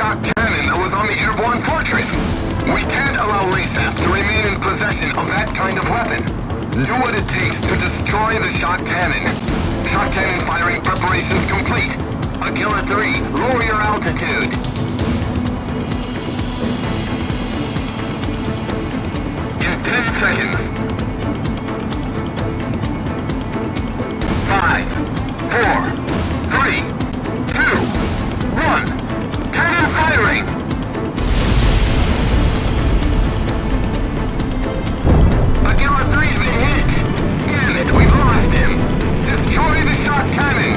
shock cannon that was on the airborne fortress. We can't allow LASAP to remain in possession of that kind of weapon. Do what it takes to destroy the shock cannon. Shock cannon firing preparations complete. Aquila 3, lower your altitude. In 10 seconds. 5, 4, 3, 2, 1. Cannon firing! Aquila 3's been hit! Damn it, we've lost him! Destroy the shock cannon!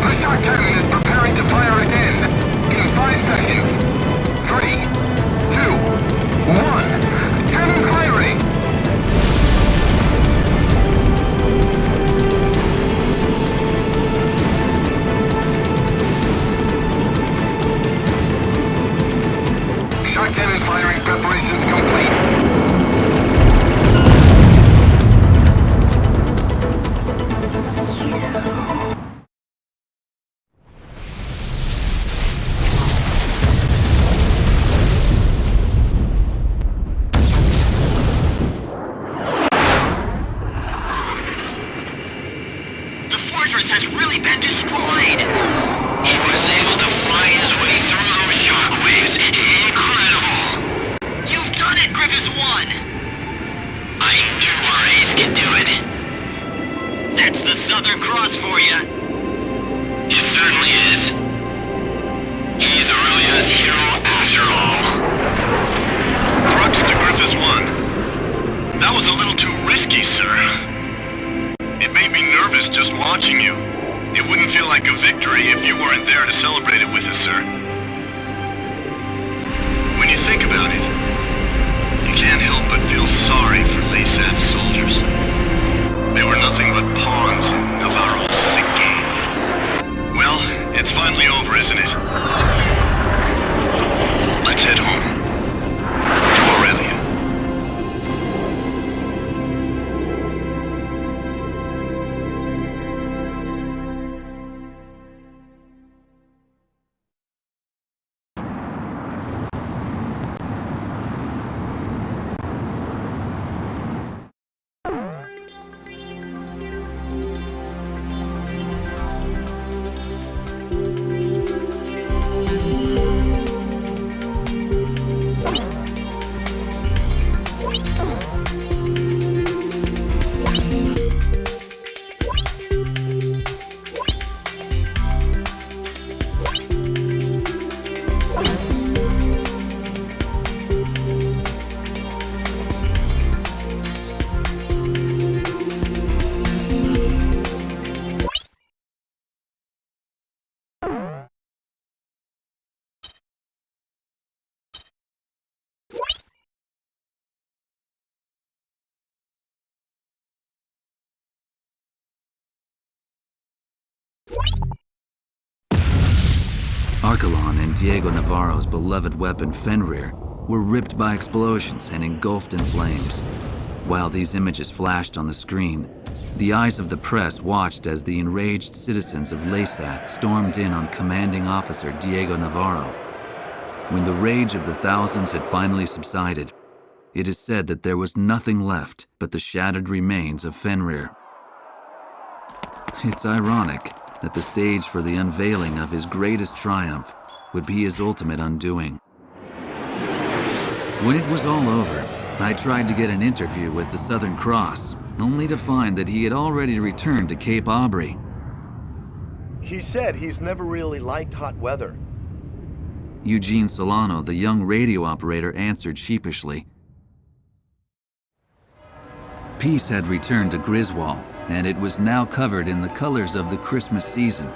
The shock cannon is preparing to fire again! In 5 seconds! 3, 2, 1. Cannon firing! Shock cannon firing preparations complete. The fortress has really been destroyed! He was able to fly his way through those shockwaves. Incredible! You've done it, Griffiths 1! I knew our ace could do it. That's the Southern Cross for you. It certainly is. He's Aurelia's hero after all. Crux to Griffiths 1. That was a little too risky, sir. It made me nervous just watching you. It wouldn't feel like a victory if you weren't there to celebrate it with us, sir. When you think about it, you can't help but feel sorry for LASAT's soldiers. They were nothing but pawns in Navarro's sick game. Well, it's finally over, isn't it? Let's head home. To Aurelia. Archelon and Diego Navarro's beloved weapon Fenrir were ripped by explosions and engulfed in flames. While these images flashed on the screen, the eyes of the press watched as the enraged citizens of LASAT stormed in on commanding officer Diego Navarro. When the rage of the thousands had finally subsided, it is said that there was nothing left but the shattered remains of Fenrir. It's ironic that the stage for the unveiling of his greatest triumph would be his ultimate undoing. When it was all over, I tried to get an interview with the Southern Cross, only to find that he had already returned to Cape Aubrey. He said he's never really liked hot weather. Eugene Solano, the young radio operator, answered sheepishly. Peace had returned to Griswall, and it was now covered in the colors of the Christmas season.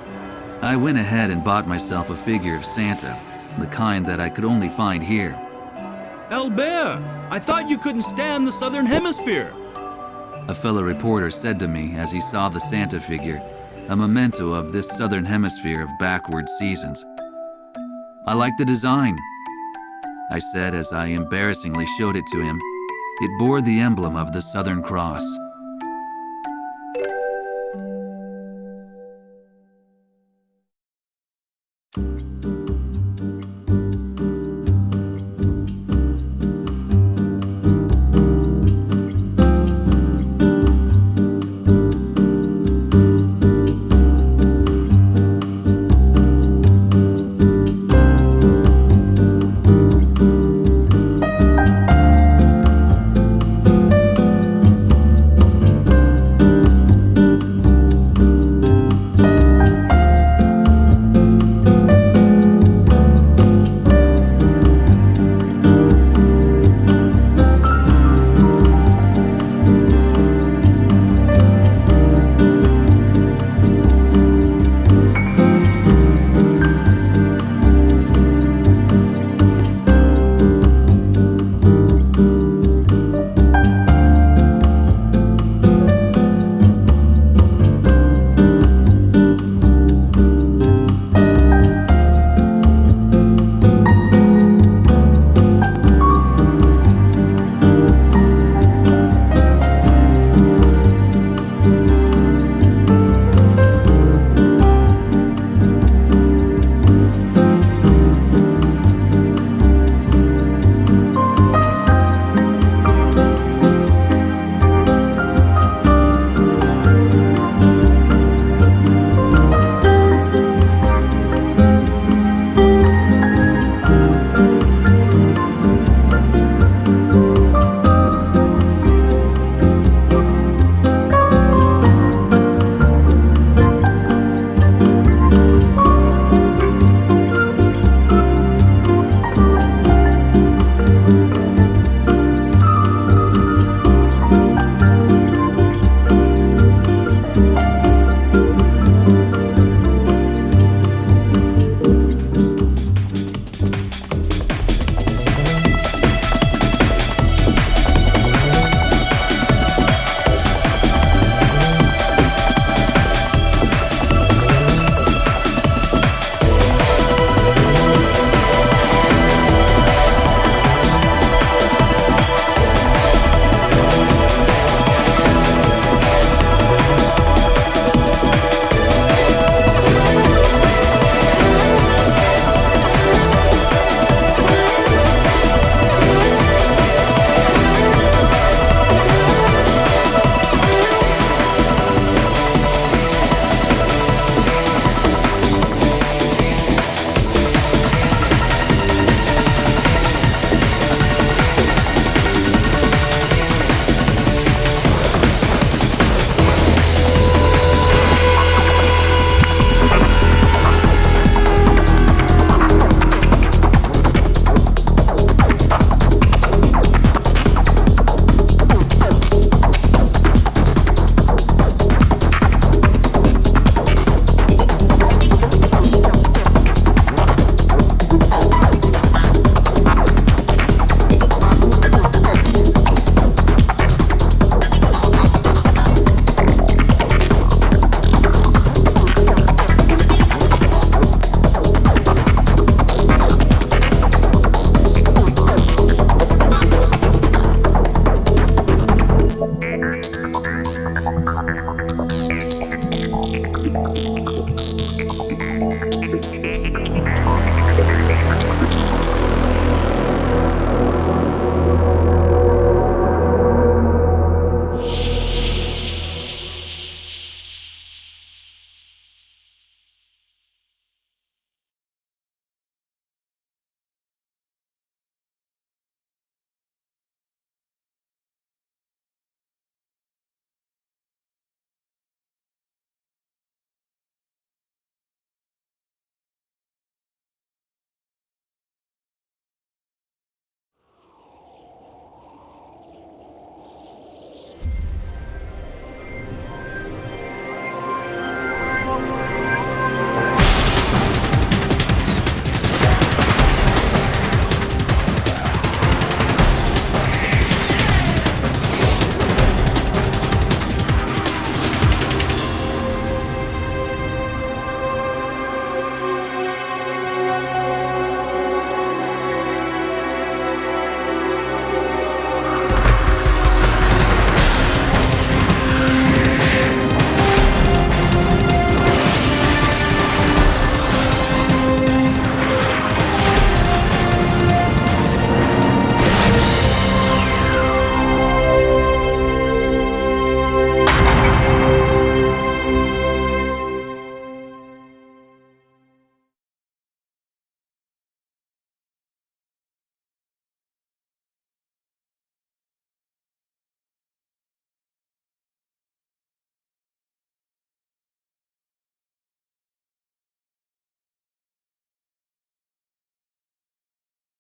I went ahead and bought myself a figure of Santa, the kind that I could only find here. Albert, I thought you couldn't stand the Southern Hemisphere. A fellow reporter said to me as he saw the Santa figure, a memento of this Southern Hemisphere of backward seasons. I like the design, I said as I embarrassingly showed it to him. It bore the emblem of the Southern Cross.